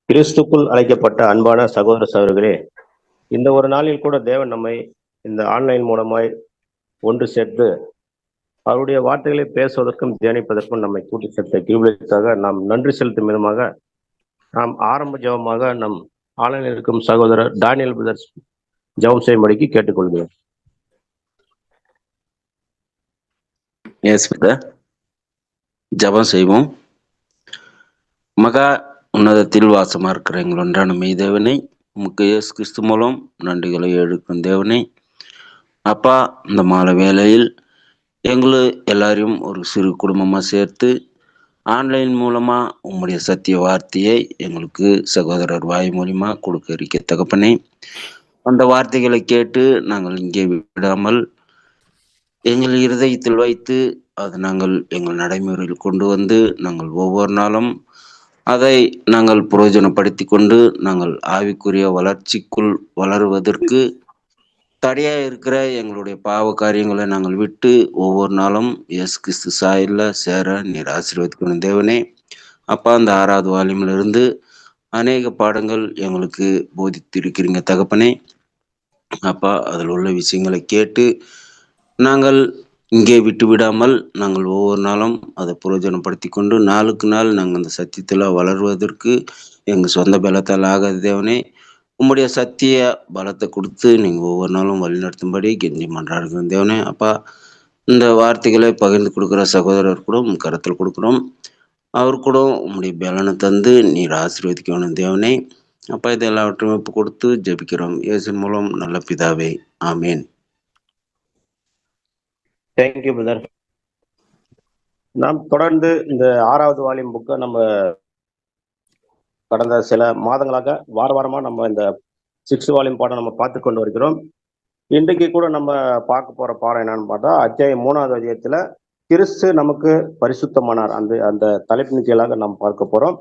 கிறிஸ்துக்குள் அழைக்கப்பட்ட அன்பான சகோதர சகோதரிகளே, இந்த ஒரு நாளில் கூட தேவன் நம்மை இந்த ஆன்லைன் மூலமாய் ஒன்று சேர்த்து அவருடைய வார்த்தைகளை பேசுவதற்கும் தியானிப்பதற்கும் நம்மை கூட்டி சேர்த்த கிருபைக்காக நாம் நன்றி செலுத்தும் விதமாக நாம் ஆரம்ப ஜெபமாக நம் ஆன்லைனில் இருக்கும் சகோதரர் டானியல் பிரதர்ஸ் ஜெபம் செய்யும்படிக்கு கேட்டுக்கொள்கிறோம். எஸ் பிரதர், ஜெபம் செய்வோம். மகா உன்னதத்தில் வாசமா இருக்கிற எங்கள் ஒன்றான மெய்தேவனை, உமக்கு இயேசு கிறிஸ்து மூலம் நன்றிகளை எடுக்கும் தேவனை, அப்பா, இந்த மாலை வேளையில் எங்களை எல்லாரையும் ஒரு சிறு குடும்பமா சேர்த்து ஆன்லைன் மூலமா உம்முடைய சத்திய வார்த்தையை எங்களுக்கு சகோதரர் வாய் மூலியமா கொடுக்க இருக்க தகப்பனே, அந்த வார்த்தைகளை கேட்டு நாங்கள் இங்கே விடாமல் எங்கள் இருதயத்தில் வைத்து அதை நாங்கள் எங்கள் நடைமுறையில் கொண்டு வந்து நாங்கள் ஒவ்வொரு நாளும் அதை நாங்கள் பிரயோஜனப்படுத்தி கொண்டு நாங்கள் ஆவிக்குரிய வளர்ச்சிக்குள் வளருவதற்கு தடையா இருக்கிற எங்களுடைய பாவ காரியங்களை நாங்கள் விட்டு ஒவ்வொரு நாளும் இயேசு கிறிஸ்து சாயல்ல சேர நீர் ஆசீர்வதிக்கணும் தேவனே. அப்பா, அந்த 6வது வால்யூம்ல இருந்து அநேக பாடங்கள் எங்களுக்கு போதித்திருக்கிறீங்க தகப்பனே. அப்பா, அதில் உள்ள விஷயங்களை கேட்டு நாங்கள் இங்கே விட்டு விடாமல் நாங்கள் ஒவ்வொரு நாளும் அதை பிரயோஜனப்படுத்தி கொண்டு நாளுக்கு நாள் நாங்கள் அந்த சத்தியத்தில் வளருவதற்கு எங்கள் சொந்த பலத்தால் ஆகாத தேவனே, உம்முடைய சத்திய பலத்தை கொடுத்து நீங்கள் ஒவ்வொரு நாளும் வழிநடத்தும்படி கெஞ்சி மன்றாடுகிறோம் தேவனே. அப்பா, இந்த வார்த்தைகளை பகிர்ந்து கொடுக்குற சகோதரர் கூட உம் கருத்தில் கொடுக்குறோம். அவர் கூட உம்முடைய பலனை தந்து நீர் ஆசீர்வதிக்கணும் தேவனே. அப்பா, இது எல்லாவற்றையும் ஒப்பு கொடுத்து ஜெபிக்கிறோம் இயேசு மூலம் நல்ல பிதாவே, ஆமேன். Thank you brother. நாம் தொடர்ந்து இந்த 6வது வால்யூம் புக்கை நம்ம கடந்த சில மாதங்களாக வாரமா நம்ம இந்த 6 வால்யூம் பாடம் நம்ம பார்த்து கொண்டு வருகிறோம். இன்றைக்கு கூட நம்ம பார்க்க போற பாடம் என்னன்னு பார்த்தா, அத்தியாயம் 3வது அதிகாரத்துல கிறிஸ்து நமக்கு பரிசுத்தமானார், அந்த அந்த தலைப்பின் கீழாக நாம் பார்க்க போறோம்.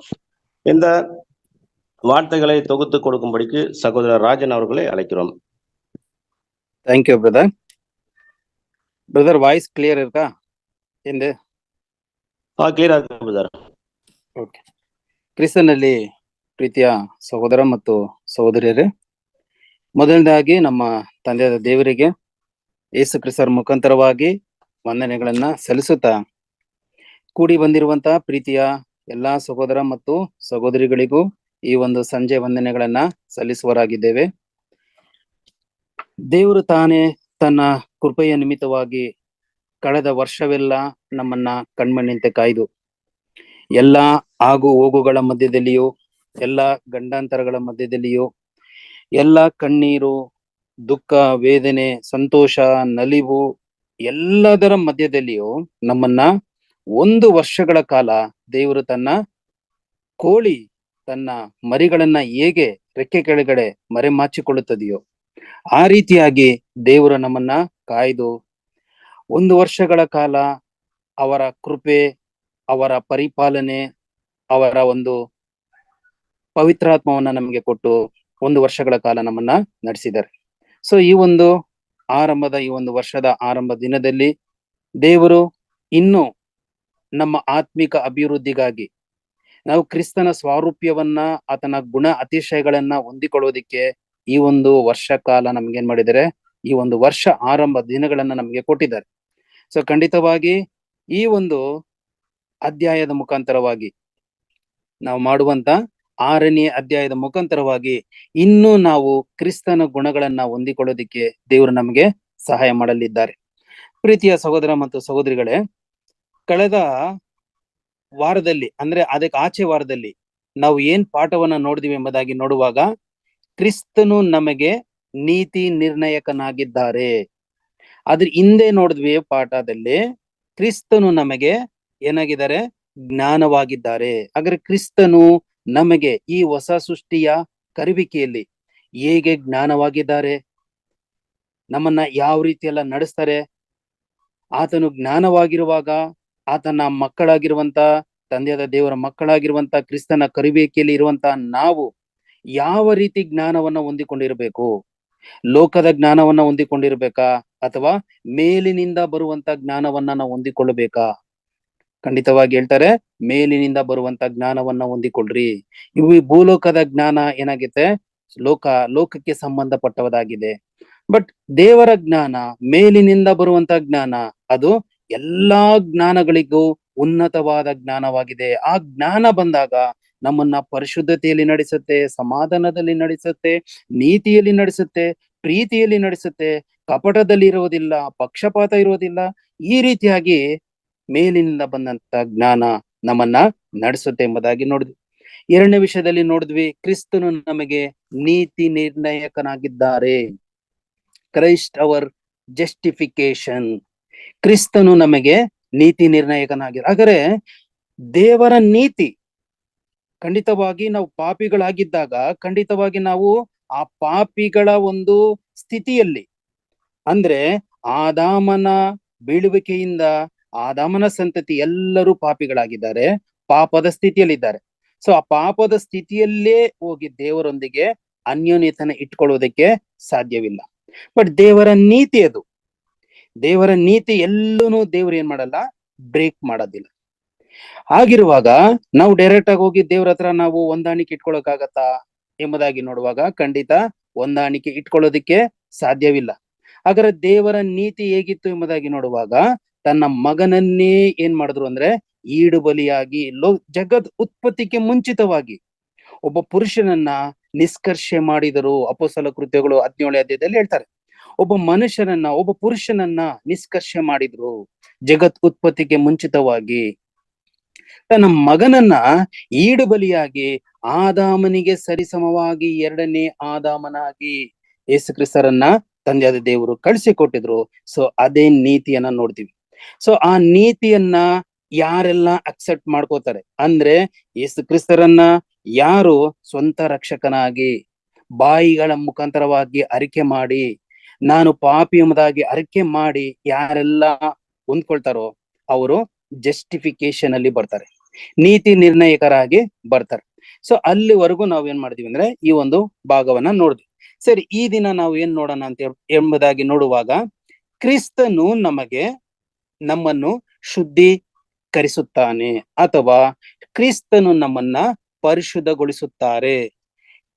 இந்த வார்த்தைகளை தொகுத்து கொடுக்கும்படிக்கு சகோதரர் ராஜன் அவர்களை அழைக்கிறோம். Thank you brother. Brother, voice clear இருக்கா? ಎಂದು ಕ್ಲಿಯರ್ ಆಗಿದೆ ಬ್ರದರ್. ಓಕೆ. ಕ್ರಿಸ್ತನಲ್ಲಿ ಪ್ರೀತಿಯ ಸಹೋದರ ಮತ್ತು ಸಹೋದರಿಯರೇ, ಮೊದಲನೇದಾಗಿ ನಮ್ಮ ತಂದೆಯಾದ ದೇವರಿಗೆ ಯೇಸು ಕ್ರಿಸ್ತರ ಮುಖಾಂತರವಾಗಿ ವಂದನೆಗಳನ್ನ ಸಲ್ಲಿಸುತ್ತಾ, ಕೂಡಿ ಬಂದಿರುವಂತಹ ಪ್ರೀತಿಯ ಎಲ್ಲಾ ಸಹೋದರ ಮತ್ತು ಸಹೋದರಿಗಳಿಗೂ ಈ ಒಂದು ಸಂಜೆ ವಂದನೆಗಳನ್ನ ಸಲ್ಲಿಸುವರಾಗಿದ್ದೇವೆ. ದೇವರು ತಾನೇ ತನ್ನ ಕೃಪೆಯ ನಿಮಿತ್ತವಾಗಿ ಕಳೆದ ವರ್ಷವೆಲ್ಲ ನಮ್ಮನ್ನ ಕಣ್ಮಣ್ಣಿಂತೆ ಕಾಯ್ದು ಎಲ್ಲ ಆಗು ಹೋಗುಗಳ ಮಧ್ಯದಲ್ಲಿಯೂ, ಎಲ್ಲ ಗಂಡಾಂತರಗಳ ಮಧ್ಯದಲ್ಲಿಯೂ, ಎಲ್ಲ ಕಣ್ಣೀರು, ದುಃಖ, ವೇದನೆ, ಸಂತೋಷ, ನಲಿವು ಎಲ್ಲದರ ಮಧ್ಯದಲ್ಲಿಯೂ ನಮ್ಮನ್ನ 1 ವರ್ಷಗಳ ಕಾಲ ದೇವರು ತನ್ನ ಕೋಳಿ ತನ್ನ ಮರಿಗಳನ್ನ ಹೇಗೆ ರೆಕ್ಕೆ ಕೆಳಗಡೆ ಮರೆಮಾಚಿಕೊಳ್ಳುತ್ತದೆಯೋ ಆ ರೀತಿಯಾಗಿ ದೇವರು ನಮ್ಮನ್ನ ಕಾಯ್ದು 1 ವರ್ಷಗಳ ಕಾಲ ಅವರ ಕೃಪೆ, ಅವರ ಪರಿಪಾಲನೆ, ಅವರ ಒಂದು ಪವಿತ್ರಾತ್ಮವನ್ನ ನಮಗೆ ಕೊಟ್ಟು 1 ವರ್ಷಗಳ ಕಾಲ ನಮ್ಮನ್ನ ನಡೆಸಿದ್ದಾರೆ. ಸೊ ಈ ಒಂದು ವರ್ಷದ ಆರಂಭ ದಿನದಲ್ಲಿ ದೇವರು ಇನ್ನು ನಮ್ಮ ಆತ್ಮಿಕ ಅಭಿವೃದ್ಧಿಗಾಗಿ ನಾವು ಕ್ರಿಸ್ತನ ಸ್ವಾರೂಪ್ಯವನ್ನ, ಆತನ ಗುಣ ಅತಿಶಯಗಳನ್ನ ಹೊಂದಿಕೊಳ್ಳೋದಿಕ್ಕೆ ಈ 1 ವರ್ಷ ಕಾಲ ನಮ್ಗೆ ಏನ್ ಮಾಡಿದ್ದಾರೆ, ಈ 1 ವರ್ಷ ಆರಂಭ ದಿನಗಳನ್ನ ನಮಗೆ ಕೊಟ್ಟಿದ್ದಾರೆ. ಸೊ ಖಂಡಿತವಾಗಿ ಈ ಒಂದು ಅಧ್ಯಾಯದ ಮುಖಾಂತರವಾಗಿ ನಾವು ಮಾಡುವಂತ 6ನೇ ಅಧ್ಯಾಯದ ಮುಖಾಂತರವಾಗಿ ಇನ್ನೂ ನಾವು ಕ್ರಿಸ್ತನ ಗುಣಗಳನ್ನ ಹೊಂದಿಕೊಳ್ಳೋದಿಕ್ಕೆ ದೇವರು ನಮಗೆ ಸಹಾಯ ಮಾಡಲಿದ್ದಾರೆ. ಪ್ರೀತಿಯ ಸಹೋದರ ಮತ್ತು ಸಹೋದರಿಗಳೇ, ಕಳೆದ ವಾರದಲ್ಲಿ ಅಂದ್ರೆ ಅದಕ್ಕೆ ಆಚೆ ವಾರದಲ್ಲಿ ನಾವು ಏನ್ ಪಾಠವನ್ನ ನೋಡಿದ್ವಿ ಎಂಬುದಾಗಿ ನೋಡುವಾಗ, ಕ್ರಿಸ್ತನು ನಮಗೆ ನೀತಿ ನಿರ್ಣಯಕನಾಗಿದ್ದಾರೆ. ಅದ್ರ ಹಿಂದೆ ನೋಡಿದ್ವಿ ಪಾಠದಲ್ಲಿ, ಕ್ರಿಸ್ತನು ನಮಗೆ ಏನಾಗಿದ್ದಾರೆ, ಜ್ಞಾನವಾಗಿದ್ದಾರೆ. ಹಾಗಾದ್ರೆ ಕ್ರಿಸ್ತನು ನಮಗೆ ಈ ಹೊಸ ಸೃಷ್ಟಿಯ ಕರುವಿಕೆಯಲ್ಲಿ ಹೇಗೆ ಜ್ಞಾನವಾಗಿದ್ದಾರೆ, ನಮ್ಮನ್ನ ಯಾವ ರೀತಿ ಎಲ್ಲ ನಡೆಸ್ತಾರೆ, ಆತನು ಜ್ಞಾನವಾಗಿರುವಾಗ ಆತನ ಮಕ್ಕಳಾಗಿರುವಂತ, ತಂದೆಯಾದ ದೇವರ ಮಕ್ಕಳಾಗಿರುವಂತ ಕ್ರಿಸ್ತನ ಕರುವಿಕೆಯಲ್ಲಿ ಇರುವಂತ ನಾವು ಯಾವ ರೀತಿ ಜ್ಞಾನವನ್ನ ಹೊಂದಿಕೊಂಡಿರ್ಬೇಕು, ಲೋಕದ ಜ್ಞಾನವನ್ನ ಹೊಂದಿಕೊಂಡಿರ್ಬೇಕಾ ಅಥವಾ ಮೇಲಿನಿಂದ ಬರುವಂತ ಜ್ಞಾನವನ್ನ ನಾವು ಹೊಂದಿಕೊಳ್ಳಬೇಕಾ? ಖಂಡಿತವಾಗಿ ಹೇಳ್ತಾರೆ, ಮೇಲಿನಿಂದ ಬರುವಂತ ಜ್ಞಾನವನ್ನ ಹೊಂದಿಕೊಳ್ರಿ. ಇವು ಈ ಭೂಲೋಕದ ಜ್ಞಾನ ಏನಾಗಿದೆ, ಲೋಕಕ್ಕೆ ಸಂಬಂಧಪಟ್ಟವದಾಗಿದೆ. ಬಟ್ ದೇವರ ಜ್ಞಾನ, ಮೇಲಿನಿಂದ ಬರುವಂತ ಜ್ಞಾನ, ಅದು ಎಲ್ಲಾ ಜ್ಞಾನಗಳಿಗೂ ಉನ್ನತವಾದ ಜ್ಞಾನವಾಗಿದೆ. ಆ ಜ್ಞಾನ ಬಂದಾಗ ನಮ್ಮನ್ನ ಪರಿಶುದ್ಧತೆಯಲ್ಲಿ ನಡೆಸುತ್ತೆ, ಸಮಾಧಾನದಲ್ಲಿ ನಡೆಸುತ್ತೆ, ನೀತಿಯಲ್ಲಿ ನಡೆಸುತ್ತೆ, ಪ್ರೀತಿಯಲ್ಲಿ ನಡೆಸುತ್ತೆ, ಕಪಟದಲ್ಲಿ ಇರುವುದಿಲ್ಲ, ಪಕ್ಷಪಾತ ಇರುವುದಿಲ್ಲ. ಈ ರೀತಿಯಾಗಿ ಮೇಲಿನಿಂದ ಬಂದಂತ ಜ್ಞಾನ ನಮ್ಮನ್ನ ನಡೆಸುತ್ತೆ ಎಂಬುದಾಗಿ ನೋಡಿದ್ವಿ. ಎರಡನೇ ವಿಷಯದಲ್ಲಿ ನೋಡಿದ್ವಿ, ಕ್ರಿಸ್ತನು ನಮಗೆ ನೀತಿ ನಿರ್ಣಯಕನಾಗಿದ್ದಾರೆ. Christ hour justification. ಕ್ರಿಸ್ತನು ನಮಗೆ ನೀತಿ ನಿರ್ಣಯಕನಾಗಿದ್ದಾರೆ. ಹಾಗಾದ್ರೆ ದೇವರ ನೀತಿ, ಖಂಡಿತವಾಗಿ ನಾವು ಪಾಪಿಗಳಾಗಿದ್ದಾಗ ಖಂಡಿತವಾಗಿ ನಾವು ಆ ಪಾಪಿಗಳ ಒಂದು ಸ್ಥಿತಿಯಲ್ಲಿ, ಅಂದ್ರೆ ಆದಾಮನ ಬೀಳುವಿಕೆಯಿಂದ ಆದಾಮನ ಸಂತತಿ ಎಲ್ಲರೂ ಪಾಪಿಗಳಾಗಿದ್ದಾರೆ, ಪಾಪದ ಸ್ಥಿತಿಯಲ್ಲಿದ್ದಾರೆ. ಸೊ ಆ ಪಾಪದ ಸ್ಥಿತಿಯಲ್ಲೇ ಹೋಗಿ ದೇವರೊಂದಿಗೆ ಅನ್ಯೋನ್ಯತನ ಇಟ್ಕೊಳ್ಳೋದಕ್ಕೆ ಸಾಧ್ಯವಿಲ್ಲ. ಬಟ್ ದೇವರ ನೀತಿ ಅದು, ದೇವರ ನೀತಿ ಎಲ್ಲೂ ದೇವ್ರು ಏನ್ ಮಾಡಲ್ಲ, ಬ್ರೇಕ್ ಮಾಡೋದಿಲ್ಲ. ಹಾಗಿರುವಾಗ ನಾವು ಡೈರೆಕ್ಟ್ ಆಗಿ ಹೋಗಿ ದೇವ್ರ ಹತ್ರ ನಾವು ಹೊಂದಾಣಿಕೆ ಇಟ್ಕೊಳಕ್ಕಾಗತ್ತಾ ಎಂಬುದಾಗಿ ನೋಡುವಾಗ ಖಂಡಿತ ಹೊಂದಾಣಿಕೆ ಇಟ್ಕೊಳ್ಳೋದಿಕ್ಕೆ ಸಾಧ್ಯವಿಲ್ಲ. ಹಾಗಾದ್ರೆ ದೇವರ ನೀತಿ ಹೇಗಿತ್ತು ಎಂಬುದಾಗಿ ನೋಡುವಾಗ, ತನ್ನ ಮಗನನ್ನೇ ಏನ್ ಮಾಡಿದ್ರು ಅಂದ್ರೆ ಈಡು ಬಲಿಯಾಗಿ, ಜಗತ್ ಉತ್ಪತ್ತಿಗೆ ಮುಂಚಿತವಾಗಿ ಒಬ್ಬ ಪುರುಷನನ್ನ ನಿಷ್ಕರ್ಷೆ ಮಾಡಿದರು. ಅಪೊಸ್ತಲ ಕೃತ್ಯಗಳು 17ನೇ ಅಧ್ಯಾಯದಲ್ಲಿ ಹೇಳ್ತಾರೆ, ಒಬ್ಬ ಪುರುಷನನ್ನ ನಿಷ್ಕರ್ಷೆ ಮಾಡಿದ್ರು ಜಗತ್ ಉತ್ಪತ್ತಿಗೆ ಮುಂಚಿತವಾಗಿ. ತನ್ನ ಮಗನನ್ನ ಈಡು ಬಲಿಯಾಗಿ ಆದಾಮನಿಗೆ ಸರಿಸಮವಾಗಿ ಎರಡನೇ ಆದಾಮನಾಗಿ ಯೇಸು ಕ್ರಿಸ್ತರನ್ನ ತಂದೆಯಾದ ದೇವರು ಕಳಿಸಿಕೊಟ್ಟಿದ್ರು. ಸೊ ಅದೇ ನೀತಿಯನ್ನ ನೋಡ್ತೀವಿ. ಸೊ ಆ ನೀತಿಯನ್ನ ಯಾರೆಲ್ಲ ಅಕ್ಸೆಪ್ಟ್ ಮಾಡ್ಕೋತಾರೆ ಅಂದ್ರೆ, ಯೇಸು ಕ್ರಿಸ್ತರನ್ನ ಯಾರು ಸ್ವಂತ ರಕ್ಷಕನಾಗಿ ಬಾಯಿಗಳ ಮುಖಾಂತರವಾಗಿ ಅರಿಕೆ ಮಾಡಿ, ನಾನು ಪಾಪಿ ಎಂಬುದಾಗಿ ಅರಿಕೆ ಮಾಡಿ ಯಾರೆಲ್ಲ ಹೊಂದ್ಕೊಳ್ತಾರೋ ಅವರು ಜಸ್ಟಿಫಿಕೇಶನ್ ಅಲ್ಲಿ ಬರ್ತಾರೆ, ನೀತಿ ನಿರ್ಣಯಕರಾಗಿ ಬರ್ತಾರೆ. ಸೊ ಅಲ್ಲಿವರೆಗೂ ನಾವ್ ಏನ್ ಮಾಡಿದ್ವಿ ಅಂದ್ರೆ ಈ ಒಂದು ಭಾಗವನ್ನ ನೋಡಿದ್ವಿ. ಸರಿ, ಈ ದಿನ ನಾವು ಏನ್ ನೋಡೋಣ ಅಂತ ಎಂಬುದಾಗಿ ನೋಡುವಾಗ, ಕ್ರಿಸ್ತನು ನಮ್ಮನ್ನು ಶುದ್ಧೀಕರಿಸುತ್ತಾನೆ ಅಥವಾ ಕ್ರಿಸ್ತನು ನಮ್ಮನ್ನ ಪರಿಶುದ್ಧಗೊಳಿಸುತ್ತಾರೆ.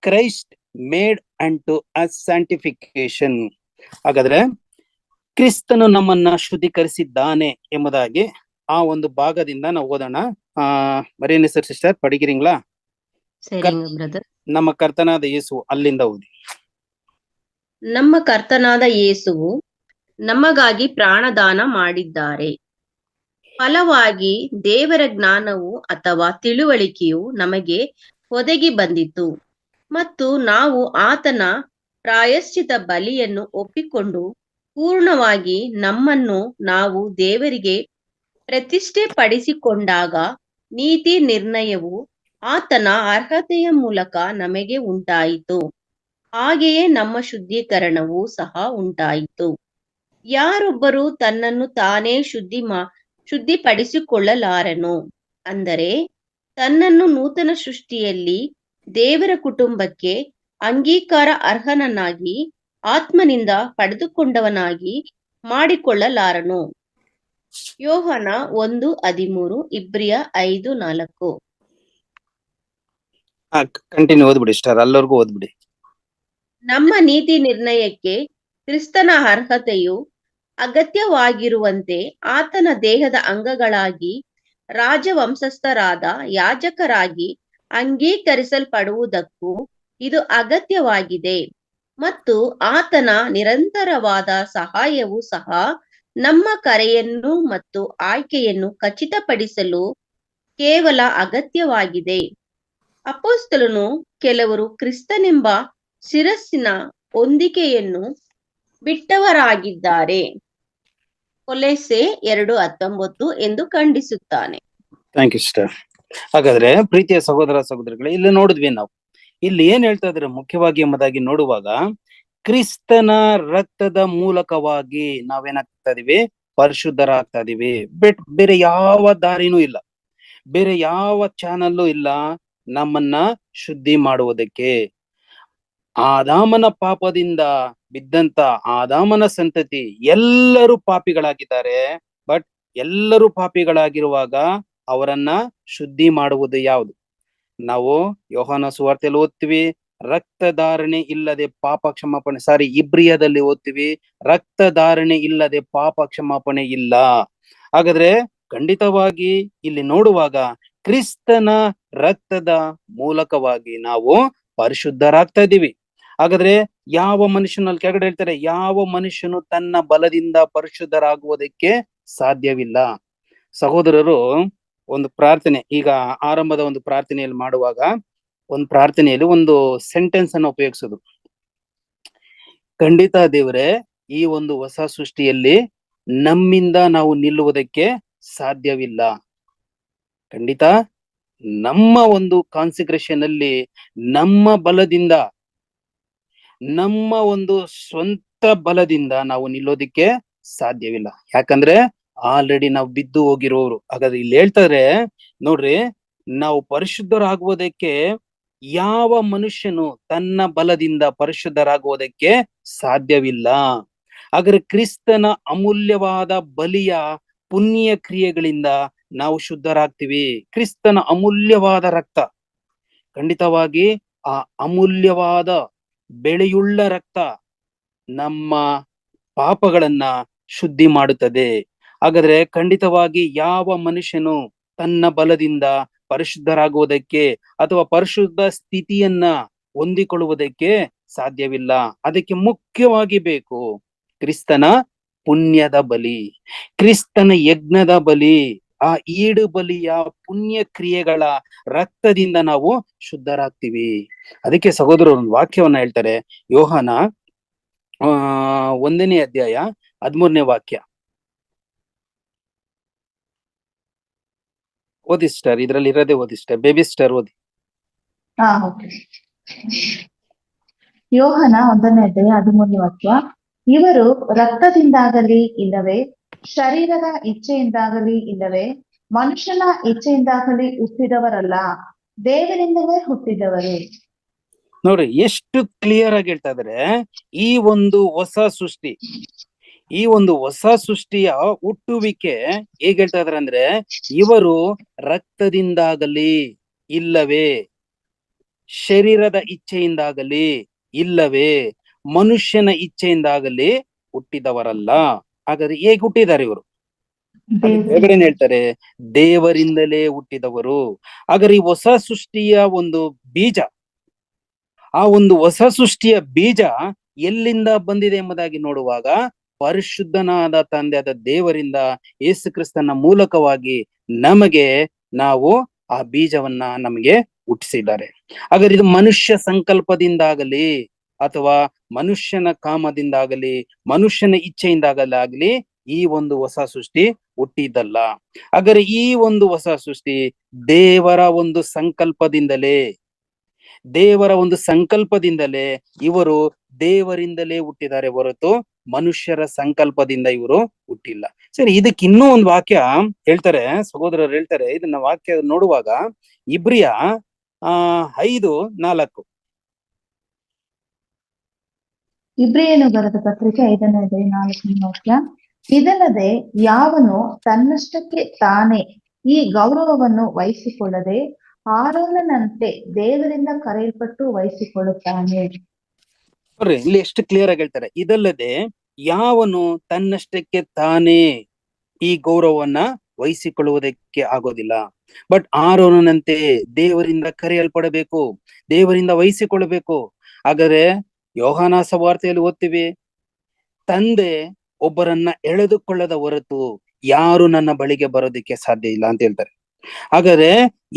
ಕ್ರೈಸ್ಟ್ ಮೇಡ್ ಅಂಟು ಅಸ್ ಸ್ಯಾಂಟಿಫಿಕೇಶನ್. ಹಾಗಾದ್ರೆ ಕ್ರಿಸ್ತನು ನಮ್ಮನ್ನ ಶುದ್ಧೀಕರಿಸಿದ್ದಾನೆ ಎಂಬುದಾಗಿ ಆ ಒಂದು ಭಾಗದಿಂದ ನಾವು ಓದೋಣ. ಮರಿಯನ್ ಸಿಸ್ಟರ್ ಪಡಿಗಿರಿಂಗ್ಲಾ? சரிங்க பிரதர். ನಮ್ಮ ಕರ್ತನಾದ ಯೇಸು ಅಲ್ಲಿಂದ ಓದಿ. ನಮ್ಮ ಕರ್ತನಾದ ಯೇಸುವು ನಮಗಾಗಿ ಪ್ರಾಣದಾನ ಮಾಡಿದ್ದಾರೆ. ಫಲವಾಗಿ ದೇವರ ಜ್ಞಾನವು ಅಥವಾ ತಿಳುವಳಿಕೆಯು ನಮಗೆ ಒದಗಿ ಬಂದಿತು ಮತ್ತು ನಾವು ಆತನ ಪ್ರಾಯಶ್ಚಿತ ಬಲಿಯನ್ನು ಒಪ್ಪಿಕೊಂಡು ಪೂರ್ಣವಾಗಿ ನಮ್ಮನ್ನು ನಾವು ದೇವರಿಗೆ ಪ್ರತಿಷ್ಠೆ ಪಡಿಸಿಕೊಂಡಾಗ ನೀತಿ ನಿರ್ಣಯವು ಆತನ ಅರ್ಹತೆಯ ಮೂಲಕ ನಮಗೆ ಉಂಟಾಯಿತು. ಹಾಗೆಯೇ ನಮ್ಮ ಶುದ್ಧೀಕರಣವೂ ಸಹ ಉಂಟಾಯಿತು. ಯಾರೊಬ್ಬರು ತನ್ನನ್ನು ತಾನೇ ಶುದ್ಧಿಪಡಿಸಿಕೊಳ್ಳಲಾರನು, ಅಂದರೆ ತನ್ನನ್ನು ನೂತನ ಸೃಷ್ಟಿಯಲ್ಲಿ ದೇವರ ಕುಟುಂಬಕ್ಕೆ ಅಂಗೀಕಾರ ಅರ್ಹನನ್ನಾಗಿ ಆತ್ಮನಿಂದ ಪಡೆದುಕೊಂಡವನಾಗಿ ಮಾಡಿಕೊಳ್ಳಲಾರನು. ಯೋಹನ 1:13, ಇಬ್ರಿಯ 5:4. ಕಂಟಿನ್ಯೂ ಓದ್ಬಿಡಿ ಸ್ಟಾರ್, ಅಲ್ಲವರೆಗೂ ಓದ್ಬಿಡಿ. ನಮ್ಮ ನೀತಿ ನಿರ್ಣಯಕ್ಕೆ ಕ್ರಿಸ್ತನ ಅರ್ಹತೆಯು ಅಗತ್ಯವಾಗಿರುವಂತೆ ಆತನ ದೇಹದ ಅಂಗಗಳಾಗಿ ರಾಜವಂಶಸ್ಥರಾದ ಯಾಜಕರಾಗಿ ಅಂಗೀಕರಿಸಲ್ಪಡುವುದಕ್ಕೂ ಇದು ಅಗತ್ಯವಾಗಿದೆ ಮತ್ತು ಆತನ ನಿರಂತರವಾದ ಸಹಾಯವೂ ಸಹ ನಮ್ಮ ಕರೆಯನ್ನು ಮತ್ತು ಆಯ್ಕೆಯನ್ನು ಖಚಿತಪಡಿಸಲು ಕೇವಲ ಅಗತ್ಯವಾಗಿದೆ. ಅಪೊಸ್ತಲನು ಕೆಲವರು ಕ್ರಿಸ್ತನೆಂಬ ಶಿರಸ್ಸಿನ ಹೊಂದಿಕೆಯನ್ನು ಬಿಟ್ಟವರಾಗಿದ್ದಾರೆ, ಕೊಲೊಸ್ಸೆ 2:19 ಎಂದು ಖಂಡಿಸುತ್ತಾನೆ. Thank you sister. ಹಾಗಾದ್ರೆ ಪ್ರೀತಿಯ ಸಹೋದರ ಸಹೋದರಿಗಳೇ, ಇಲ್ಲಿ ನೋಡಿದ್ವಿ ನಾವು, ಇಲ್ಲಿ ಏನ್ ಹೇಳ್ತಾ ಇದ್ರೆ ಮುಖ್ಯವಾಗಿ ಎಂಬುದಾಗಿ ನೋಡುವಾಗ, ಕ್ರಿಸ್ತನ ರಕ್ತದ ಮೂಲಕವಾಗಿ ನಾವೇನಾಗ್ತಾ ಇದೀವಿ, ಪರಿಶುದ್ಧರಾಗ್ತಾ ಇದೀವಿ. ಬೇರೆ ಯಾವ ದಾರಿನೂ ಇಲ್ಲ, ಬೇರೆ ಯಾವ ಚಾನಲ್ಲೂ ಇಲ್ಲ ನಮ್ಮನ್ನ ಶುದ್ಧಿ ಮಾಡುವುದಕ್ಕೆ. ಆದಾಮನ ಪಾಪದಿಂದ ಬಿದ್ದಂತ ಆದಾಮನ ಸಂತತಿ ಎಲ್ಲರೂ ಪಾಪಿಗಳಾಗಿದ್ದಾರೆ. ಬಟ್ ಎಲ್ಲರೂ ಪಾಪಿಗಳಾಗಿರುವಾಗ ಅವರನ್ನ ಶುದ್ಧಿ ಮಾಡುವುದು ಯಾವುದು? ನಾವು ಯೋಹಾನ ಸುವಾರ್ತೆಯಲ್ಲಿ ಓದ್ತೀವಿ, ರಕ್ತಧಾರಣೆ ಇಲ್ಲದೆ ಪಾಪ ಕ್ಷಮಾಪಣೆ, ಇಬ್ರಿಯದಲ್ಲಿ ಓದ್ತೀವಿ, ರಕ್ತಧಾರಣೆ ಇಲ್ಲದೆ ಪಾಪ ಕ್ಷಮಾಪಣೆ ಇಲ್ಲ. ಹಾಗಾದ್ರೆ ಖಂಡಿತವಾಗಿ ಇಲ್ಲಿ ನೋಡುವಾಗ ಕ್ರಿಸ್ತನ ರಕ್ತದ ಮೂಲಕವಾಗಿ ನಾವು ಪರಿಶುದ್ಧರಾಗ್ತಾ ಇದೀವಿ. ಹಾಗಾದ್ರೆ ಯಾವ ಮನುಷ್ಯನಲ್ಲಿ ಕೆಳಗಡೆ ಹೇಳ್ತಾರೆ, ಯಾವ ಮನುಷ್ಯನು ತನ್ನ ಬಲದಿಂದ ಪರಿಶುದ್ಧರಾಗುವುದಕ್ಕೆ ಸಾಧ್ಯವಿಲ್ಲ. ಸಹೋದರರು, ಒಂದು ಪ್ರಾರ್ಥನೆ, ಈಗ ಆರಂಭದ ಒಂದು ಪ್ರಾರ್ಥನೆಯಲ್ಲಿ ಮಾಡುವಾಗ ಒಂದು ಪ್ರಾರ್ಥನೆಯಲ್ಲಿ ಒಂದು ಸೆಂಟೆನ್ಸ್ ಅನ್ನು ಉಪಯೋಗಿಸೋದು. ಖಂಡಿತ ದೇವರೇ, ಈ ಒಂದು ಹೊಸ ಸೃಷ್ಟಿಯಲ್ಲಿ ನಮ್ಮಿಂದ ನಾವು ನಿಲ್ಲುವುದಕ್ಕೆ ಸಾಧ್ಯವಿಲ್ಲ. ಖಂಡಿತ ನಮ್ಮ ಒಂದು ಕಾನ್ಸಿಕ್ರೇಷನ್ ಅಲ್ಲಿ ನಮ್ಮ ಬಲದಿಂದ, ನಮ್ಮ ಒಂದು ಸ್ವಂತ ಬಲದಿಂದ ನಾವು ನಿಲ್ಲೋದಿಕ್ಕೆ ಸಾಧ್ಯವಿಲ್ಲ. ಯಾಕಂದ್ರೆ ಆಲ್ರೆಡಿ ನಾವು ಬಿದ್ದು ಹೋಗಿರೋರು. ಹಾಗಾದ್ರೆ ಇಲ್ಲಿ ಹೇಳ್ತಾರೆ ನೋಡ್ರಿ, ನಾವು ಪರಿಶುದ್ಧರಾಗುವುದಕ್ಕೆ ಯಾವ ಮನುಷ್ಯನು ತನ್ನ ಬಲದಿಂದ ಪರಿಶುದ್ಧರಾಗುವುದಕ್ಕೆ ಸಾಧ್ಯವಿಲ್ಲ. ಹಾಗಾದ್ರೆ ಕ್ರಿಸ್ತನ ಅಮೂಲ್ಯವಾದ ಬಲಿಯ ಪುಣ್ಯ ಕ್ರಿಯೆಗಳಿಂದ ನಾವು ಶುದ್ಧರಾಗ್ತೀವಿ. ಕ್ರಿಸ್ತನ ಅಮೂಲ್ಯವಾದ ರಕ್ತ, ಖಂಡಿತವಾಗಿ ಆ ಅಮೂಲ್ಯವಾದ ಬೆಳೆಯುಳ್ಳ ರಕ್ತ ನಮ್ಮ ಪಾಪಗಳನ್ನ ಶುದ್ಧಿ ಮಾಡುತ್ತದೆ. ಹಾಗಾದ್ರೆ ಖಂಡಿತವಾಗಿ ಯಾವ ಮನುಷ್ಯನು ತನ್ನ ಬಲದಿಂದ ಪರಿಶುದ್ಧರಾಗುವುದಕ್ಕೆ ಅಥವಾ ಪರಿಶುದ್ಧ ಸ್ಥಿತಿಯನ್ನ ಹೊಂದಿಕೊಳ್ಳುವುದಕ್ಕೆ ಸಾಧ್ಯವಿಲ್ಲ. ಅದಕ್ಕೆ ಮುಖ್ಯವಾಗಿ ಬೇಕು ಕ್ರಿಸ್ತನ ಪುಣ್ಯದ ಬಲಿ, ಕ್ರಿಸ್ತನ ಯಜ್ಞದ ಬಲಿ, ಆ ಈಡು ಬಲಿಯ ಪುಣ್ಯ ಕ್ರಿಯೆಗಳ ರಕ್ತದಿಂದ ನಾವು ಶುದ್ಧರಾಗ್ತೀವಿ. ಅದಕ್ಕೆ ಸಹೋದರರು ಒಂದು ವಾಕ್ಯವನ್ನ ಹೇಳ್ತಾರೆ, ಯೋಹಾನ 1ನೇ ಅಧ್ಯಾಯ 13ನೇ ವಾಕ್ಯ. ಓದಿ ಸ್ಟಾರ್, ಇದ್ರಲ್ಲಿ ಇರೋದೇ ಓದಿ ಸ್ಟಾರ್, ಬೇಬಿ ಸ್ಟಾರ್ ಓದಿ. ಯೋಹಾನ 1ನೇ ಅಧ್ಯಾಯ 13ನೇ ವಾಕ್ಯ. ಇವರು ರಕ್ತದಿಂದಾಗಲಿ ಇಲ್ಲವೇ ಶರೀರದ ಇಚ್ಛೆಯಿಂದಾಗಲಿ ಇಲ್ಲವೇ ಮನುಷ್ಯನ ಇಚ್ಛೆಯಿಂದಾಗಲಿ ಹುಟ್ಟಿದವರಲ್ಲ, ದೇವರಿಂದಲೇ ಹುಟ್ಟಿದವರು. ನೋಡ್ರಿ ಎಷ್ಟು ಕ್ಲಿಯರ್ ಆಗಿ ಹೇಳ್ತಾ ಇದಾರೆ. ಈ ಒಂದು ಹೊಸ ಸೃಷ್ಟಿ, ಈ ಒಂದು ಹೊಸ ಸೃಷ್ಟಿಯ ಹುಟ್ಟುವಿಕೆ ಹೇಗೆ ಹೇಳ್ತಾ ಇದಾರೆ ಅಂದ್ರೆ, ಇವರು ರಕ್ತದಿಂದಾಗಲಿ ಇಲ್ಲವೇ ಶರೀರದ ಇಚ್ಛೆಯಿಂದಾಗಲಿ ಇಲ್ಲವೇ ಮನುಷ್ಯನ ಇಚ್ಛೆಯಿಂದಾಗಲಿ ಹುಟ್ಟಿದವರಲ್ಲ. ಹಾಗಾದ್ರೆ ಹೇಗೆ ಹುಟ್ಟಿದ್ದಾರೆ ಇವರು? ಹೇಗೇನ್ ಹೇಳ್ತಾರೆ, ದೇವರಿಂದಲೇ ಹುಟ್ಟಿದವರು. ಹಾಗಾದ್ರೆ ಈ ಹೊಸ ಸೃಷ್ಟಿಯ ಒಂದು ಬೀಜ, ಆ ಒಂದು ಹೊಸ ಸೃಷ್ಟಿಯ ಬೀಜ ಎಲ್ಲಿಂದ ಬಂದಿದೆ ಎಂಬುದಾಗಿ ನೋಡುವಾಗ, ಪರಿಶುದ್ಧನಾದ ತಂದೆಯಾದ ದೇವರಿಂದ ಯೇಸು ಕ್ರಿಸ್ತನ ಮೂಲಕವಾಗಿ ನಮಗೆ ನಾವು ಆ ಬೀಜವನ್ನ ನಮಗೆ ಹುಟ್ಟಿಸಿದ್ದಾರೆ. ಹಾಗಾದ್ರೆ ಇದು ಮನುಷ್ಯ ಸಂಕಲ್ಪದಿಂದಾಗಲಿ ಅಥವಾ ಮನುಷ್ಯನ ಕಾಮದಿಂದಾಗಲಿ ಮನುಷ್ಯನ ಇಚ್ಛೆಯಿಂದಾಗಲಾಗಲಿ ಈ ಒಂದು ಹೊಸ ಸೃಷ್ಟಿ ಹುಟ್ಟಿದ್ದಲ್ಲ. ಹಾಗಾದ್ರೆ ಈ ಒಂದು ಹೊಸ ಸೃಷ್ಟಿ ದೇವರ ಒಂದು ಸಂಕಲ್ಪದಿಂದಲೇ, ದೇವರ ಒಂದು ಸಂಕಲ್ಪದಿಂದಲೇ ಇವರು ದೇವರಿಂದಲೇ ಹುಟ್ಟಿದ್ದಾರೆ ಹೊರತು ಮನುಷ್ಯರ ಸಂಕಲ್ಪದಿಂದ ಇವರು ಹುಟ್ಟಿಲ್ಲ. ಸರಿ, ಇದಕ್ಕೆ ಇನ್ನೂ ಒಂದು ವಾಕ್ಯ ಹೇಳ್ತಾರೆ, ಸಹೋದರರು ಹೇಳ್ತಾರೆ, ಇದನ್ನ ವಾಕ್ಯ ನೋಡುವಾಗ ಇಬ್ರಿಯ 5:4. ಇಬ್ರಿಯನು ಬರೆದ ಪತ್ರಿಕೆ 5ನೇ ಅಧ್ಯಾಯ 4ನೇ ವಾಕ್ಯ. ಇದಲ್ಲದೆ ಯಾವನು ತನ್ನಷ್ಟಕ್ಕೆ ತಾನೇ ಈ ಗೌರವವನ್ನು ವಹಿಸಿಕೊಳ್ಳದೆ ಆರೋನನಂತೆ ದೇವರಿಂದ ಕರೆಯಲ್ಪಟ್ಟು ವಹಿಸಿಕೊಳ್ಳುತ್ತಾನೆ. ನೋಡ್ರಿ, ಇಲ್ಲಿ ಎಷ್ಟು ಕ್ಲಿಯರ್ ಆಗಿ ಹೇಳ್ತಾರೆ, ಇದಲ್ಲದೆ ಯಾವನು ತನ್ನಷ್ಟಕ್ಕೆ ತಾನೇ ಈ ಗೌರವವನ್ನ ವಹಿಸಿಕೊಳ್ಳುವುದಕ್ಕೆ ಆಗೋದಿಲ್ಲ. ಬಟ್ ಆರೋನನಂತೆ ದೇವರಿಂದ ಕರೆಯಲ್ಪಡಬೇಕು, ದೇವರಿಂದ ವಹಿಸಿಕೊಳ್ಳಬೇಕು. ಹಾಗಾದ್ರೆ ಯೋಹಾನ ಸುವಾರ್ತೆಯಲ್ಲಿ ಓದ್ತೀವಿ, ತಂದೆ ಒಬ್ಬರನ್ನ ಎಳೆದುಕೊಳ್ಳದ ಹೊರತು ಯಾರು ನನ್ನ ಬಳಿಗೆ ಬರೋದಕ್ಕೆ ಸಾಧ್ಯ ಇಲ್ಲ ಅಂತ ಹೇಳ್ತಾರೆ. ಹಾಗಾದ್ರೆ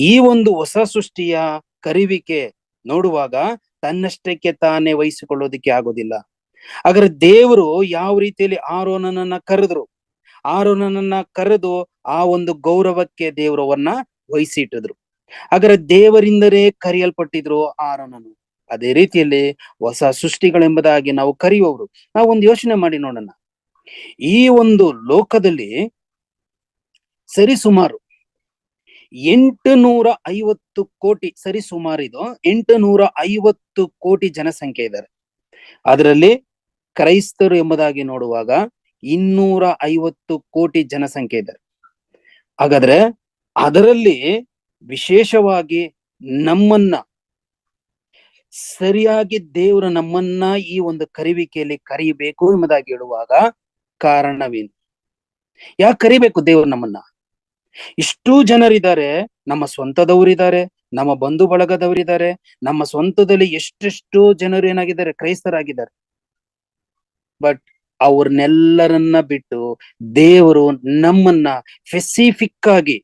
ಈ ಒಂದು ಹೊಸ ಸೃಷ್ಟಿಯ ಕರಿವಿಕೆ ನೋಡುವಾಗ ತನ್ನಷ್ಟಕ್ಕೆ ತಾನೇ ವಹಿಸಿಕೊಳ್ಳೋದಿಕ್ಕೆ ಆಗೋದಿಲ್ಲ. ಹಾಗಾದ್ರೆ ದೇವರು ಯಾವ ರೀತಿಯಲ್ಲಿ ಆರೋನನನ್ನ ಕರೆದ್ರು, ಆರೋನನನ್ನ ಕರೆದು ಆ ಒಂದು ಗೌರವಕ್ಕೆ ದೇವರವನ್ನ ವಹಿಸಿ ಇಟ್ಟಿದ್ರು. ಹಾಗಾದ್ರೆ ದೇವರಿಂದಲೇ ಕರೆಯಲ್ಪಟ್ಟಿದ್ರು ಆರೋನನು. ಅದೇ ರೀತಿಯಲ್ಲಿ ಹೊಸ ಸೃಷ್ಟಿಗಳೆಂಬುದಾಗಿ ನಾವು ಕರೆಯುವವರು. ನಾವು ಒಂದು ಯೋಚನೆ ಮಾಡಿ ನೋಡೋಣ, ಈ ಒಂದು ಲೋಕದಲ್ಲಿ ಸರಿಸುಮಾರು 850 ಕೋಟಿ, ಸರಿಸುಮಾರು ಇದು 850 ಕೋಟಿ ಜನಸಂಖ್ಯೆ ಇದ್ದಾರೆ. ಅದರಲ್ಲಿ ಕ್ರೈಸ್ತರು ಎಂಬುದಾಗಿ ನೋಡುವಾಗ 250 ಕೋಟಿ ಜನಸಂಖ್ಯೆ ಇದ್ದಾರೆ. ಹಾಗಾದ್ರೆ ಅದರಲ್ಲಿ ವಿಶೇಷವಾಗಿ ನಮ್ಮನ್ನ ಸರಿಯಾಗಿ ದೇವರು ನಮ್ಮನ್ನ ಈ ಒಂದು ಕರಿವಿಕೆಯಲ್ಲಿ ಕರಿಬೇಕು ಎಂಬುದಾಗಿ ಹೇಳುವಾಗ ಕಾರಣವೇನು? ಯಾಕೆ ಕರಿಬೇಕು ದೇವರು ನಮ್ಮನ್ನ? ಇಷ್ಟೂ ಜನರಿದ್ದಾರೆ, ನಮ್ಮ ಸ್ವಂತದವರಿದ್ದಾರೆ, ನಮ್ಮ ಬಂಧು ಬಳಗದವರಿದ್ದಾರೆ, ನಮ್ಮ ಸ್ವಂತದಲ್ಲಿ ಎಷ್ಟೆಷ್ಟೋ ಜನರು ಏನಾಗಿದ್ದಾರೆ, ಕ್ರೈಸ್ತರಾಗಿದ್ದಾರೆ. ಬಟ್ ಅವ್ರನ್ನೆಲ್ಲರನ್ನ ಬಿಟ್ಟು ದೇವರು ನಮ್ಮನ್ನ ಸ್ಪೆಸಿಫಿಕ್ ಆಗಿ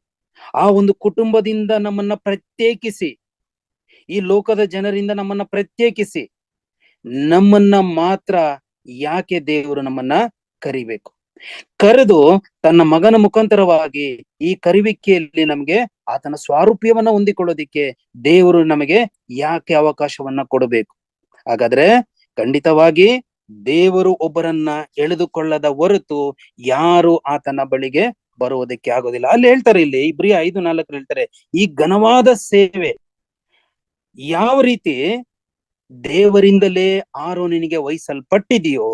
ಆ ಒಂದು ಕುಟುಂಬದಿಂದ ನಮ್ಮನ್ನ ಪ್ರತ್ಯೇಕಿಸಿ, ಈ ಲೋಕದ ಜನರಿಂದ ನಮ್ಮನ್ನ ಪ್ರತ್ಯೇಕಿಸಿ, ನಮ್ಮನ್ನ ಮಾತ್ರ ಯಾಕೆ ದೇವರು ನಮ್ಮನ್ನ ಕರಿಬೇಕು? ಕರೆದು ತನ್ನ ಮಗನ ಮುಖಾಂತರವಾಗಿ ಈ ಕರಿವಿಕೆಯಲ್ಲಿ ನಮಗೆ ಆತನ ಸ್ವಾರೂಪ್ಯವನ್ನ ಹೊಂದಿಕೊಳ್ಳೋದಿಕ್ಕೆ ದೇವರು ನಮಗೆ ಯಾಕೆ ಅವಕಾಶವನ್ನ ಕೊಡಬೇಕು? ಹಾಗಾದ್ರೆ ಖಂಡಿತವಾಗಿ ದೇವರು ಒಬ್ಬರನ್ನ ಎಳೆದುಕೊಳ್ಳದ ಹೊರತು ಯಾರು ಆತನ ಬಳಿಗೆ ಬರುವುದಕ್ಕೆ ಆಗೋದಿಲ್ಲ. ಅಲ್ಲಿ ಹೇಳ್ತಾರೆ, ಇಲ್ಲಿ ಇಬ್ರಿಯ 5:4 ಹೇಳ್ತಾರೆ, ಈ ಘನವಾದ ಸೇವೆ ಯಾವ ರೀತಿ ದೇವರಿಂದಲೇ ಆರೋನನಿಗೆ ವಹಿಸಲ್ಪಟ್ಟಿದೆಯೋ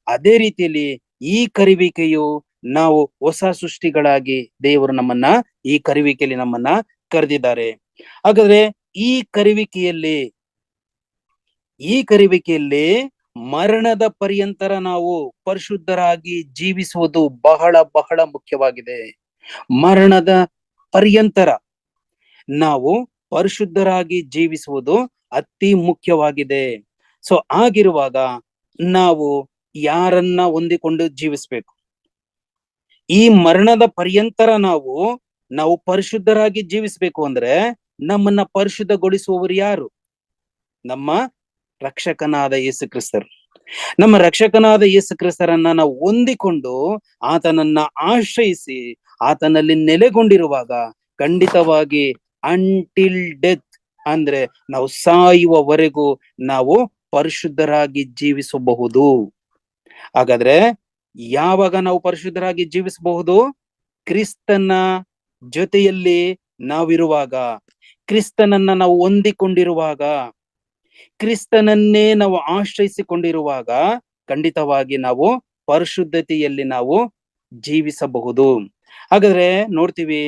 ಅದೇ ರೀತಿಯಲ್ಲಿ ಈ ಕರಿವಿಕೆಯು ನಾವು ಹೊಸ ಸೃಷ್ಟಿಗಳಾಗಿ ದೇವರು ನಮ್ಮನ್ನ ಈ ಕರಿವಿಕೆಯಲ್ಲಿ ನಮ್ಮನ್ನ ಕರೆದಿದ್ದಾರೆ. ಹಾಗಾದ್ರೆ ಈ ಕರಿವಿಕೆಯಲ್ಲಿ ಮರಣದ ಪರ್ಯಂತರ ನಾವು ಪರಿಶುದ್ಧರಾಗಿ ಜೀವಿಸುವುದು ಬಹಳ ಬಹಳ ಮುಖ್ಯವಾಗಿದೆ. ಮರಣದ ಪರ್ಯಂತರ ನಾವು ಪರಿಶುದ್ಧರಾಗಿ ಜೀವಿಸುವುದು ಅತಿ ಮುಖ್ಯವಾಗಿದೆ. ಸೊ ಆಗಿರುವಾಗ ನಾವು ಯಾರನ್ನ ಹೊಂದಿಕೊಂಡು ಜೀವಿಸ್ಬೇಕು? ಈ ಮರಣದ ಪರ್ಯಂತರ ನಾವು ಪರಿಶುದ್ಧರಾಗಿ ಜೀವಿಸ್ಬೇಕು ಅಂದ್ರೆ ನಮ್ಮನ್ನ ಪರಿಶುದ್ಧಗೊಳಿಸುವವರು ಯಾರು? ನಮ್ಮ ರಕ್ಷಕನಾದ ಯೇಸು ಕ್ರಿಸ್ತರು. ನಮ್ಮ ರಕ್ಷಕನಾದ ಯೇಸು ಕ್ರಿಸ್ತರನ್ನ ನಾವು ಹೊಂದಿಕೊಂಡು ಆತನನ್ನ ಆಶ್ರಯಿಸಿ ಆತನಲ್ಲಿ ನೆಲೆಗೊಂಡಿರುವಾಗ ಖಂಡಿತವಾಗಿ ಅಂಟಿಲ್ ಡೆತ್ ಅಂದ್ರೆ ನಾವು ಸಾಯುವವರೆಗೂ ನಾವು ಪರಿಶುದ್ಧರಾಗಿ ಜೀವಿಸಬಹುದು. ಹಾಗಾದ್ರೆ ಯಾವಾಗ ನಾವು ಪರಿಶುದ್ಧರಾಗಿ ಜೀವಿಸಬಹುದು? ಕ್ರಿಸ್ತನ ಜೊತೆಯಲ್ಲಿ ನಾವಿರುವಾಗ, ಕ್ರಿಸ್ತನನ್ನ ನಾವು ಹೊಂದಿಕೊಂಡಿರುವಾಗ, ಕ್ರಿಸ್ತನನ್ನೇ ನಾವು ಆಶ್ರಯಿಸಿಕೊಂಡಿರುವಾಗ ಖಂಡಿತವಾಗಿ ನಾವು ಪರಿಶುದ್ಧತೆಯಲ್ಲಿ ನಾವು ಜೀವಿಸಬಹುದು. ಹಾಗಾದ್ರೆ ನೋಡ್ತೀವಿ,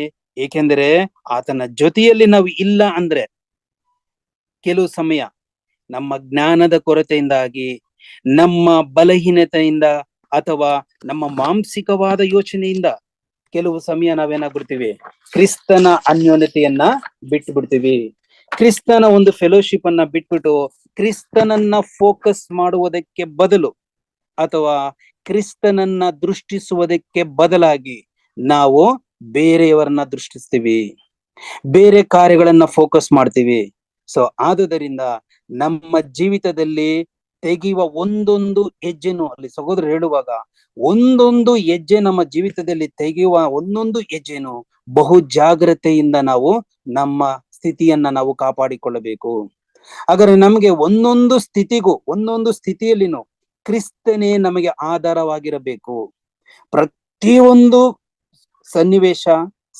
ಏಕೆಂದರೆ ಆತನ ಜೊತೆಯಲ್ಲಿ ನಾವು ಇಲ್ಲ ಅಂದ್ರೆ ಕೆಲವು ಸಮಯ ನಮ್ಮ ಜ್ಞಾನದ ಕೊರತೆಯಿಂದಾಗಿ, ನಮ್ಮ ಬಲಹೀನತೆಯಿಂದ ಅಥವಾ ನಮ್ಮ ಮಾಂಸಿಕವಾದ ಯೋಚನೆಯಿಂದ ಕೆಲವು ಸಮಯ ನಾವೇನಾಗ್ಬಿಡ್ತೀವಿ, ಕ್ರಿಸ್ತನ ಅನ್ಯೋನ್ಯತೆಯನ್ನ ಬಿಟ್ಟು ಬಿಡ್ತೀವಿ. ಕ್ರಿಸ್ತನ ಒಂದು ಫೆಲೋಶಿಪ್ ಅನ್ನ ಬಿಟ್ಬಿಟ್ಟು ಕ್ರಿಸ್ತನನ್ನ ಫೋಕಸ್ ಮಾಡುವುದಕ್ಕೆ ಬದಲು ಅಥವಾ ಕ್ರಿಸ್ತನನ್ನ ದೃಷ್ಟಿಸುವುದಕ್ಕೆ ಬದಲಾಗಿ ನಾವು ಬೇರೆಯವರನ್ನ ದೃಷ್ಟಿಸ್ತೀವಿ, ಬೇರೆ ಕಾರ್ಯಗಳನ್ನ ಫೋಕಸ್ ಮಾಡ್ತೀವಿ. ಸೊ ಆದುದರಿಂದ ನಮ್ಮ ಜೀವಿತದಲ್ಲಿ ತೆಗೆಯುವ ಒಂದೊಂದು ಹೆಜ್ಜೆನು, ಅಲ್ಲಿ ಸಹೋದರರು ಹೇಳುವಾಗ ಒಂದೊಂದು ಹೆಜ್ಜೆ ನಮ್ಮ ಜೀವಿತದಲ್ಲಿ ತೆಗೆಯುವ ಒಂದೊಂದು ಹೆಜ್ಜೆನು ಬಹು ಜಾಗ್ರತೆಯಿಂದ ನಾವು ನಮ್ಮ ಸ್ಥಿತಿಯನ್ನ ನಾವು ಕಾಪಾಡಿಕೊಳ್ಳಬೇಕು. ಹಾಗಾದ್ರೆ ನಮಗೆ ಒಂದೊಂದು ಸ್ಥಿತಿಯಲ್ಲಿನೂ ಕ್ರಿಸ್ತನೇ ನಮಗೆ ಆಧಾರವಾಗಿರಬೇಕು. ಪ್ರತಿಯೊಂದು ಸನ್ನಿವೇಶ,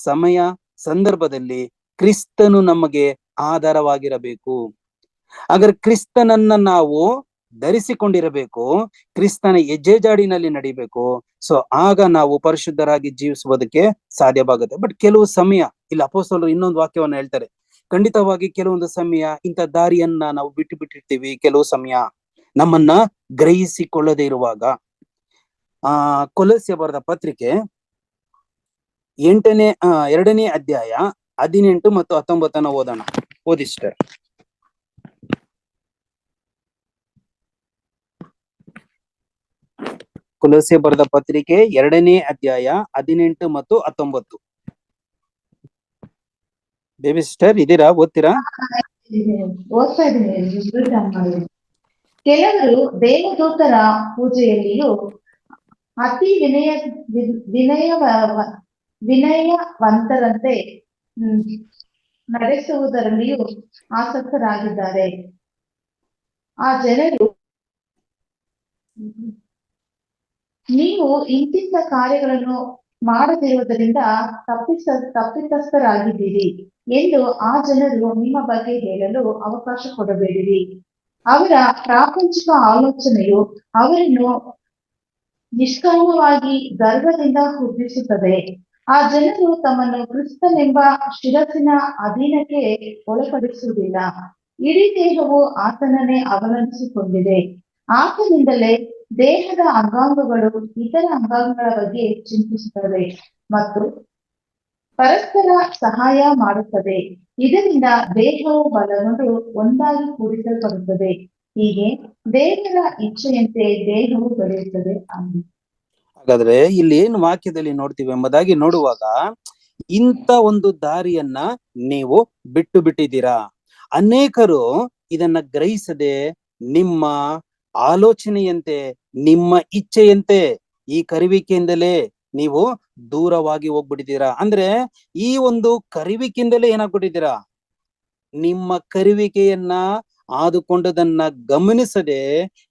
ಸಮಯ, ಸಂದರ್ಭದಲ್ಲಿ ಕ್ರಿಸ್ತನು ನಮಗೆ ಆಧಾರವಾಗಿರಬೇಕು. ಹಾಗಾದ್ರೆ ಕ್ರಿಸ್ತನನ್ನ ನಾವು ಧರಿಸಿಕೊಂಡಿರಬೇಕು, ಕ್ರಿಸ್ತನ ಹೆಜ್ಜೆ ಜಾಡಿನಲ್ಲಿ ನಡಿಬೇಕು. ಸೊ ಆಗ ನಾವು ಪರಿಶುದ್ಧರಾಗಿ ಜೀವಿಸುವುದಕ್ಕೆ ಸಾಧ್ಯವಾಗುತ್ತೆ. ಬಟ್ ಕೆಲವು ಸಮಯ, ಇಲ್ಲಿ ಅಪೊಸ್ತಲರು ಇನ್ನೊಂದು ವಾಕ್ಯವನ್ನ ಹೇಳ್ತಾರೆ, ಖಂಡಿತವಾಗಿ ಕೆಲವೊಂದು ಸಮಯ ಇಂಥ ದಾರಿಯನ್ನ ನಾವು ಬಿಟ್ಟಿರ್ತೀವಿ. ಕೆಲವು ಸಮಯ ನಮ್ಮನ್ನ ಗ್ರಹಿಸಿಕೊಳ್ಳದೆ ಇರುವಾಗ ಕೊಲಸ್ಯ ಬರೆದ ಪತ್ರಿಕೆ 2ನೇ ಅಧ್ಯಾಯ 18 ಮತ್ತು 19 ಓದೋಣ. ಓದಿಸ್ಟರ್. ಕೊಲಸ್ಯ ಬರೆದ ಪತ್ರಿಕೆ 2ನೇ ಅಧ್ಯಾಯ 18 ಮತ್ತು 19. ಬೇಬಿ ಸಿಸ್ಟರ್ ಇದೀರಾ? ಓದ್ತೀರಾ? ಓದ್ತಾ ಇದ್ದೀನಿ. ಕೆಲವರು ದೇವದೂತರ ಪೂಜೆಯಲ್ಲಿಯೂ ಅತಿ ವಿನಯವಂತರಂತೆ ನಡೆಸುವುದರಲ್ಲಿಯೂ ಆಸಕ್ತರಾಗಿದ್ದಾರೆ. ಆ ಜನರು ನೀವು ಇಂತಿಂತ ಕಾರ್ಯಗಳನ್ನು ಮಾಡದಿರುವುದರಿಂದ ತಪ್ಪಿತಸ್ಥರಾಗಿದ್ದೀರಿ ಎಂದು ಆ ಜನರು ನಿಮ್ಮ ಬಗ್ಗೆ ಹೇಳಲು ಅವಕಾಶ ಕೊಡಬೇಡಿರಿ. ಅವರ ಪ್ರಾಪಂಚಿಕ ಆಲೋಚನೆಯು ಅವರನ್ನು ನಿಷ್ಕಾಮವಾಗಿ ಗರ್ವದಿಂದ ಹುಟ್ಟಿಸುತ್ತದೆ. ಆ ಜನರು ತಮ್ಮನ್ನು ಕ್ರಿಸ್ತನೆಂಬ ಶಿರಸ್ಸಿನ ಅಧೀನಕ್ಕೆ ಒಳಪಡಿಸುವುದಿಲ್ಲ. ಇಡೀ ದೇಹವು ಆತನನ್ನೇ ಅವಲಂಬಿಸಿಕೊಂಡಿದೆ. ಆತನಿಂದಲೇ ದೇಹದ ಅಂಗಾಂಗಗಳು ಇತರ ಅಂಗಾಂಗಗಳ ಬಗ್ಗೆ ಚಿಂತಿಸುತ್ತವೆ ಮತ್ತು ಪರಸ್ಪರ ಸಹಾಯ ಮಾಡುತ್ತದೆ. ಇದರಿಂದ ದೇಹವು ಬಲಗೊಂಡು ಒಂದಾಗಿ ಕೂಡಿಸಲ್ಪಡುತ್ತದೆ. ಹೀಗೆ ದೇವರ ಇಚ್ಛೆಯಂತೆ ದೇಹವು ಬೆಳೆಯುತ್ತದೆ. ಆಮೆನ್. ಹಾಗಾದ್ರೆ ಇಲ್ಲಿ ಏನು ವಾಕ್ಯದಲ್ಲಿ ನೋಡ್ತೀವಿ ಎಂಬುದಾಗಿ ನೋಡುವಾಗ, ಇಂಥ ಒಂದು ದಾರಿಯನ್ನ ನೀವು ಬಿಟ್ಟು ಬಿಟ್ಟಿದ್ದೀರಾ. ಅನೇಕರು ಇದನ್ನ ಗ್ರಹಿಸದೆ ನಿಮ್ಮ ಆಲೋಚನೆಯಂತೆ, ನಿಮ್ಮ ಇಚ್ಛೆಯಂತೆ, ಈ ಕರುವಿಕೆಯಿಂದಲೇ ನೀವು ದೂರವಾಗಿ ಹೋಗ್ಬಿಟ್ಟಿದ್ದೀರಾ. ಅಂದ್ರೆ ಈ ಒಂದು ಕರುವಿಕೆಯಿಂದಲೇ ಏನಾಗ್ಬಿಟ್ಟಿದ್ದೀರಾ, ನಿಮ್ಮ ಕರುವಿಕೆಯನ್ನ ಆದುಕೊಂಡದನ್ನ ಗಮನಿಸದೆ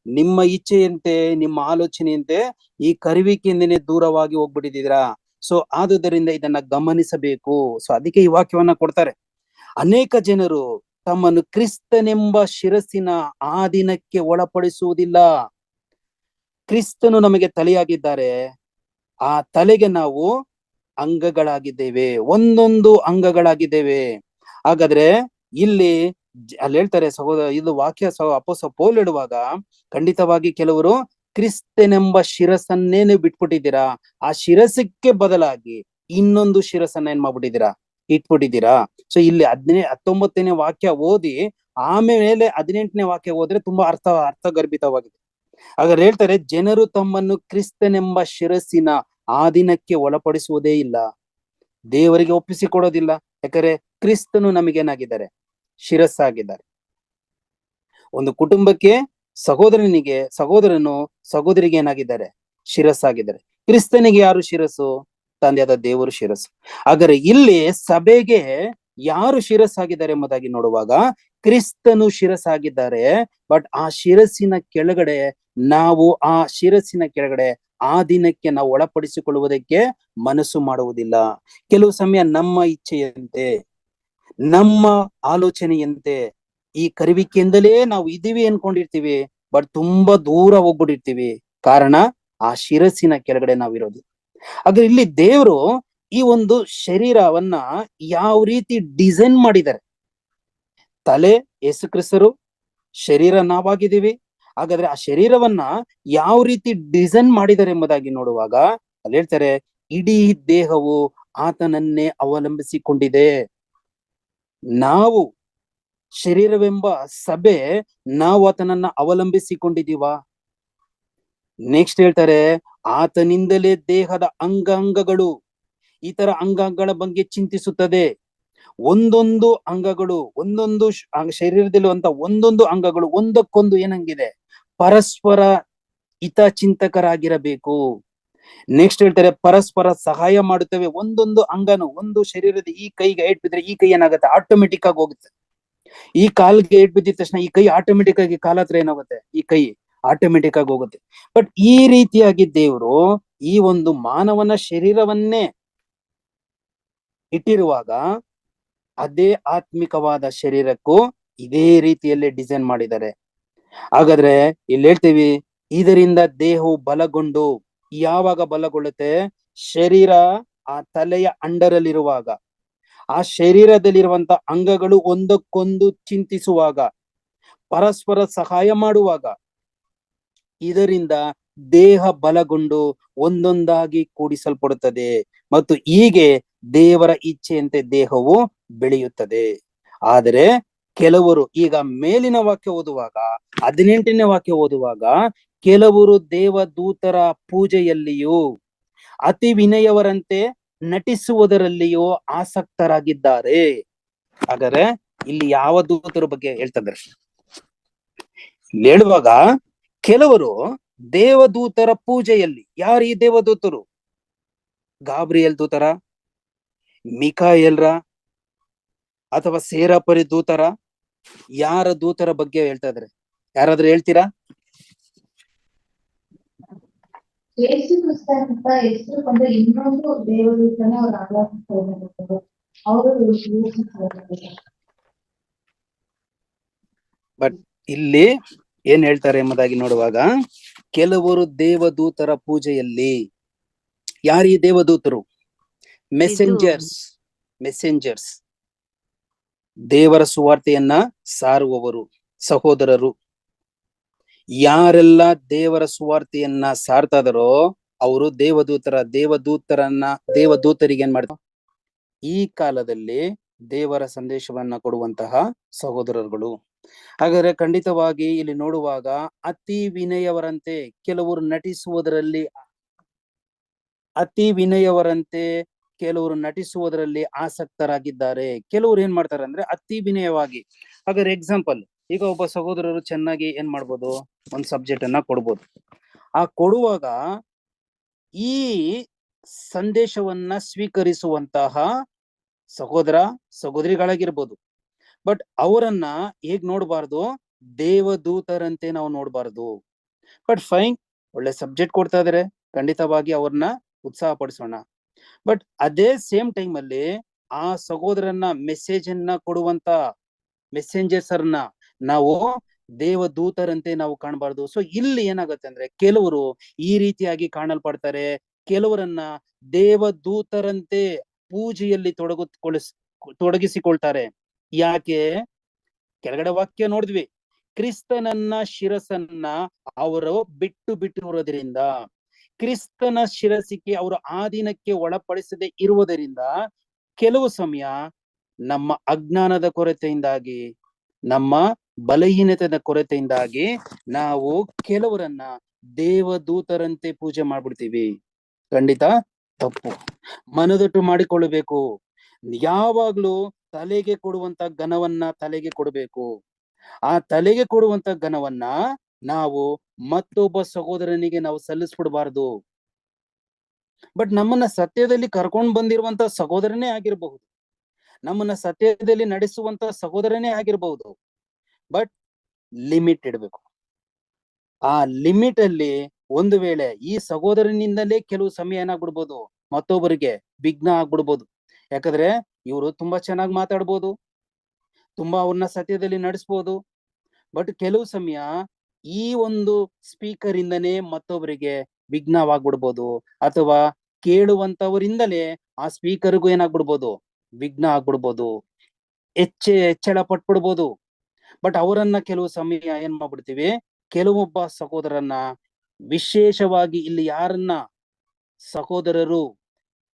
ನಿಮ್ಮ ಇಚ್ಛೆಯಂತೆ, ನಿಮ್ಮ ಆಲೋಚನೆಯಂತೆ ಈ ಕರುವಿಕೆಯಿಂದನೇ ದೂರವಾಗಿ ಹೋಗ್ಬಿಟ್ಟಿದ್ದೀರಾ. ಸೊ ಆದುದರಿಂದ ಇದನ್ನ ಗಮನಿಸಬೇಕು. ಸೊ ಅದಕ್ಕೆ ಈ ವಾಕ್ಯವನ್ನ ಕೊಡ್ತಾರೆ. ಅನೇಕ ಜನರು ತಮ್ಮನ್ನು ಕ್ರಿಸ್ತನೆಂಬ ಶಿರಸ್ಸಿನ ಆಧೀನಕ್ಕೆ ಒಳಪಡಿಸುವುದಿಲ್ಲ. ಕ್ರಿಸ್ತನು ನಮಗೆ ತಲೆಯಾಗಿದ್ದಾರೆ. ಆ ತಲೆಗೆ ನಾವು ಅಂಗಗಳಾಗಿದ್ದೇವೆ, ಒಂದೊಂದು ಅಂಗಗಳಾಗಿದ್ದೇವೆ. ಹಾಗಾದ್ರೆ ಇಲ್ಲಿ ಅಲ್ಲಿ ಹೇಳ್ತಾರೆ ಇದು ವಾಕ್ಯ ಅಪೊಸ್ತಲ ಪೌಲ್ ಹೇಳುವಾಗ, ಖಂಡಿತವಾಗಿ ಕೆಲವರು ಕ್ರಿಸ್ತನೆಂಬ ಶಿರಸ್ಸನ್ನೇನು ಬಿಟ್ಬಿಟ್ಟಿದ್ದೀರಾ, ಆ ಶಿರಸ್ಸಕ್ಕೆ ಬದಲಾಗಿ ಇನ್ನೊಂದು ಶಿರಸ್ಸನ್ನ ಏನ್ ಮಾಡ್ಬಿಟ್ಟಿದ್ದೀರಾ, ಇಟ್ಬಿಟ್ಟಿದ್ದೀರಾ. ಸೊ ಇಲ್ಲಿ 19ನೇ ವಾಕ್ಯ ಓದಿ ಆಮೇಲೆ 18ನೇ ವಾಕ್ಯ ಓದ್ರೆ ತುಂಬಾ ಅರ್ಥಗರ್ಭಿತವಾಗಿದೆ. ಹಾಗಾದ್ರೆ ಹೇಳ್ತಾರೆ, ಜನರು ತಮ್ಮನ್ನು ಕ್ರಿಸ್ತನೆಂಬ ಶಿರಸ್ಸಿನ ಆಧೀನಕ್ಕೆ ಒಳಪಡಿಸುವುದೇ ಇಲ್ಲ, ದೇವರಿಗೆ ಒಪ್ಪಿಸಿಕೊಡೋದಿಲ್ಲ. ಯಾಕಂದ್ರೆ ಕ್ರಿಸ್ತನು ನಮಗೇನಾಗಿದ್ದಾರೆ, ಶಿರಸ್ಸಾಗಿದ್ದಾರೆ. ಒಂದು ಕುಟುಂಬಕ್ಕೆ ಸಹೋದರನು ಸಹೋದರಿಗೆ ಏನಾಗಿದ್ದಾರೆ, ಶಿರಸ್ಸಾಗಿದ್ದಾರೆ. ಕ್ರಿಸ್ತನಿಗೆ ಯಾರು ಶಿರಸ್ಸು? ತಂದೆಯಾದ ದೇವರು ಶಿರಸ್ಸು. ಹಾಗಾದ್ರೆ ಇಲ್ಲಿ ಸಭೆಗೆ ಯಾರು ಶಿರಸ್ಸಾಗಿದ್ದಾರೆ ಎಂಬುದಾಗಿ ನೋಡುವಾಗ, ಕ್ರಿಸ್ತನು ಶಿರಸ್ಸಾಗಿದ್ದಾರೆ. ಬಟ್ ಆ ಶಿರಸ್ಸಿನ ಕೆಳಗಡೆ ಆ ದಿನಕ್ಕೆ ನಾವು ಒಳಪಡಿಸಿಕೊಳ್ಳುವುದಕ್ಕೆ ಮನಸ್ಸು ಮಾಡುವುದಿಲ್ಲ. ಕೆಲವು ಸಮಯ ನಮ್ಮ ಇಚ್ಛೆಯಂತೆ, ನಮ್ಮ ಆಲೋಚನೆಯಂತೆ ಈ ಕರುವಿಕೆಯಿಂದಲೇ ನಾವು ಇದೀವಿ ಅನ್ಕೊಂಡಿರ್ತೀವಿ. ಬಟ್ ತುಂಬಾ ದೂರ ಹೋಗ್ಬಿಟ್ಟಿರ್ತೀವಿ. ಕಾರಣ ಆ ಶಿರಸ್ಸಿನ ಕೆಳಗಡೆ ನಾವಿರೋದು. ಆದ್ರೆ ಇಲ್ಲಿ ದೇವರು ಈ ಒಂದು ಶರೀರವನ್ನ ಯಾವ ರೀತಿ ಡಿಸೈನ್ ಮಾಡಿದ್ದಾರೆ. ತಲೆ ಯೇಸು ಕ್ರಿಸ್ತರು, ಶರೀರ ನಾವಾಗಿದ್ದೀವಿ. ಹಾಗಾದ್ರೆ ಆ ಶರೀರವನ್ನ ಯಾವ ರೀತಿ ಡಿಸೈನ್ ಮಾಡಿದ್ದಾರೆ ಎಂಬುದಾಗಿ ನೋಡುವಾಗ ಅಲ್ಲಿ ಹೇಳ್ತಾರೆ, ಇಡೀ ದೇಹವು ಆತನನ್ನೇ ಅವಲಂಬಿಸಿಕೊಂಡಿದೆ. ನಾವು ಶರೀರವೆಂಬ ಸಭೆ, ನಾವು ಆತನನ್ನ ಅವಲಂಬಿಸಿಕೊಂಡಿದೀವ. ನೆಕ್ಸ್ಟ್ ಹೇಳ್ತಾರೆ, ಆತನಿಂದಲೇ ದೇಹದ ಅಂಗಾಂಗಗಳು ಇತರ ಅಂಗಾಂಗಗಳ ಬಗ್ಗೆ ಚಿಂತಿಸುತ್ತದೆ. ಒಂದೊಂದು ಅಂಗಗಳು, ಒಂದೊಂದು ಶರೀರದಲ್ಲಿರುವಂತ ಒಂದೊಂದು ಅಂಗಗಳು ಒಂದಕ್ಕೊಂದು ಏನಂಗಿದೆ, ಪರಸ್ಪರ ಹಿತಚಿಂತಕರಾಗಿರಬೇಕು. ನೆಕ್ಸ್ಟ್ ಹೇಳ್ತಾರೆ, ಪರಸ್ಪರ ಸಹಾಯ ಮಾಡುತ್ತವೆ. ಒಂದೊಂದು ಅಂಗನು, ಒಂದು ಶರೀರದ ಈ ಕೈಗೆ ಏಟ್ ಬಿದ್ರೆ ಈ ಕೈ ಏನಾಗುತ್ತೆ, ಆಟೋಮೆಟಿಕ್ ಆಗಿ ಹೋಗುತ್ತೆ. ಈ ಕಾಲ್ಗೆ ಏಟ್ ಬಿದ್ದಿದ ತಕ್ಷಣ ಈ ಕೈ ಆಟೋಮೆಟಿಕ್ ಆಗಿ ಕಾಲ ಹತ್ರ ಏನಾಗುತ್ತೆ, ಈ ಕೈ ಆಟೋಮೆಟಿಕ್ ಆಗಿ ಹೋಗುತ್ತೆ. ಬಟ್ ಈ ರೀತಿಯಾಗಿ ದೇವರು ಈ ಒಂದು ಮಾನವನ ಶರೀರವನ್ನೇ ಇಟ್ಟಿರುವಾಗ, ಅದೇ ಆತ್ಮಿಕವಾದ ಶರೀರಕ್ಕೂ ಇದೇ ರೀತಿಯಲ್ಲೇ ಡಿಸೈನ್ ಮಾಡಿದ್ದಾರೆ. ಹಾಗಾದ್ರೆ ಇಲ್ಲಿ ಹೇಳ್ತೀವಿ, ಇದರಿಂದ ದೇಹವು ಬಲಗೊಂಡು, ಯಾವಾಗ ಬಲಗೊಳ್ಳುತ್ತೆ, ಶರೀರ ಆ ತಲೆಯ ಅಂಡರಲ್ಲಿರುವಾಗ, ಆ ಶರೀರದಲ್ಲಿರುವಂತ ಅಂಗಗಳು ಒಂದಕ್ಕೊಂದು ಚಿಂತಿಸುವಾಗ, ಪರಸ್ಪರ ಸಹಾಯ ಮಾಡುವಾಗ, ಇದರಿಂದ ದೇಹ ಬಲಗೊಂಡು ಒಂದೊಂದಾಗಿ ಕೂಡಿಸಲ್ಪಡುತ್ತದೆ. ಮತ್ತು ಹೀಗೆ ದೇವರ ಇಚ್ಛೆಯಂತೆ ದೇಹವು ಬೆಳೆಯುತ್ತದೆ. ಆದರೆ ಕೆಲವರು, ಈಗ ಮೇಲಿನ ವಾಕ್ಯ ಓದುವಾಗ 18ನೇ ವಾಕ್ಯ ಓದುವಾಗ, ಕೆಲವರು ದೇವದೂತರ ಪೂಜೆಯಲ್ಲಿಯೂ ಅತಿ ವಿನಯವರಂತೆ ನಟಿಸುವುದರಲ್ಲಿಯೂ ಆಸಕ್ತರಾಗಿದ್ದಾರೆ. ಹಾಗಾದ್ರೆ ಇಲ್ಲಿ ಯಾವ ದೂತರ ಬಗ್ಗೆ ಹೇಳ್ತಿದ್ದಾರೆ ಹೇಳುವಾಗ, ಕೆಲವರು ದೇವದೂತರ ಪೂಜೆಯಲ್ಲಿ, ಯಾರು ಈ ದೇವದೂತರು? ಗಾಬ್ರಿಯಲ್ ದೂತರ, ಮಿಕಾಯಲ್ರ, ಅಥವಾ ಸೇರಾಪರಿ ದೂತರ? ಯಾರ ದೂತರ ಬಗ್ಗೆ ಹೇಳ್ತಾ ಇದ್ದಾರೆ? ಯಾರಾದ್ರೂ ಹೇಳ್ತೀರಾ? ಯೇಸು ಕ್ರಿಸ್ತ ಅಂತ ಹೆಸರು ಬಂದ ಇನ್ನೊಂದು ದೇವದೂತನ ಅವರು ಆರಾಧಿಸ್ತಾರೆ. ಬಟ್ ಇಲ್ಲಿ ಏನ್ ಹೇಳ್ತಾರೆ ಎಂಬುದಾಗಿ ನೋಡುವಾಗ, ಕೆಲವರು ದೇವದೂತರ ಪೂಜೆಯಲ್ಲಿ, ಯಾರು ಈ ದೇವದೂತರು? ಮೆಸೆಂಜರ್ಸ್ ದೇವರ ಸುವಾರ್ತೆಯನ್ನ ಸಾರುವವರು ಸಹೋದರರು. ಯಾರೆಲ್ಲ ದೇವರ ಸುವಾರ್ತೆಯನ್ನ ಸಾರ್ತಾ ಇದಾರೋ ಅವರು ದೇವದೂತರಿಗೆ ಏನ್ ಮಾಡ್ತಾರೆ, ಈ ಕಾಲದಲ್ಲಿ ದೇವರ ಸಂದೇಶವನ್ನ ಕೊಡುವಂತಹ ಸಹೋದರರುಗಳು. ಹಾಗಾದ್ರೆ ಖಂಡಿತವಾಗಿ ಇಲ್ಲಿ ನೋಡುವಾಗ ಅತಿ ವಿನಯವರಂತೆ ಕೆಲವರು ನಟಿಸುವುದರಲ್ಲಿ ಆಸಕ್ತರಾಗಿದ್ದಾರೆ. ಕೆಲವರು ಏನ್ ಮಾಡ್ತಾರೆ ಅಂದ್ರೆ ಅತಿ ವಿನಯವಾಗಿ. ಹಾಗಾದ್ರೆ ಎಕ್ಸಾಂಪಲ್, ಈಗ ಒಬ್ಬ ಸಹೋದರರು ಚೆನ್ನಾಗಿ ಏನ್ ಮಾಡ್ಬೋದು, ಒಂದ್ ಸಬ್ಜೆಕ್ಟ್ ಅನ್ನ ಕೊಡ್ಬೋದು. ಆ ಕೊಡುವಾಗ ಈ ಸಂದೇಶವನ್ನ ಸ್ವೀಕರಿಸುವಂತಹ ಸಹೋದರಿಗಳಾಗಿರ್ಬೋದು, ಬಟ್ ಅವರನ್ನ ಹೇಗ್ ನೋಡ್ಬಾರ್ದು, ದೇವದೂತರಂತೆ ನಾವು ನೋಡ್ಬಾರ್ದು. ಬಟ್ ಫೈನ್, ಒಳ್ಳೆ ಸಬ್ಜೆಕ್ಟ್ ಕೊಡ್ತಾ ಇದಾರೆ, ಖಂಡಿತವಾಗಿ ಅವ್ರನ್ನ ಉತ್ಸಾಹ ಪಡಿಸೋಣ. ಬಟ್ ಅದೇ ಸೇಮ್ ಟೈಮ್ ಅಲ್ಲಿ ಆ ಸಹೋದರನ್ನ ಮೆಸೇಜ್ ಅನ್ನ ಕೊಡುವಂತ ಮೆಸೆಂಜರ್ಸ್ ಅನ್ನ ನಾವು ದೇವದೂತರಂತೆ ನಾವು ಕಾಣಬಾರ್ದು. ಸೊ ಇಲ್ಲಿ ಏನಾಗುತ್ತೆ ಅಂದ್ರೆ ಕೆಲವರು ಈ ರೀತಿಯಾಗಿ ಕಾಣಲ್ಪಡ್ತಾರೆ, ಕೆಲವರನ್ನ ದೇವದೂತರಂತೆ ಪೂಜೆಯಲ್ಲಿ ತೊಡಗಿಸಿಕೊಳ್ತಾರೆ. ಯಾಕೆ? ಕೆಳಗಡೆ ವಾಕ್ಯ ನೋಡಿದ್ವಿ, ಕ್ರಿಸ್ತನನ್ನ ಶಿರಸನ್ನ ಅವರು ಬಿಟ್ಟಿರುವುದರಿಂದ, ಕ್ರಿಸ್ತನ ಶಿರಸಿಗೆ ಅವರು ಆಧೀನಕ್ಕೆ ಒಳಪಡಿಸದೆ ಇರುವುದರಿಂದ ಕೆಲವು ಸಮಯ ನಮ್ಮ ಅಜ್ಞಾನದ ಕೊರತೆಯಿಂದಾಗಿ, ನಮ್ಮ ಬಲಹೀನತೆಯ ಕೊರತೆಯಿಂದಾಗಿ ನಾವು ಕೆಲವರನ್ನ ದೇವದೂತರಂತೆ ಪೂಜೆ ಮಾಡ್ಬಿಡ್ತೀವಿ. ಖಂಡಿತ ತಪ್ಪು. ಮನದಟ್ಟು ಮಾಡಿಕೊಳ್ಳಬೇಕು. ಯಾವಾಗ್ಲೂ ತಲೆಗೆ ಕೊಡುವಂತ ಘನವನ್ನ ತಲೆಗೆ ಕೊಡಬೇಕು. ಆ ತಲೆಗೆ ಕೊಡುವಂತ ಘನವನ್ನ ನಾವು ಮತ್ತೊಬ್ಬ ಸಹೋದರನಿಗೆ ನಾವು ಸಲ್ಲಿಸ್ಬಿಡ್ಬಾರ್ದು. ಬಟ್ ನಮ್ಮನ್ನ ಸತ್ಯದಲ್ಲಿ ಕರ್ಕೊಂಡ್ ಬಂದಿರುವಂತ ಸಹೋದರನೇ ಆಗಿರಬಹುದು, ನಮ್ಮನ್ನ ಸತ್ಯದಲ್ಲಿ ನಡೆಸುವಂತ ಸಹೋದರನೇ ಆಗಿರಬಹುದು, ಬಟ್ ಲಿಮಿಟ್ ಇಡಬೇಕು. ಆ ಲಿಮಿಟ್ ಅಲ್ಲಿ ಒಂದು ವೇಳೆ ಈ ಸಹೋದರನಿಂದಲೇ ಕೆಲವು ಸಮಯ ಏನಾಗ್ಬಿಡ್ಬೋದು, ಮತ್ತೊಬ್ಬರಿಗೆ ವಿಘ್ನ ಆಗ್ಬಿಡ್ಬೋದು. ಯಾಕಂದ್ರೆ ಇವರು ತುಂಬಾ ಚೆನ್ನಾಗಿ ಮಾತಾಡ್ಬೋದು, ತುಂಬಾ ಅವ್ರನ್ನ ಸತ್ಯದಲ್ಲಿ ನಡೆಸ್ಬೋದು, ಬಟ್ ಕೆಲವು ಸಮಯ ಈ ಒಂದು ಸ್ಪೀಕರ್ ಇಂದನೇ ಮತ್ತೊಬ್ಬರಿಗೆ ವಿಘ್ನವಾಗ್ಬಿಡ್ಬೋದು, ಅಥವಾ ಕೇಳುವಂತವರಿಂದಲೇ ಆ ಸ್ಪೀಕರ್ಗೂ ಏನಾಗ್ಬಿಡ್ಬೋದು, ವಿಘ್ನ ಆಗ್ಬಿಡ್ಬೋದು, ಹೆಚ್ಚಳ ಪಟ್ಬಿಡ್ಬೋದು. ಬಟ್ ಅವರನ್ನ ಕೆಲವು ಸಮಯ ಏನ್ ಮಾಡ್ಬಿಡ್ತೀವಿ, ಕೆಲವೊಬ್ಬ ಸಹೋದರನ್ನ ವಿಶೇಷವಾಗಿ ಇಲ್ಲಿ ಯಾರನ್ನ ಸಹೋದರರು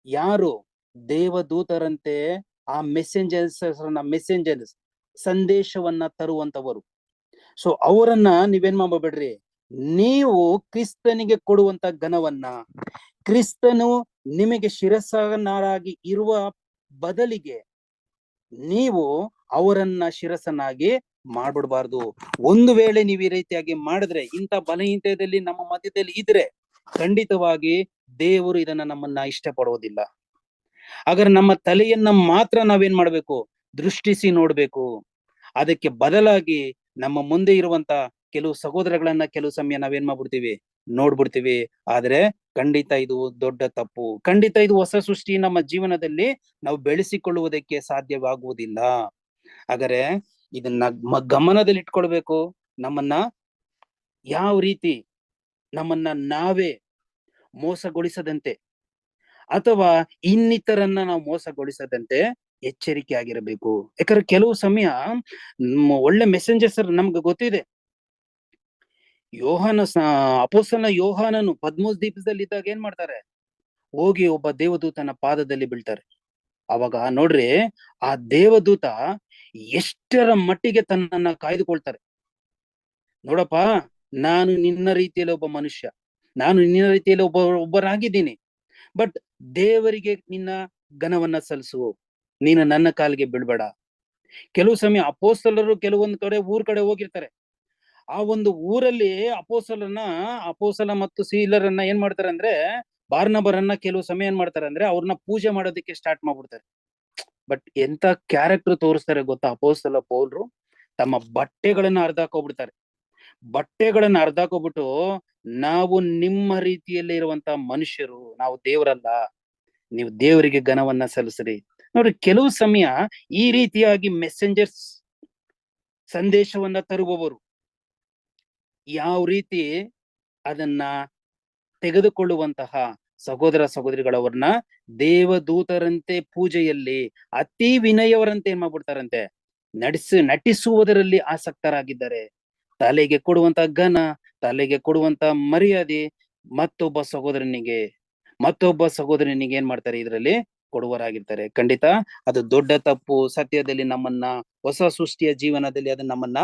ಯಾರು ದೇವದೂತರಂತೆ ಆ ಮೆಸೆಂಜರ್ಸ್ ಸಂದೇಶವನ್ನ ತರುವಂತವರು, ಸೊ ಅವರನ್ನ ನೀವೇನ್ ಮಾಡಬೇಡ್ರಿ. ನೀವು ಕ್ರಿಸ್ತನಿಗೆ ಕೊಡುವಂತ ಘನವನ್ನ, ಕ್ರಿಸ್ತನು ನಿಮಗೆ ಶಿರಸ್ಸನ್ನಾಗಿ ಇರುವ ಬದಲಿಗೆ ನೀವು ಅವರನ್ನ ಶಿರಸ್ಸನ್ನಾಗಿ ಮಾಡ್ಬಿಡ್ಬಾರ್ದು. ಒಂದು ವೇಳೆ ನೀವು ಈ ರೀತಿಯಾಗಿ ಮಾಡಿದ್ರೆ, ಇಂಥ ಬಲಹೀನತೆಯಲ್ಲಿ ನಮ್ಮ ಮಧ್ಯದಲ್ಲಿ ಇದ್ರೆ, ಖಂಡಿತವಾಗಿ ದೇವರು ಇದನ್ನ ನಮ್ಮನ್ನ ಇಷ್ಟಪಡೋದಿಲ್ಲ. ಹಾಗಾದ್ರೆ ನಮ್ಮ ತಲೆಯನ್ನ ಮಾತ್ರ ನಾವೇನ್ ಮಾಡ್ಬೇಕು, ದೃಷ್ಟಿಸಿ ನೋಡ್ಬೇಕು. ಅದಕ್ಕೆ ಬದಲಾಗಿ ನಮ್ಮ ಮುಂದೆ ಇರುವಂತ ಕೆಲವು ಸಹೋದರಗಳನ್ನ ಕೆಲವು ಸಮಯ ನಾವೇನ್ ಮಾಡ್ಬಿಡ್ತೀವಿ, ನೋಡ್ಬಿಡ್ತೀವಿ. ಆದ್ರೆ ಖಂಡಿತ ಇದು ದೊಡ್ಡ ತಪ್ಪು. ಖಂಡಿತ ಇದು ಹೊಸ ಸೃಷ್ಟಿ ನಮ್ಮ ಜೀವನದಲ್ಲಿ ನಾವು ಬೆಳೆಸಿಕೊಳ್ಳುವುದಕ್ಕೆ ಸಾಧ್ಯವಾಗುವುದಿಲ್ಲ. ಹಾಗಾದ್ರೆ ಇದನ್ನ ಗಮನದಲ್ಲಿ ಇಟ್ಕೊಳ್ಬೇಕು. ನಮ್ಮನ್ನ ಯಾವ ರೀತಿ ನಮ್ಮನ್ನ ನಾವೇ ಮೋಸಗೊಳಿಸದಂತೆ ಅಥವಾ ಇನ್ನಿತರನ್ನ ನಾವು ಮೋಸಗೊಳಿಸದಂತೆ ಎಚ್ಚರಿಕೆ ಆಗಿರಬೇಕು. ಯಾಕಂದ್ರೆ ಕೆಲವು ಸಮಯ ಒಳ್ಳೆ ಮೆಸೆಂಜರ್ಸ್ ನಮ್ಗೆ ಗೊತ್ತಿದೆ. ಅಪೊಸ್ತಲನ ಯೋಹಾನನು ಪದ್ಮೋಸ್ ದ್ವೀಪದಲ್ಲಿ ಇದ್ದಾಗ ಏನ್ ಮಾಡ್ತಾರೆ, ಹೋಗಿ ಒಬ್ಬ ದೇವದೂತನ ಪಾದದಲ್ಲಿ ಬೀಳ್ತಾರೆ. ಅವಾಗ ನೋಡ್ರಿ, ಆ ದೇವದೂತ ಎಷ್ಟರ ಮಟ್ಟಿಗೆ ತನ್ನನ್ನ ಕಾಯ್ದುಕೊಳ್ತಾರೆ. ನೋಡಪ್ಪ, ನಾನು ನಿನ್ನ ರೀತಿಯಲ್ಲಿ ಒಬ್ಬ ಮನುಷ್ಯ, ನಾನು ನಿನ್ನ ರೀತಿಯಲ್ಲಿ ಒಬ್ಬರಾಗಿದ್ದೀನಿ, ಬಟ್ ದೇವರಿಗೆ ನಿನ್ನ ಘನವನ್ನ ಸಲ್ಲಿಸು, ನೀನು ನನ್ನ ಕಾಲಿಗೆ ಬೀಳ್ಬೇಡ. ಕೆಲವು ಸಮಯ ಅಪೊಸ್ತಲರು ಕೆಲವೊಂದು ಊರ್ ಕಡೆ ಹೋಗಿರ್ತಾರೆ. ಆ ಒಂದು ಊರಲ್ಲಿ ಅಪೊಸ್ತಲ ಮತ್ತು ಸೀಲರನ್ನ ಏನ್ ಮಾಡ್ತಾರೆ ಅಂದ್ರೆ, ಬಾರ್ನಬರನ್ನ ಕೆಲವು ಸಮಯ ಏನ್ ಮಾಡ್ತಾರೆ ಅಂದ್ರೆ ಅವ್ರನ್ನ ಪೂಜೆ ಮಾಡೋದಕ್ಕೆ ಸ್ಟಾರ್ಟ್ ಮಾಡ್ಬಿಡ್ತಾರೆ. ಬಟ್ ಎಂತ ಕ್ಯಾರೆಕ್ಟರ್ ತೋರಿಸ್ತಾರೆ ಗೊತ್ತಾ ಅಪೊಸ್ತಲ ಪೌಲರು? ತಮ್ಮ ಬಟ್ಟೆಗಳನ್ನ ಹರಿದಾಕೋಗ್ಬಿಡ್ತಾರೆ. ಬಟ್ಟೆಗಳನ್ನ ಹರಿದಾಕೋಗ್ಬಿಟ್ಟು, ನಾವು ನಿಮ್ಮ ರೀತಿಯಲ್ಲಿ ಇರುವಂತ ಮನುಷ್ಯರು, ನಾವು ದೇವರಲ್ಲ, ನೀವು ದೇವರಿಗೆ ಘನವನ್ನ ಸಲ್ಲಿಸ್ರಿ. ನೋಡ್ರಿ, ಕೆಲವು ಸಮಯ ಈ ರೀತಿಯಾಗಿ ಮೆಸೆಂಜರ್ಸ್ ಸಂದೇಶವನ್ನ ತರುವವರು ಯಾವ ರೀತಿ ಅದನ್ನ ತೆಗೆದುಕೊಳ್ಳುವಂತಹ ಸಹೋದರ ಸಹೋದರಿಗಳವ್ರನ್ನ ದೇವದೂತರಂತೆ ಪೂಜೆಯಲ್ಲಿ ಅತಿ ವಿನಯವರಂತೆ ಏನ್ ಮಾಡ್ಬಿಡ್ತಾರಂತೆ, ನಟಿಸುವುದರಲ್ಲಿ ಆಸಕ್ತರಾಗಿದ್ದಾರೆ. ತಲೆಗೆ ಕೊಡುವಂತ ಘನ, ತಲೆಗೆ ಕೊಡುವಂತ ಮರ್ಯಾದೆ ಮತ್ತೊಬ್ಬ ಸಹೋದರನಿಗೆ ಏನ್ ಮಾಡ್ತಾರೆ, ಇದರಲ್ಲಿ ಕೊಡುವರಾಗಿರ್ತಾರೆ. ಖಂಡಿತ ಅದು ದೊಡ್ಡ ತಪ್ಪು. ಸತ್ಯದಲ್ಲಿ ನಮ್ಮನ್ನ, ಹೊಸ ಸೃಷ್ಟಿಯ ಜೀವನದಲ್ಲಿ ಅದು ನಮ್ಮನ್ನ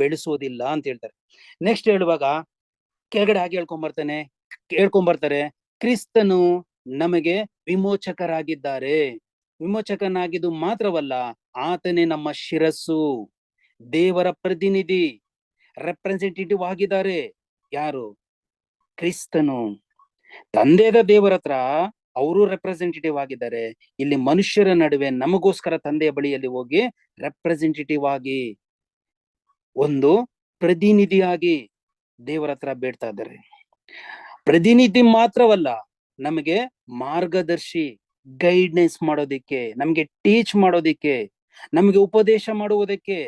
ಬೆಳೆಸೋದಿಲ್ಲ ಅಂತ ಹೇಳ್ತಾರೆ. ನೆಕ್ಸ್ಟ್ ಹೇಳುವಾಗ ಕೆಳಗಡೆ ಹಾಗೆ ಹೇಳ್ಕೊಂಬರ್ತಾರೆ, ಕ್ರಿಸ್ತನು ನಮಗೆ ವಿಮೋಚಕರಾಗಿದ್ದಾರೆ. ವಿಮೋಚಕನಾಗಿದ್ದು ಮಾತ್ರವಲ್ಲ, ಆತನೇ ನಮ್ಮ ಶಿರಸ್ಸು, ದೇವರ ಪ್ರತಿನಿಧಿ, ರೆಪ್ರೆಸೆಂಟೇಟಿವ್ ಆಗಿದ್ದಾರೆ. ಯಾರು? ಕ್ರಿಸ್ತನು. ತಂದೆಯ ದೇವರ ಹತ್ರ ಅವರು ರೆಪ್ರೆಸೆಂಟೇಟಿವ್ ಆಗಿದ್ದಾರೆ. ಇಲ್ಲಿ ಮನುಷ್ಯರ ನಡುವೆ ನಮಗೋಸ್ಕರ ತಂದೆಯ ಬಳಿಯಲ್ಲಿ ಹೋಗಿ ರೆಪ್ರೆಸೆಂಟೇಟಿವ್ ಆಗಿ, ಒಂದು ಪ್ರತಿನಿಧಿಯಾಗಿ ದೇವರ ಹತ್ರ ಬೇಡ್ತಾ ಇದ್ದಾರೆ. ಪ್ರತಿನಿಧಿ ಮಾತ್ರವಲ್ಲ, ನಮಗೆ ಮಾರ್ಗದರ್ಶಿ, ಗೈಡ್ನೆಸ್ ಮಾಡೋದಿಕ್ಕೆ, ನಮಗೆ ಟೀಚ್ ಮಾಡೋದಿಕ್ಕೆ, ನಮಗೆ ಉಪದೇಶ ಮಾಡುವುದಕ್ಕೆ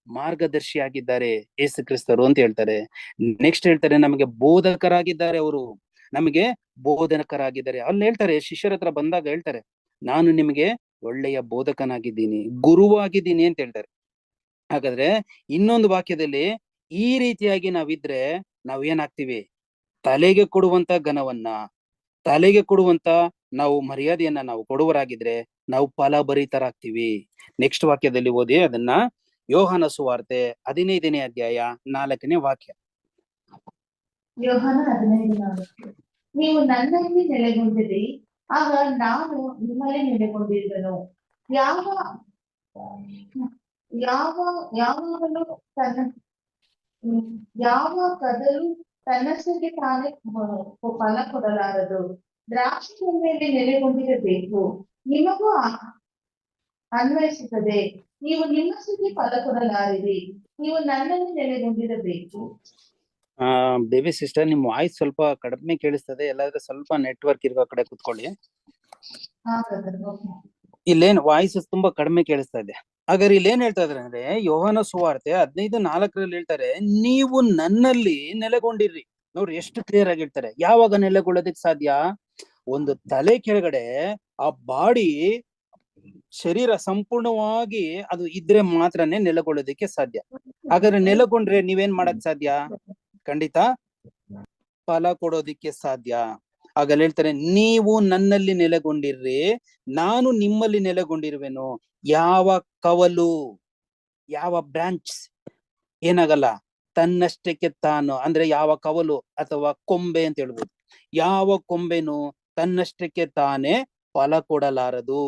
ಮಾರ್ಗದರ್ಶಿ ಆಗಿದ್ದಾರೆ ಯೇಸು ಕ್ರಿಸ್ತರು ಅಂತ ಹೇಳ್ತಾರೆ. ನೆಕ್ಸ್ಟ್ ಹೇಳ್ತಾರೆ, ನಮಗೆ ಬೋಧಕರಾಗಿದ್ದಾರೆ. ಅವರು ನಮಗೆ ಬೋಧಕರಾಗಿದ್ದಾರೆ. ಅಲ್ಲಿ ಹೇಳ್ತಾರೆ, ಶಿಷ್ಯರ ಹತ್ರ ಬಂದಾಗ ಹೇಳ್ತಾರೆ, ನಾನು ನಿಮಗೆ ಒಳ್ಳೆಯ ಬೋಧಕನಾಗಿದ್ದೀನಿ, ಗುರುವಾಗಿದ್ದೀನಿ ಅಂತ ಹೇಳ್ತಾರೆ. ಹಾಗಾದ್ರೆ ಇನ್ನೊಂದು ವಾಕ್ಯದಲ್ಲಿ ಈ ರೀತಿಯಾಗಿ ನಾವಿದ್ರೆ ನಾವ್ ಏನಾಗ್ತೀವಿ? ತಲೆಗೆ ಕೊಡುವಂತ ಘನವನ್ನ, ತಲೆಗೆ ಕೊಡುವಂತ ನಾವು ಮರ್ಯಾದೆಯನ್ನ ನಾವು ಕೊಡುವರಾಗಿದ್ರೆ ನಾವು ಫಲಭರಿತರಾಗ್ತೀವಿ. ನೆಕ್ಸ್ಟ್ ವಾಕ್ಯದಲ್ಲಿ ಓದಿ ಅದನ್ನ. ಯೋಹಾನ ಸುವಾರ್ತೆ 15ನೇ ಅಧ್ಯಾಯ 4ನೇ ವಾಕ್ಯ. ಯೋಹಾನ 15:4. ನೀವು ನನ್ನಲ್ಲಿ ನೆಲೆಗೊಂಡಿರಿ, ಆಗ ನಾನು ನಿಮ್ಮಲ್ಲಿ ನೆಲೆಗೊಂಡಿದ್ದನು. ಯಾವಾಗಲೂ ಯಾವ ಕದಲು ತನ್ನಷ್ಟಕ್ಕೆ ತಾನೇ ಫಲ ಕೊಡಲಾರದು. ದ್ರಾಕ್ಷಿ ಕೊಂಬೆಯಲ್ಲಿ ನೆಲೆಗೊಂಡಿರಬೇಕು, ನಿಮಗೂ ಅನ್ವಯಿಸುತ್ತದೆ. ನೀವು ನಿಮ್ಮಷ್ಟಕ್ಕೆ ಫಲ ಕೊಡಲಾರಿರಿ, ನೀವು ನನ್ನಲ್ಲಿ ನೆಲೆಗೊಂಡಿರಬೇಕು. ಬೇಬಿ ಸಿಸ್ಟರ್, ನಿಮ್ ವಾಯ್ಸ್ ಸ್ವಲ್ಪ ಕಡಿಮೆ ಕೇಳಿಸ್ತದೆ. ಎಲ್ಲಾದ್ರೂ ಸ್ವಲ್ಪ ನೆಟ್ವರ್ಕ್ ಇರೋ ಕಡೆ ಕುತ್ಕೊಳ್ಳಿ. ಇಲ್ಲೇನ್ ವಾಯ್ಸ್ ತುಂಬಾ ಕಡಿಮೆ ಕೇಳಿಸ್ತಾ ಇದೆ. ಹಾಗಾದ್ರೆ ಇಲ್ಲೇನ್ ಹೇಳ್ತಾ ಇದಾರೆ ಅಂದ್ರೆ, ಯೋಹಾನ ಸುವಾರ್ತೆ 15:4 ಹೇಳ್ತಾರೆ, ನೀವು ನನ್ನಲ್ಲಿ ನೆಲೆಗೊಂಡಿರ್ರಿ. ನೋಡ್ರಿ ಎಷ್ಟು ಕ್ಲಿಯರ್ ಆಗಿ ಹೇಳ್ತಾರೆ. ಯಾವಾಗ ನೆಲೆಗೊಳ್ಳೋದಕ್ಕೆ ಸಾಧ್ಯ? ಒಂದು ತಲೆ ಕೆಳಗಡೆ ಆ ಬಾಡಿ, ಶರೀರ ಸಂಪೂರ್ಣವಾಗಿ ಅದು ಇದ್ರೆ ಮಾತ್ರನೇ ನೆಲೆಗೊಳ್ಳೋದಕ್ಕೆ ಸಾಧ್ಯ. ಹಾಗಾದ್ರೆ ನೆಲೆಗೊಂಡ್ರೆ ನೀವೇನ್ ಮಾಡಕ್ ಸಾಧ್ಯ? ಖಂಡಿತ ಫಲ ಕೊಡೋದಿಕ್ಕೆ ಸಾಧ್ಯ. ಆಗ ಹೇಳ್ತಾರೆ, ನೀವು ನನ್ನಲ್ಲಿ ನೆಲೆಗೊಂಡಿರ್ರಿ, ನಾನು ನಿಮ್ಮಲ್ಲಿ ನೆಲೆಗೊಂಡಿರುವೆನು. ಯಾವ ಕವಲು, ಯಾವ ಬ್ರಾಂಚ್ ಏನಾಗಲ್ಲ, ತನ್ನಷ್ಟಕ್ಕೆ ತಾನು, ಅಂದ್ರೆ ಯಾವ ಕವಲು ಅಥವಾ ಕೊಂಬೆ ಅಂತ ಹೇಳ್ಬೋದು, ಯಾವ ಕೊಂಬೆನು ತನ್ನಷ್ಟಕ್ಕೆ ತಾನೇ ಫಲ ಕೊಡಲಾರದು.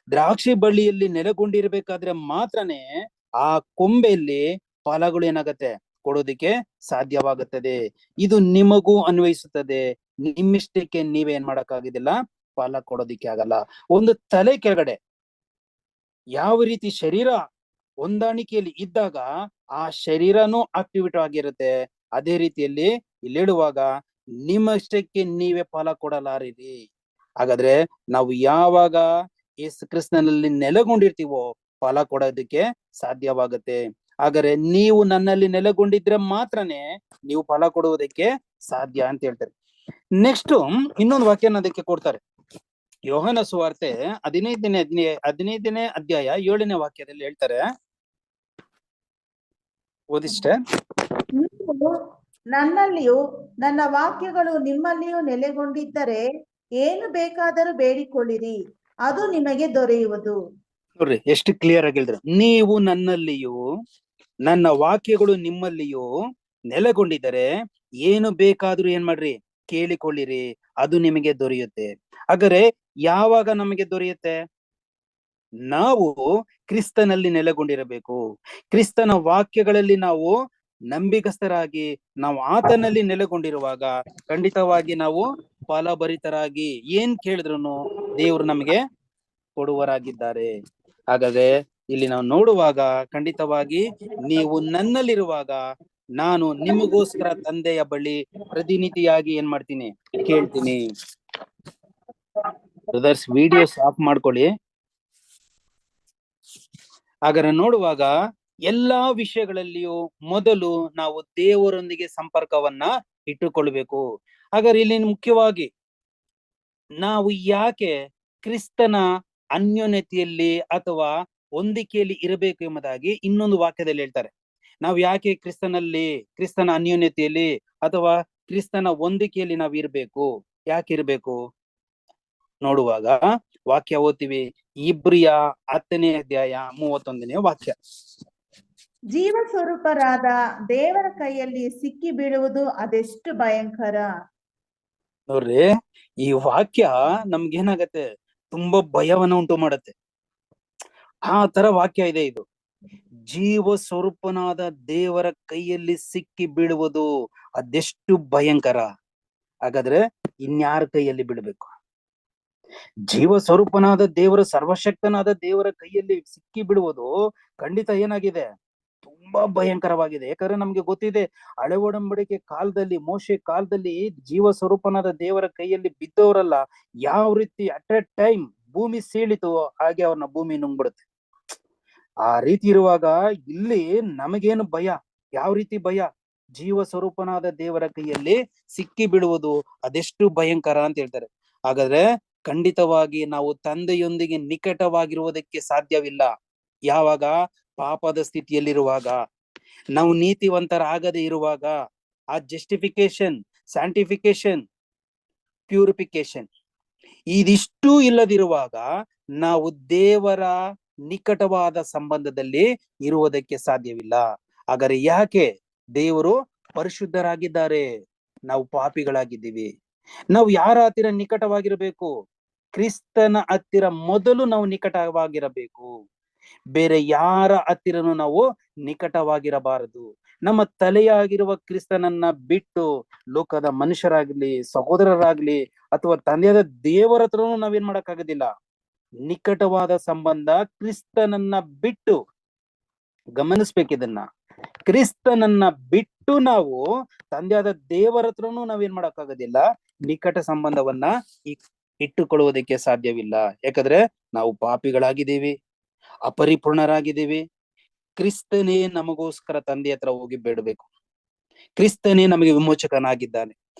ದ್ರಾಕ್ಷಿ ಬಳ್ಳಿಯಲ್ಲಿ ನೆಲೆಗೊಂಡಿರ್ಬೇಕಾದ್ರೆ ಮಾತ್ರನೇ ಆ ಕೊಂಬೆಯಲ್ಲಿ ಫಲಗಳು ಏನಾಗತ್ತೆ, ಕೊಡೋದಿಕ್ಕೆ ಸಾಧ್ಯವಾಗುತ್ತದೆ. ಇದು ನಿಮಗೂ ಅನ್ವಯಿಸುತ್ತದೆ. ನಿಮ್ಮಿಷ್ಟಕ್ಕೆ ನೀವೇನ್ ಮಾಡಕ್ಕಾಗಿದಿಲ್ಲ, ಫಲ ಕೊಡೋದಿಕ್ಕೆ ಆಗಲ್ಲ. ಒಂದು ತಲೆ ಕೆಳಗಡೆ ಯಾವ ರೀತಿ ಶರೀರ ಹೊಂದಾಣಿಕೆಯಲ್ಲಿ ಇದ್ದಾಗ ಆ ಶರೀರನೂ ಆಕ್ಟಿವಿಟಿ ಆಗಿರುತ್ತೆ, ಅದೇ ರೀತಿಯಲ್ಲಿ ಇಲ್ಲಿ ಹೇಳುವಾಗ ನಿಮ್ಮಷ್ಟಕ್ಕೆ ನೀವೇ ಫಲ ಕೊಡಲಾರಿರಿ. ಹಾಗಾದ್ರೆ ನಾವು ಯಾವಾಗ ಯೇಸು ಕ್ರಿಸ್ತನಲ್ಲಿ ನೆಲೆಗೊಂಡಿರ್ತೀವೋ ಫಲ ಕೊಡೋದಕ್ಕೆ ಸಾಧ್ಯವಾಗುತ್ತೆ. ಹಾಗಾದ್ರೆ ನೀವು ನನ್ನಲ್ಲಿ ನೆಲೆಗೊಂಡಿದ್ರೆ ಮಾತ್ರನೇ ನೀವು ಫಲ ಕೊಡುವುದಕ್ಕೆ ಸಾಧ್ಯ ಅಂತ ಹೇಳ್ತಾರೆ. ನೆಕ್ಸ್ಟ್ ಇನ್ನೊಂದು ವಾಕ್ಯನ ಅದಕ್ಕೆ ಕೊಡ್ತಾರೆ. ಯೋಹಾನ ಸುವಾರ್ತೆ 15ನೇ ಅಧ್ಯಾಯ 7ನೇ ವಾಕ್ಯದಲ್ಲಿ ಹೇಳ್ತಾರೆ, ಓದಿಷ್ಟ. ನೀವು ನನ್ನಲ್ಲಿಯೂ ನನ್ನ ವಾಕ್ಯಗಳು ನಿಮ್ಮಲ್ಲಿಯೂ ನೆಲೆಗೊಂಡಿದ್ದರೆ ಏನು ಬೇಕಾದರೂ ಬೇಡಿಕೊಳ್ಳಿರಿ, ಅದು ನಿಮಗೆ ದೊರೆಯುವುದು. ನೋಡ್ರಿ ಎಷ್ಟು ಕ್ಲಿಯರ್ ಆಗಿ ಹೇಳಿದ್ರು. ನೀವು ನನ್ನಲ್ಲಿಯೂ ನನ್ನ ವಾಕ್ಯಗಳು ನಿಮ್ಮಲ್ಲಿಯೂ ನೆಲೆಗೊಂಡಿದ್ದರೆ ಏನು ಬೇಕಾದ್ರೂ ಏನ್ ಮಾಡ್ರಿ, ಕೇಳಿಕೊಳ್ಳಿರಿ, ಅದು ನಿಮಗೆ ದೊರೆಯುತ್ತೆ. ಹಾಗಾದ್ರೆ ಯಾವಾಗ ನಮಗೆ ದೊರೆಯುತ್ತೆ? ನಾವು ಕ್ರಿಸ್ತನಲ್ಲಿ ನೆಲೆಗೊಂಡಿರಬೇಕು. ಕ್ರಿಸ್ತನ ವಾಕ್ಯಗಳಲ್ಲಿ ನಾವು ನಂಬಿಗಸ್ತರಾಗಿ ನಾವು ಆತನಲ್ಲಿ ನೆಲೆಗೊಂಡಿರುವಾಗ ಖಂಡಿತವಾಗಿ ನಾವು ಫಲಭರಿತರಾಗಿ ಏನ್ ಕೇಳಿದ್ರು ದೇವರು ನಮಗೆ ಕೊಡುವರಾಗಿದ್ದಾರೆ. ಹಾಗಾದ್ರೆ ಇಲ್ಲಿ ನಾವು ನೋಡುವಾಗ ಖಂಡಿತವಾಗಿ ನೀವು ನನ್ನಲ್ಲಿರುವಾಗ ನಾನು ನಿಮಗೋಸ್ಕರ ತಂದೆಯ ಬಳಿ ಪ್ರತಿನಿಧಿಯಾಗಿ ಏನ್ ಮಾಡ್ತೀನಿ, ಕೇಳ್ತೀನಿ. ಬ್ರದರ್ಸ್, ವಿಡಿಯೋ ಆಫ್ ಮಾಡ್ಕೊಳ್ಳಿ. ಹಾಗಾದ್ರೆ ನೋಡುವಾಗ ಎಲ್ಲಾ ವಿಷಯಗಳಲ್ಲಿಯೂ ಮೊದಲು ನಾವು ದೇವರೊಂದಿಗೆ ಸಂಪರ್ಕವನ್ನ ಇಟ್ಟುಕೊಳ್ಬೇಕು. ಹಾಗಾದ್ರೆ ಇಲ್ಲಿ ಮುಖ್ಯವಾಗಿ ನಾವು ಯಾಕೆ ಕ್ರಿಸ್ತನ ಅನ್ಯೋನ್ಯತೆಯಲ್ಲಿ ಅಥವಾ ಹೊಂದಿಕೆಯಲ್ಲಿ ಇರಬೇಕು ಎಂಬುದಾಗಿ ಇನ್ನೊಂದು ವಾಕ್ಯದಲ್ಲಿ ಹೇಳ್ತಾರೆ. ನಾವು ಯಾಕೆ ಕ್ರಿಸ್ತನ ಅನ್ಯೋನ್ಯತೆಯಲ್ಲಿ ಅಥವಾ ಕ್ರಿಸ್ತನ ಹೊಂದಿಕೆಯಲ್ಲಿ ನಾವು ಇರ್ಬೇಕು, ಯಾಕೆ ಇರ್ಬೇಕು ನೋಡುವಾಗ ವಾಕ್ಯ ಓದ್ತೀವಿ. ಇಬ್ರಿಯ 10ನೇ ಅಧ್ಯಾಯ 31ನೇ ವಾಕ್ಯ. ಜೀವ ಸ್ವರೂಪರಾದ ದೇವರ ಕೈಯಲ್ಲಿ ಸಿಕ್ಕಿ ಬೀಳುವುದು ಅದೆಷ್ಟು ಭಯಂಕರ. ನೋಡ್ರಿ, ಈ ವಾಕ್ಯ ನಮ್ಗೇನಾಗತ್ತೆ, ತುಂಬಾ ಭಯವನ್ನ ಉಂಟು ಮಾಡತ್ತೆ. ಆ ತರ ವಾಕ್ಯ ಇದೆ ಇದು. ಜೀವ ಸ್ವರೂಪನಾದ ದೇವರ ಕೈಯಲ್ಲಿ ಸಿಕ್ಕಿ ಬೀಳುವುದು ಅದೆಷ್ಟು ಭಯಂಕರ. ಹಾಗಾದ್ರೆ ಇನ್ಯಾರ ಕೈಯಲ್ಲಿ ಬೀಳ್ಬೇಕು? ಜೀವ ಸ್ವರೂಪನಾದ ದೇವರ, ಸರ್ವಶಕ್ತನಾದ ದೇವರ ಕೈಯಲ್ಲಿ ಸಿಕ್ಕಿ ಬಿಡುವುದು ಖಂಡಿತ ಏನಾಗಿದೆ, ತುಂಬಾ ಭಯಂಕರವಾಗಿದೆ. ಯಾಕಂದ್ರೆ ನಮ್ಗೆ ಗೊತ್ತಿದೆ, ಹಳೆ ಒಡಂಬಡಿಕೆ ಕಾಲದಲ್ಲಿ, ಮೋಶೆ ಕಾಲದಲ್ಲಿ ಜೀವ ಸ್ವರೂಪನಾದ ದೇವರ ಕೈಯಲ್ಲಿ ಬಿದ್ದವರಲ್ಲ ಯಾವ ರೀತಿ ಅಟ್ ಎ ಟೈಮ್ ಭೂಮಿ ಸೀಳಿತು, ಹಾಗೆ ಅವ್ರನ್ನ ಭೂಮಿ ನುಂಗ್ಬಿಡುತ್ತೆ. ಆ ರೀತಿ ಇರುವಾಗ ಇಲ್ಲಿ ನಮಗೇನು ಭಯ? ಯಾವ ರೀತಿ ಭಯ? ಜೀವ ಸ್ವರೂಪನಾದ ದೇವರ ಕೈಯಲ್ಲಿ ಸಿಕ್ಕಿ ಬೀಳುವುದು ಅದೆಷ್ಟು ಭಯಂಕರ ಅಂತ ಹೇಳ್ತಾರೆ. ಹಾಗಾದ್ರೆ ಖಂಡಿತವಾಗಿ ನಾವು ತಂದೆಯೊಂದಿಗೆ ನಿಕಟವಾಗಿರುವುದಕ್ಕೆ ಸಾಧ್ಯವಿಲ್ಲ. ಯಾವಾಗ? ಪಾಪದ ಸ್ಥಿತಿಯಲ್ಲಿರುವಾಗ, ನಾವು ನೀತಿವಂತರಾಗದೆ ಇರುವಾಗ, ಆ ಜಸ್ಟಿಫಿಕೇಶನ್, ಸ್ಯಾಂಟಿಫಿಕೇಶನ್, ಪ್ಯೂರಿಫಿಕೇಶನ್ ಇದಿಷ್ಟು ಇಲ್ಲದಿರುವಾಗ ನಾವು ದೇವರ ನಿಕಟವಾದ ಸಂಬಂಧದಲ್ಲಿ ಇರುವುದಕ್ಕೆ ಸಾಧ್ಯವಿಲ್ಲ. ಹಾಗಾದ್ರೆ ಯಾಕೆ? ದೇವರು ಪರಿಶುದ್ಧರಾಗಿದ್ದಾರೆ, ನಾವು ಪಾಪಿಗಳಾಗಿದ್ದೀವಿ. ನಾವು ಯಾರ ಹತ್ತಿರ ನಿಕಟವಾಗಿರಬೇಕು? ಕ್ರಿಸ್ತನ ಹತ್ತಿರ ಮೊದಲು ನಾವು ನಿಕಟವಾಗಿರಬೇಕು. ಬೇರೆ ಯಾರ ಹತ್ತಿರನು ನಾವು ನಿಕಟವಾಗಿರಬಾರದು. ನಮ್ಮ ತಲೆಯಾಗಿರುವ ಕ್ರಿಸ್ತನನ್ನ ಬಿಟ್ಟು ಲೋಕದ ಮನುಷ್ಯರಾಗ್ಲಿ, ಸಹೋದರರಾಗ್ಲಿ, ಅಥವಾ ತಂದೆಯಾದ ದೇವರ ಹತ್ರನೂ ನಾವೇನ್ ಮಾಡಕ್ಕಾಗೋದಿಲ್ಲ. ನಿಕಟವಾದ ಸಂಬಂಧ ಕ್ರಿಸ್ತನನ್ನ ಬಿಟ್ಟು, ಗಮನಿಸ್ಬೇಕಿದನ್ನ, ಕ್ರಿಸ್ತನನ್ನ ಬಿಟ್ಟು ನಾವು ತಂದೆಯಾದ ದೇವರ ಹತ್ರನೂ ನಾವೇನ್ ಮಾಡಕ್ಕಾಗೋದಿಲ್ಲ, ನಿಕಟ ಸಂಬಂಧವನ್ನ ಇಟ್ಟುಕೊಳ್ಳುವುದಕ್ಕೆ ಸಾಧ್ಯವಿಲ್ಲ. ಯಾಕಂದ್ರೆ ನಾವು ಪಾಪಿಗಳಾಗಿದ್ದೀವಿ, ಅಪರಿಪೂರ್ಣರಾಗಿದ್ದೀವಿ. ಕ್ರಿಸ್ತನೇ ನಮಗೋಸ್ಕರ ತಂದೆ ಹತ್ರ ಹೋಗಿ ಬೇಡಬೇಕು. ಕ್ರಿಸ್ತನೇ ನಮಗೆ ವಿಮೋಚಕನಾಗಿದ್ದಾನೆ,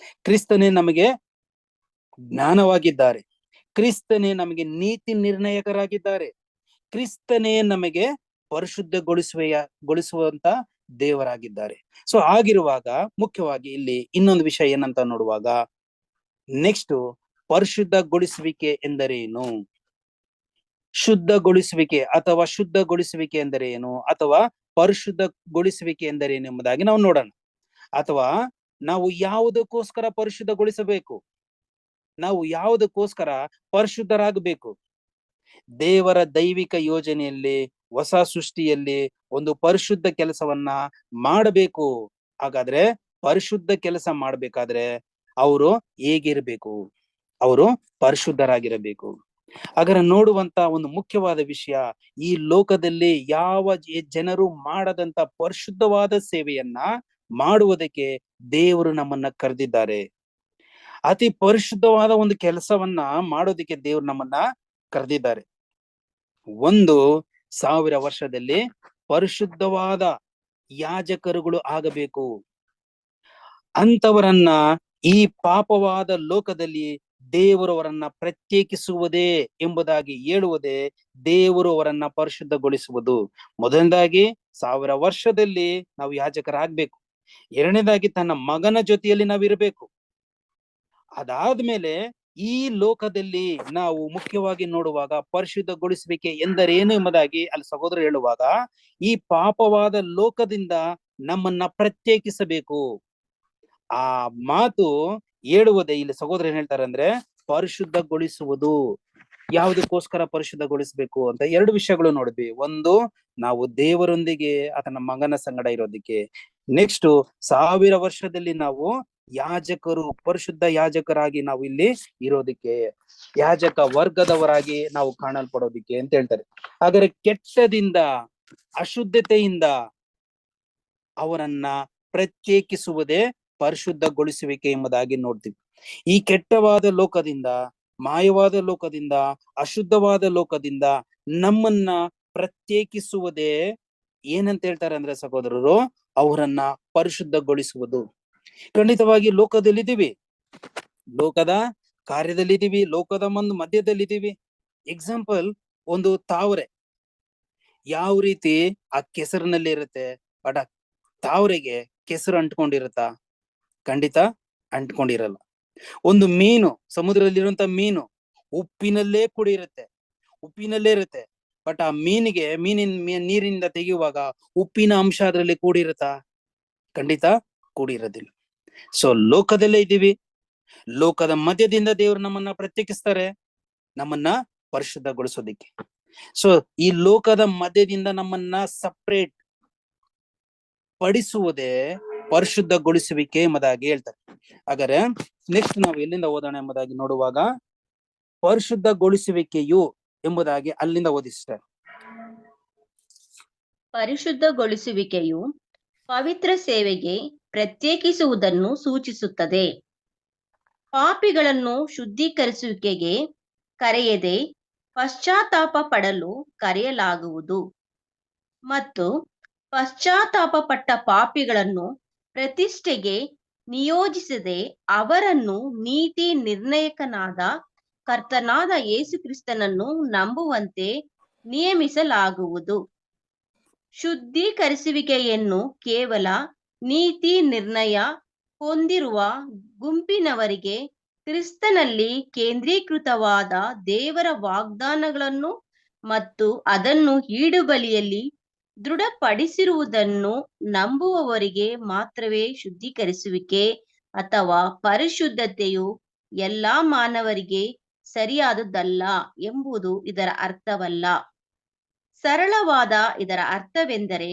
ಕ್ರಿಸ್ತನೇ ನಮಗೆ ಜ್ಞಾನವಾಗಿದ್ದಾರೆ, ಕ್ರಿಸ್ತನೇ ನಮಗೆ ನೀತಿ ನಿರ್ಣಯಕರಾಗಿದ್ದಾರೆ, ಕ್ರಿಸ್ತನೇ ನಮಗೆ ಪರಿಶುದ್ಧಗೊಳಿಸುವಂತ ದೇವರಾಗಿದ್ದಾರೆ. ಸೊ ಆಗಿರುವಾಗ ಮುಖ್ಯವಾಗಿ ಇಲ್ಲಿ ಇನ್ನೊಂದು ವಿಷಯ ಏನಂತ ನೋಡುವಾಗ, ನೆಕ್ಸ್ಟ್ ಪರಿಶುದ್ಧಗೊಳಿಸುವಿಕೆ ಎಂದರೇನು, ಶುದ್ಧಗೊಳಿಸುವಿಕೆ ಅಥವಾ ಶುದ್ಧಗೊಳಿಸುವಿಕೆ ಎಂದರೆ ಏನು, ಅಥವಾ ಪರಿಶುದ್ಧಗೊಳಿಸುವಿಕೆ ಎಂದರೇನು ಎಂಬುದಾಗಿ ನಾವು ನೋಡೋಣ. ಅಥವಾ ನಾವು ಯಾವುದಕ್ಕೋಸ್ಕರ ಪರಿಶುದ್ಧಗೊಳಿಸಬೇಕು, ನಾವು ಯಾವುದಕ್ಕೋಸ್ಕರ ಪರಿಶುದ್ಧರಾಗಬೇಕು? ದೇವರ ದೈವಿಕ ಯೋಜನೆಯಲ್ಲಿ, ಹೊಸ ಸೃಷ್ಟಿಯಲ್ಲಿ ಒಂದು ಪರಿಶುದ್ಧ ಕೆಲಸವನ್ನ ಮಾಡಬೇಕು. ಹಾಗಾದ್ರೆ ಪರಿಶುದ್ಧ ಕೆಲಸ ಮಾಡ್ಬೇಕಾದ್ರೆ ಅವರು ಹೇಗಿರ್ಬೇಕು? ಅವರು ಪರಿಶುದ್ಧರಾಗಿರಬೇಕು. ಹಾಗಾದ್ರೆ ನೋಡುವಂತ ಒಂದು ಮುಖ್ಯವಾದ ವಿಷಯ, ಈ ಲೋಕದಲ್ಲಿ ಯಾವ ಜನರು ಮಾಡದಂತ ಪರಿಶುದ್ಧವಾದ ಸೇವೆಯನ್ನ ಮಾಡುವುದಕ್ಕೆ ದೇವರು ನಮ್ಮನ್ನ ಕರೆದಿದ್ದಾರೆ. ಅತಿ ಪರಿಶುದ್ಧವಾದ ಒಂದು ಕೆಲಸವನ್ನ ಮಾಡೋದಕ್ಕೆ ದೇವರು ನಮ್ಮನ್ನ ಕರೆದಿದ್ದಾರೆ. 1000 ವರ್ಷದಲ್ಲಿ ಪರಿಶುದ್ಧವಾದ ಯಾಜಕರುಗಳು ಆಗಬೇಕು. ಅಂತವರನ್ನ ಈ ಪಾಪವಾದ ಲೋಕದಲ್ಲಿ ದೇವರು ಅವರನ್ನ ಪ್ರತ್ಯೇಕಿಸುವುದೇ ಎಂಬುದಾಗಿ ಹೇಳುವುದೇ ದೇವರು ಅವರನ್ನ ಪರಿಶುದ್ಧಗೊಳಿಸುವುದು. ಮೊದಲನೇದಾಗಿ 1000 ವರ್ಷದಲ್ಲಿ ನಾವು ಯಾಜಕರಾಗ್ಬೇಕು. ಎರಡನೇದಾಗಿ ತನ್ನ ಮಗನ ಜೊತೆಯಲ್ಲಿ ನಾವಿರ್ಬೇಕು. ಅದಾದ್ಮೇಲೆ ಈ ಲೋಕದಲ್ಲಿ ನಾವು ಮುಖ್ಯವಾಗಿ ನೋಡುವಾಗ ಪರಿಶುದ್ಧಗೊಳಿಸುವಿಕೆ ಎಂದರೇನು ಎಂಬುದಾಗಿ ಅಲ್ಲಿ ಸಹೋದರ ಹೇಳುವಾಗ, ಈ ಪಾಪವಾದ ಲೋಕದಿಂದ ನಮ್ಮನ್ನ ಪ್ರತ್ಯೇಕಿಸಬೇಕು. ಆ ಮಾತು ಹೇಳುವುದೇ ಇಲ್ಲಿ ಸಹೋದರ ಏನ್ ಹೇಳ್ತಾರೆ ಅಂದ್ರೆ ಪರಿಶುದ್ಧಗೊಳಿಸುವುದು. ಯಾವುದಕ್ಕೋಸ್ಕರ ಪರಿಶುದ್ಧಗೊಳಿಸಬೇಕು ಅಂತ 2 ವಿಷಯಗಳು ನೋಡಿದ್ವಿ. ಒಂದು, ನಾವು ದೇವರೊಂದಿಗೆ ಆತನ ಮಗನ ಸಂಗಡ ಇರೋದಕ್ಕೆ. ನೆಕ್ಸ್ಟ್ 1000 ವರ್ಷದಲ್ಲಿ ನಾವು ಯಾಜಕರು, ಪರಿಶುದ್ಧ ಯಾಜಕರಾಗಿ ನಾವು ಇಲ್ಲಿ ಇರೋದಿಕ್ಕೆ, ಯಾಜಕ ವರ್ಗದವರಾಗಿ ನಾವು ಕಾಣಲ್ಪಡೋದಿಕ್ಕೆ ಅಂತ ಹೇಳ್ತಾರೆ. ಹಾಗಾದ್ರೆ ಕೆಟ್ಟದಿಂದ, ಅಶುದ್ಧತೆಯಿಂದ ಅವರನ್ನ ಪ್ರತ್ಯೇಕಿಸುವುದೇ ಪರಿಶುದ್ಧಗೊಳಿಸುವಿಕೆ ಎಂಬುದಾಗಿ ನೋಡ್ತೀವಿ. ಈ ಕೆಟ್ಟವಾದ ಲೋಕದಿಂದ, ಮಾಯವಾದ ಲೋಕದಿಂದ, ಅಶುದ್ಧವಾದ ಲೋಕದಿಂದ ನಮ್ಮನ್ನ ಪ್ರತ್ಯೇಕಿಸುವುದೇ ಏನಂತ ಹೇಳ್ತಾರೆ ಅಂದ್ರೆ ಸಹೋದರರು, ಅವರನ್ನ ಪರಿಶುದ್ಧಗೊಳಿಸುವುದು. ಖಂಡಿತವಾಗಿ ಲೋಕದಲ್ಲಿದ್ದೀವಿ, ಲೋಕದ ಕಾರ್ಯದಲ್ಲಿದ್ದೀವಿ, ಲೋಕದ ಮಧ್ಯದಲ್ಲಿದ್ದೀವಿ. ಎಕ್ಸಾಂಪಲ್, ಒಂದು ತಾವರೆ ಯಾವ ರೀತಿ ಆ ಕೆಸರಿನಲ್ಲಿ ಇರುತ್ತೆ, ಬಟ್ ಆ ತಾವರೆಗೆ ಕೆಸರು ಅಂಟ್ಕೊಂಡಿರುತ್ತಾ? ಖಂಡಿತ ಅಂಟ್ಕೊಂಡಿರಲ್ಲ. ಒಂದು ಮೀನು, ಸಮುದ್ರದಲ್ಲಿರುವಂತ ಮೀನು ಉಪ್ಪಿನಲ್ಲೇ ಇರುತ್ತೆ, ಬಟ್ ಆ ನೀರಿನಿಂದ ತೆಗೆಯುವಾಗ ಉಪ್ಪಿನ ಅಂಶ ಅದರಲ್ಲಿ ಕೂಡಿರುತ್ತಾ? ಖಂಡಿತ ಕೂಡಿರೋದಿಲ್ಲ. ಸೊ ಲೋಕದಲ್ಲೇ ಇದ್ದೀವಿ, ಲೋಕದ ಮಧ್ಯದಿಂದ ದೇವರು ನಮ್ಮನ್ನ ಪ್ರತ್ಯೇಕಿಸ್ತಾರೆ, ನಮ್ಮನ್ನ ಪರಿಶುದ್ಧಗೊಳಿಸೋದಿಕ್ಕೆ. ಸೊ ಈ ಲೋಕದ ಮಧ್ಯದಿಂದ ನಮ್ಮನ್ನ ಸಪರೇಟ್ ಪಡಿಸುವುದೇ ಪರಿಶುದ್ಧಗೊಳಿಸುವಿಕೆ ಎಂಬುದಾಗಿ ಹೇಳ್ತಾರೆ. ಹಾಗಾದ್ರೆ ನೆಕ್ಸ್ಟ್ ನಾವು ಎಲ್ಲಿಂದ ಓದೋಣ ಎಂಬುದಾಗಿ ನೋಡುವಾಗ, ಪರಿಶುದ್ಧಗೊಳಿಸುವಿಕೆಯು ಎಂಬುದಾಗಿ ಅಲ್ಲಿಂದ ಓದಿಸ್ತಾರೆ. ಪರಿಶುದ್ಧಗೊಳಿಸುವಿಕೆಯು ಪವಿತ್ರ ಸೇವೆಗೆ ಪ್ರತ್ಯೇಕಿಸುವುದನ್ನು ಸೂಚಿಸುತ್ತದೆ. ಪಾಪಿಗಳನ್ನು ಶುದ್ಧೀಕರಿಸುವಿಕೆಗೆ ಕರೆಯದೆ ಪಶ್ಚಾತ್ತಾಪ ಪಡಲು ಕರೆಯಲಾಗುವುದು ಮತ್ತು ಪಶ್ಚಾತ್ತಾಪ ಪಟ್ಟ ಪಾಪಿಗಳನ್ನು ಪ್ರತಿಷ್ಠೆಗೆ ನಿಯೋಜಿಸದೆ ಅವರನ್ನು ನೀತಿ ನಿರ್ಣಯಕನಾದ ಕರ್ತನಾದ ಯೇಸು ಕ್ರಿಸ್ತನನ್ನು ನಂಬುವಂತೆ ನಿಯಮಿಸಲಾಗುವುದು. ಶುದ್ಧೀಕರಿಸುವಿಕೆಯನ್ನು ಕೇವಲ ನೀತಿ ನಿರ್ಣಯ ಹೊಂದಿರುವ ಗುಂಪಿನವರಿಗೆ ಕ್ರಿಸ್ತನಲ್ಲಿ ಕೇಂದ್ರೀಕೃತವಾದ ದೇವರ ವಾಗ್ದಾನಗಳನ್ನು ಮತ್ತು ಅದನ್ನು ಈಡುಬಲಿಯಲ್ಲಿ ದೃಢಪಡಿಸಿರುವುದನ್ನು ನಂಬುವವರಿಗೆ ಮಾತ್ರವೇ ಶುದ್ಧೀಕರಿಸುವಿಕೆ ಅಥವಾ ಪರಿಶುದ್ಧತೆಯು ಎಲ್ಲಾ ಮಾನವರಿಗೆ ಸರಿಯಾದದ್ದಲ್ಲ ಎಂಬುದು ಇದರ ಅರ್ಥವಲ್ಲ. ಸರಳವಾದ ಇದರ ಅರ್ಥವೆಂದರೆ,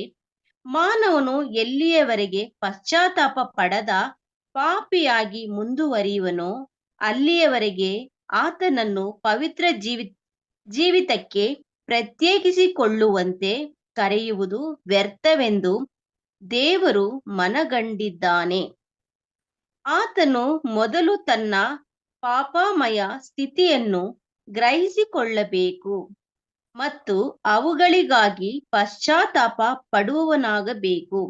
ಮಾನವನು ಎಲ್ಲಿಯವರೆಗೆ ಪಶ್ಚಾತ್ತಾಪ ಪಡದ ಪಾಪಿಯಾಗಿ ಮುಂದುವರಿಯುವನೋ ಅಲ್ಲಿಯವರೆಗೆ ಆತನನ್ನು ಪವಿತ್ರ ಜೀವಿತಕ್ಕೆ ಪ್ರತ್ಯೇಕಿಸಿಕೊಳ್ಳುವಂತೆ ಕರೆಯುವುದು ವ್ಯರ್ಥವೆಂದು ದೇವರು ಮನಗಂಡಿದ್ದಾನೆ. ಆತನು ಮೊದಲು ತನ್ನ ಪಾಪಮಯ ಸ್ಥಿತಿಯನ್ನು ಗ್ರಹಿಸಿಕೊಳ್ಳಬೇಕು ಮತ್ತು ಅವುಗಳಿಗಾಗಿ ಪಶ್ಚಾತ್ತಾಪ ಪಡುವವನಾಗಬೇಕು.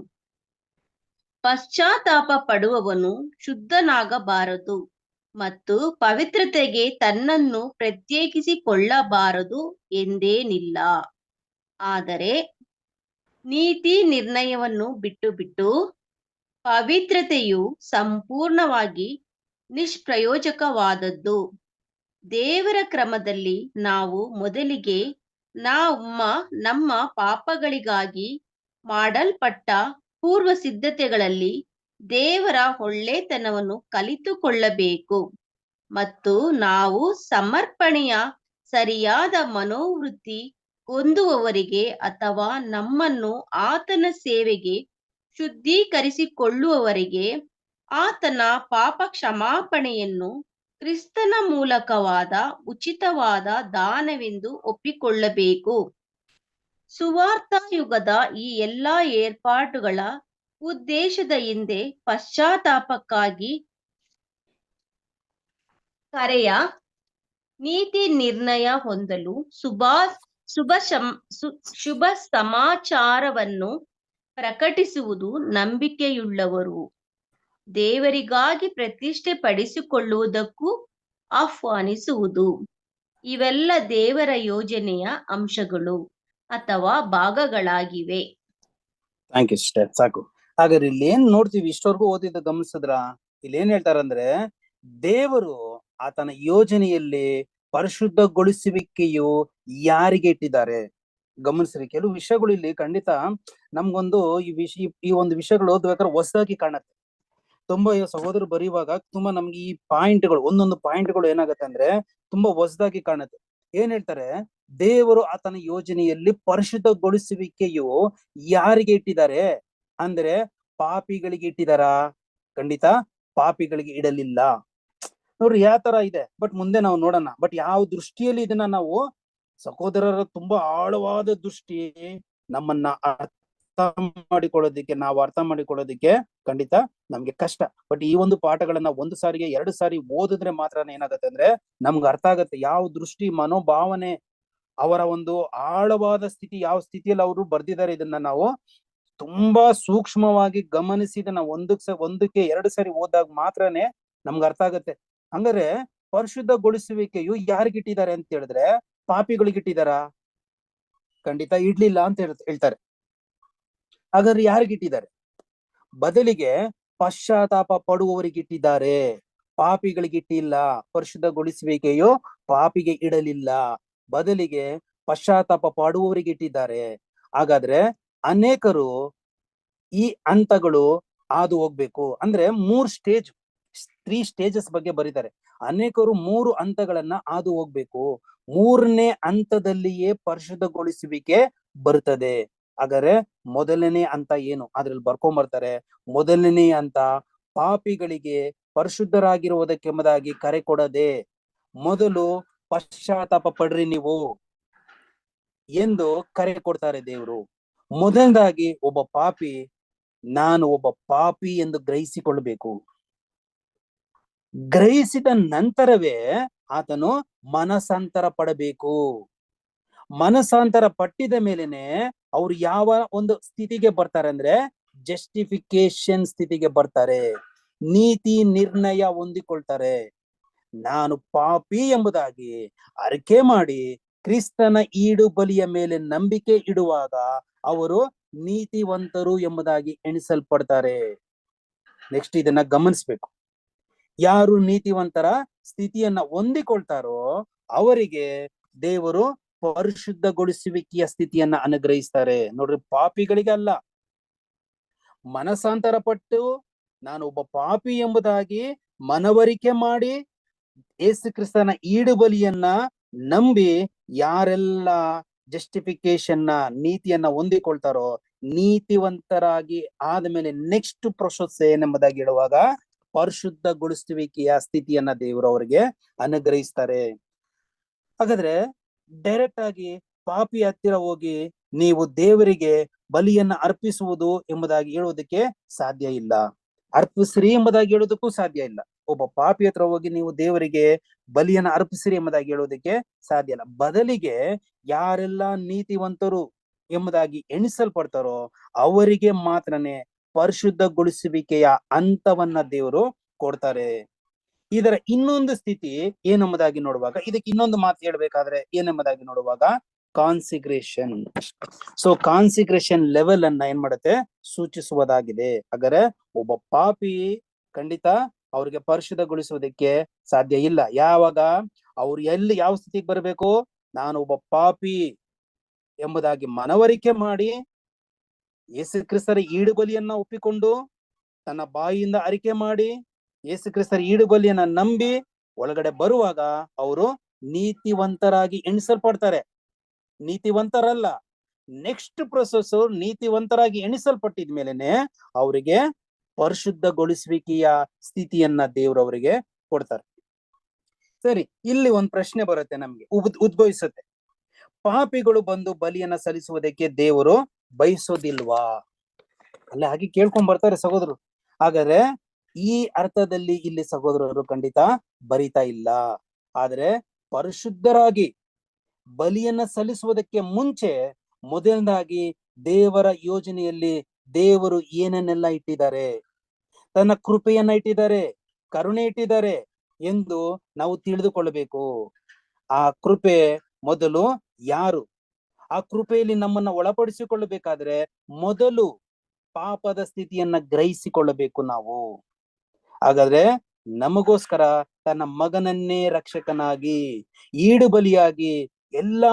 ಪಶ್ಚಾತ್ತಾಪ ಪಡುವವನು ಶುದ್ಧನಾಗಬಾರದು ಮತ್ತು ಪವಿತ್ರತೆಗೆ ತನ್ನನ್ನು ಪ್ರತ್ಯೇಕಿಸಿಕೊಳ್ಳಬಾರದು ಎಂದೇನಿಲ್ಲ. ಆದರೆ ನೀತಿ ನಿರ್ಣಯವನ್ನು ಬಿಟ್ಟು ಪವಿತ್ರತೆಯು ಸಂಪೂರ್ಣವಾಗಿ ನಿಷ್ಪ್ರಯೋಜಕವಾದದ್ದು. ದೇವರ ಕ್ರಮದಲ್ಲಿ ನಾವು ಮೊದಲಿಗೆ ನಮ್ಮ ಪಾಪಗಳಿಗಾಗಿ ಮಾಡಲ್ಪಟ್ಟ ಪೂರ್ವ ಸಿದ್ಧತೆಗಳಲ್ಲಿ ದೇವರ ಒಳ್ಳೆತನವನ್ನು ಕಲಿತುಕೊಳ್ಳಬೇಕು ಮತ್ತು ನಾವು ಸಮರ್ಪಣೆಯ ಸರಿಯಾದ ಮನೋವೃತ್ತಿ ಹೊಂದುವವರೆಗೆ ಅಥವಾ ನಮ್ಮನ್ನು ಆತನ ಸೇವೆಗೆ ಶುದ್ಧೀಕರಿಸಿಕೊಳ್ಳುವವರೆಗೆ ಆತನ ಪಾಪ ಕ್ಷಮಾಪಣೆಯನ್ನು ಕ್ರಿಸ್ತನ ಮೂಲಕವಾದ ಉಚಿತವಾದ ದಾನವೆಂದು ಒಪ್ಪಿಕೊಳ್ಳಬೇಕು. ಸುವಾರ್ಥ ಯುಗದ ಈ ಎಲ್ಲಾ ಏರ್ಪಾಟುಗಳ ಉದ್ದೇಶದ ಹಿಂದೆ ಪಶ್ಚಾತ್ತಾಪಕ್ಕಾಗಿ ಕರೆಯ ನೀತಿ ನಿರ್ಣಯ ಹೊಂದಲು ಶುಭ ಸಮಾಚಾರವನ್ನು ಪ್ರಕಟಿಸುವುದು, ನಂಬಿಕೆಯುಳ್ಳವರು ದೇವರಿಗಾಗಿ ಪ್ರತಿಷ್ಠೆ ಪಡಿಸಿಕೊಳ್ಳುವುದಕ್ಕೂ ಆಹ್ವಾನಿಸುವುದು. ಇವೆಲ್ಲ ದೇವರ ಯೋಜನೆಯ ಅಂಶಗಳು ಅಥವಾ ಭಾಗಗಳಾಗಿವೆ. ಥ್ಯಾಂಕ್ ಯು ಸಿಸ್ಟರ್, ಸಾಕು. ಹಾಗಾದ್ರೆ ಇಲ್ಲಿ ಏನ್ ನೋಡ್ತೀವಿ, ಇಷ್ಟವರೆಗೂ ಓದಿದ ಗಮನಿಸಿದ್ರ, ಇಲ್ಲಿ ಏನ್ ಹೇಳ್ತಾರಂದ್ರೆ, ದೇವರು ಆತನ ಯೋಜನೆಯಲ್ಲಿ ಪರಿಶುದ್ಧಗೊಳಿಸುವಿಕೆಯು ಯಾರಿಗೆ ಇಟ್ಟಿದ್ದಾರೆ ಗಮನಿಸ್ರಿ. ಕೆಲವು ವಿಷಯಗಳು ಇಲ್ಲಿ ಖಂಡಿತ ನಮ್ಗೊಂದು ಈ ಒಂದು ವಿಷಯಗಳು ಓದ್ಬೇಕಾದ್ರೆ ಹೊಸದಾಗಿ ಕಾಣುತ್ತೆ. ತುಂಬಾ ಸಹೋದರರು ಬರೆಯುವಾಗ ತುಂಬಾ ನಮ್ಗೆ ಈ ಪಾಯಿಂಟ್ಗಳು, ಒಂದೊಂದು ಪಾಯಿಂಟ್ಗಳು ಏನಾಗತ್ತೆ ಅಂದ್ರೆ ತುಂಬಾ ಹೊಸದಾಗಿ ಕಾಣುತ್ತೆ. ಏನ್ ಹೇಳ್ತಾರೆ, ದೇವರು ಆತನ ಯೋಜನೆಯಲ್ಲಿ ಪರಿಶುದ್ಧಗೊಳಿಸುವಿಕೆಯು ಯಾರಿಗೆ ಇಟ್ಟಿದ್ದಾರೆ ಅಂದ್ರೆ ಪಾಪಿಗಳಿಗೆ ಇಟ್ಟಿದಾರಾ? ಖಂಡಿತ ಪಾಪಿಗಳಿಗೆ ಇಡಲಿಲ್ಲ. ನೋಡ್ರಿ ಯಾವ ತರ ಇದೆ. ಬಟ್ ಮುಂದೆ ನಾವು ನೋಡೋಣ. ಬಟ್ ಯಾವ ದೃಷ್ಟಿಯಲ್ಲಿ ಇದನ್ನ ನಾವು ಸಹೋದರರ ತುಂಬಾ ಆಳವಾದ ದೃಷ್ಟಿ ನಮ್ಮನ್ನ ಅರ್ಥ ಮಾಡಿಕೊಳ್ಳೋದಿಕ್ಕೆ ಖಂಡಿತ ನಮ್ಗೆ ಕಷ್ಟ. ಬಟ್ ಈ ಒಂದು ಪಾಠಗಳನ್ನ ಒಂದು ಸಾರಿಗೆ 2 ಸಾರಿ ಓದಿದ್ರೆ ಮಾತ್ರ ಏನಾಗತ್ತೆ ಅಂದ್ರೆ ನಮ್ಗೆ ಅರ್ಥ ಆಗತ್ತೆ ಯಾವ ದೃಷ್ಟಿ, ಮನೋಭಾವನೆ, ಅವರ ಒಂದು ಆಳವಾದ ಸ್ಥಿತಿ, ಯಾವ ಸ್ಥಿತಿಯಲ್ಲಿ ಅವರು ಬರ್ದಿದ್ದಾರೆ. ಇದನ್ನ ನಾವು ತುಂಬಾ ಸೂಕ್ಷ್ಮವಾಗಿ ಗಮನಿಸಿ ನಾವು ಒಂದಕ್ಕೆ 2 ಸಾರಿ ಓದಾಗ ಮಾತ್ರನೇ ನಮ್ಗೆ ಅರ್ಥ ಆಗತ್ತೆ. ಹಂಗಾರೆ ಪರಿಶುದ್ಧಗೊಳಿಸುವಿಕೆಯು ಯಾರಿಗಿಟ್ಟಿದ್ದಾರೆ ಅಂತ ಹೇಳಿದ್ರೆ ಪಾಪಿಗಳಿಗಿಟ್ಟಿದಾರ? ಖಂಡಿತ ಇಡ್ಲಿಲ್ಲ ಅಂತ ಹೇಳ್ತಾರೆ. ಹಾಗಾದ್ರೆ ಯಾರಿಗಿಟ್ಟಿದ್ದಾರೆ? ಬದಲಿಗೆ ಪಶ್ಚಾತ್ತಾಪ ಪಡುವವರಿಗಿಟ್ಟಿದ್ದಾರೆ, ಪಾಪಿಗಳಿಗಿಟ್ಟಿಲ್ಲ. ಪರಿಶುದ್ಧಗೊಳಿಸುವಿಕೆಯು ಪಾಪಿಗೆ ಇಡಲಿಲ್ಲ, ಬದಲಿಗೆ ಪಶ್ಚಾತ್ತಾಪ ಪಡುವವರಿಗೆ ಇಟ್ಟಿದ್ದಾರೆ. ಹಾಗಾದ್ರೆ ಅನೇಕರು ಈ ಹಂತಗಳು ಹಾದು ಹೋಗ್ಬೇಕು ಅಂದ್ರೆ 3 ಸ್ಟೇಜಸ್ ಬಗ್ಗೆ ಬರೀತಾರೆ. ಅನೇಕರು 3 ಹಂತಗಳನ್ನ ಹಾದು ಹೋಗ್ಬೇಕು. 3ನೇ ಹಂತದಲ್ಲಿಯೇ ಪರಿಶುದ್ಧಗೊಳಿಸುವಿಕೆ ಬರ್ತದೆ. ಹಾಗಾದ್ರೆ ಮೊದಲನೇ ಹಂತ ಏನು ಅದ್ರಲ್ಲಿ ಬರ್ಕೊಂಬರ್ತಾರೆ. ಮೊದಲನೇ ಹಂತ ಪಾಪಿಗಳಿಗೆ ಪರಿಶುದ್ಧರಾಗಿರುವುದಕ್ಕೆಂಬುದಾಗಿ ಕರೆ ಕೊಡದೆ ಮೊದಲು ಪಶ್ಚಾತ್ತಾಪ ಪಡ್ರಿ ನೀವು ಎಂದು ಕರೆ ಕೊಡ್ತಾರೆ ದೇವರು. ಮೊದಲದಾಗಿ ಒಬ್ಬ ಪಾಪಿ ನಾನು ಒಬ್ಬ ಪಾಪಿ ಎಂದು ಗ್ರಹಿಸಿಕೊಳ್ಬೇಕು. ಗ್ರಹಿಸಿದ ನಂತರವೇ ಆತನು ಮನಸಾಂತರ ಪಡಬೇಕು. ಮನಸಾಂತರ ಪಟ್ಟಿದ ಮೇಲೆನೆ ಅವ್ರು ಯಾವ ಒಂದು ಸ್ಥಿತಿಗೆ ಬರ್ತಾರೆ ಅಂದ್ರೆ ಜಸ್ಟಿಫಿಕೇಶನ್ ಸ್ಥಿತಿಗೆ ಬರ್ತಾರೆ, ನೀತಿ ನಿರ್ಣಯ ಹೊಂದಿಕೊಳ್ತಾರೆ. ನಾನು ಪಾಪಿ ಎಂಬುದಾಗಿ ಅರಿಕೆ ಮಾಡಿ ಕ್ರಿಸ್ತನ ಈಡು ಬಲಿಯ ಮೇಲೆ ನಂಬಿಕೆ ಇಡುವಾಗ ಅವರು ನೀತಿವಂತರು ಎಂಬುದಾಗಿ ಎಣಿಸಲ್ಪಡ್ತಾರೆ. ನೆಕ್ಸ್ಟ್ ಇದನ್ನ ಗಮನಿಸ್ಬೇಕು. ಯಾರು ನೀತಿವಂತರ ಸ್ಥಿತಿಯನ್ನ ಹೊಂದಿಕೊಳ್ತಾರೋ ಅವರಿಗೆ ದೇವರು ಪರಿಶುದ್ಧಗೊಳಿಸುವಿಕೆಯ ಸ್ಥಿತಿಯನ್ನ ಅನುಗ್ರಹಿಸ್ತಾರೆ. ನೋಡ್ರಿ, ಪಾಪಿಗಳಿಗೆ ಅಲ್ಲ. ಮನಸಾಂತರ ಪಟ್ಟು ನಾನು ಒಬ್ಬ ಪಾಪಿ ಎಂಬುದಾಗಿ ಮನವರಿಕೆ ಮಾಡಿ ಯೇಸು ಕ್ರಿಸ್ತನ ಈಡು ಬಲಿಯನ್ನ ನಂಬಿ ಯಾರೆಲ್ಲ ಜಸ್ಟಿಫಿಕೇಶನ್ ನೀತಿಯನ್ನ ಹೊಂದಿಕೊಳ್ತಾರೋ ನೀತಿವಂತರಾಗಿ ಆದ್ಮೇಲೆ ನೆಕ್ಸ್ಟ್ ಪ್ರೊಸೆಸ್ ಏನೆಂಬುದಾಗಿ ಹೇಳುವಾಗ ಪರಿಶುದ್ಧಗೊಳಿಸುವಿಕೆಯ ಸ್ಥಿತಿಯನ್ನ ದೇವರು ಅವರಿಗೆ ಅನುಗ್ರಹಿಸ್ತಾರೆ. ಹಾಗಾದ್ರೆ ಡೈರೆಕ್ಟ್ ಆಗಿ ಪಾಪಿ ಹತ್ತಿರ ಹೋಗಿ ನೀವು ದೇವರಿಗೆ ಬಲಿಯನ್ನ ಅರ್ಪಿಸುವುದು ಎಂಬುದಾಗಿ ಹೇಳುವುದಕ್ಕೆ ಸಾಧ್ಯ ಇಲ್ಲ. ಅರ್ಪಿಸ್ರಿ ಎಂಬುದಾಗಿ ಹೇಳೋದಕ್ಕೂ ಸಾಧ್ಯ ಇಲ್ಲ. ಒಬ್ಬ ಪಾಪಿ ಹತ್ರ ಹೋಗಿ ನೀವು ದೇವರಿಗೆ ಬಲಿಯನ್ನ ಅರ್ಪಿಸ್ರಿ ಎಂಬುದಾಗಿ ಹೇಳೋದಕ್ಕೆ ಸಾಧ್ಯ ಇಲ್ಲ. ಬದಲಿಗೆ ಯಾರೆಲ್ಲ ನೀತಿವಂತರು ಎಂಬುದಾಗಿ ಎಣಿಸಲ್ಪಡ್ತಾರೋ ಅವರಿಗೆ ಮಾತ್ರನೇ ಪರಿಶುದ್ಧಗೊಳಿಸುವಿಕೆಯ ಹಂತವನ್ನ ದೇವರು ಕೊಡ್ತಾರೆ. ಇದರ ಇನ್ನೊಂದು ಸ್ಥಿತಿ ಏನೆಂಬುದಾಗಿ ನೋಡುವಾಗ, ಇದಕ್ಕೆ ಇನ್ನೊಂದು ಮಾತು ಹೇಳ್ಬೇಕಾದ್ರೆ ಏನೆಂಬುದಾಗಿ ನೋಡುವಾಗ ಕಾನ್ಸಿಗ್ರೇಷನ್. ಸೊ ಕಾನ್ಸಿಗ್ರೇಷನ್ ಲೆವೆಲ್ ಅನ್ನ ಏನ್ ಮಾಡುತ್ತೆ ಸೂಚಿಸುವುದಾಗಿದೆ. ಹಾಗಾದ್ರೆ ಒಬ್ಬ ಪಾಪಿ ಖಂಡಿತ ಅವ್ರಿಗೆ ಪರಿಶುದ್ಧಗೊಳಿಸುವುದಕ್ಕೆ ಸಾಧ್ಯ ಇಲ್ಲ. ಯಾವಾಗ ಅವ್ರು ಯಾವ ಸ್ಥಿತಿಗೆ ಬರಬೇಕು? ನಾನು ಒಬ್ಬ ಪಾಪಿ ಎಂಬುದಾಗಿ ಮನವರಿಕೆ ಮಾಡಿ ಯೇಸು ಕ್ರಿಸ್ತರ ಈಡು ಬಲಿಯನ್ನ ಒಪ್ಪಿಕೊಂಡು ತನ್ನ ಬಾಯಿಯಿಂದ ಅರಿಕೆ ಮಾಡಿ ಯೇಸು ಕ್ರಿಸ್ತರ ಈಡು ಬಲಿಯನ್ನ ನಂಬಿ ಒಳಗಡೆ ಬರುವಾಗ ಅವರು ನೀತಿವಂತರಾಗಿ ಎಣಿಸಲ್ಪಡ್ತಾರೆ. ನೀತಿವಂತರಲ್ಲ, ನೆಕ್ಸ್ಟ್ ಪ್ರೊಸೆಸ್ ನೀತಿವಂತರಾಗಿ ಎಣಿಸಲ್ಪಟ್ಟಿದ ಮೇಲೆನೆ ಅವರಿಗೆ ಪರಿಶುದ್ಧಗೊಳಿಸುವಿಕೆಯ ಸ್ಥಿತಿಯನ್ನ ದೇವರು ಅವರಿಗೆ ಕೊಡ್ತಾರೆ. ಸರಿ, ಇಲ್ಲಿ ಒಂದ್ ಪ್ರಶ್ನೆ ಬರುತ್ತೆ ನಮ್ಗೆ, ಉದ್ಭವಿಸುತ್ತೆ. ಪಾಪಿಗಳು ಬಂದು ಬಲಿಯನ್ನ ಸಲ್ಲಿಸುವುದಕ್ಕೆ ದೇವರು ಬಯಸೋದಿಲ್ವಾ? ಅಲ್ಲ, ಹಾಗೆ ಕೇಳ್ಕೊಂಡ್ ಬರ್ತಾರೆ ಸಹೋದರರು. ಹಾಗಾದ್ರೆ ಈ ಅರ್ಥದಲ್ಲಿ ಇಲ್ಲಿ ಸಹೋದರರು ಖಂಡಿತ ಬರಿತಾ ಇಲ್ಲ. ಆದ್ರೆ ಪರಿಶುದ್ಧರಾಗಿ ಬಲಿಯನ್ನ ಸಲ್ಲಿಸುವುದಕ್ಕೆ ಮುಂಚೆ ಮೊದಲನೇದಾಗಿ ದೇವರ ಯೋಜನೆಯಲ್ಲಿ ದೇವರು ಏನನ್ನೆಲ್ಲ ಇಟ್ಟಿದ್ದಾರೆ, ತನ್ನ ಕೃಪೆಯನ್ನ ಇಟ್ಟಿದ್ದಾರೆ, ಕರುಣೆ ಇಟ್ಟಿದ್ದಾರೆ ಎಂದು ನಾವು ತಿಳಿದುಕೊಳ್ಳಬೇಕು. ಆ ಕೃಪೆ ಮೊದಲು ಯಾರು? ಆ ಕೃಪೆಯಲ್ಲಿ ನಮ್ಮನ್ನ ಒಳಪಡಿಸಿಕೊಳ್ಳಬೇಕಾದ್ರೆ ಮೊದಲು ಪಾಪದ ಸ್ಥಿತಿಯನ್ನ ಗ್ರಹಿಸಿಕೊಳ್ಳಬೇಕು ನಾವು. ಹಾಗಾದ್ರೆ ನಮಗೋಸ್ಕರ ತನ್ನ ಮಗನನ್ನೇ ರಕ್ಷಕನಾಗಿ ಈಡು ಬಲಿಯಾಗಿ ಎಲ್ಲಾ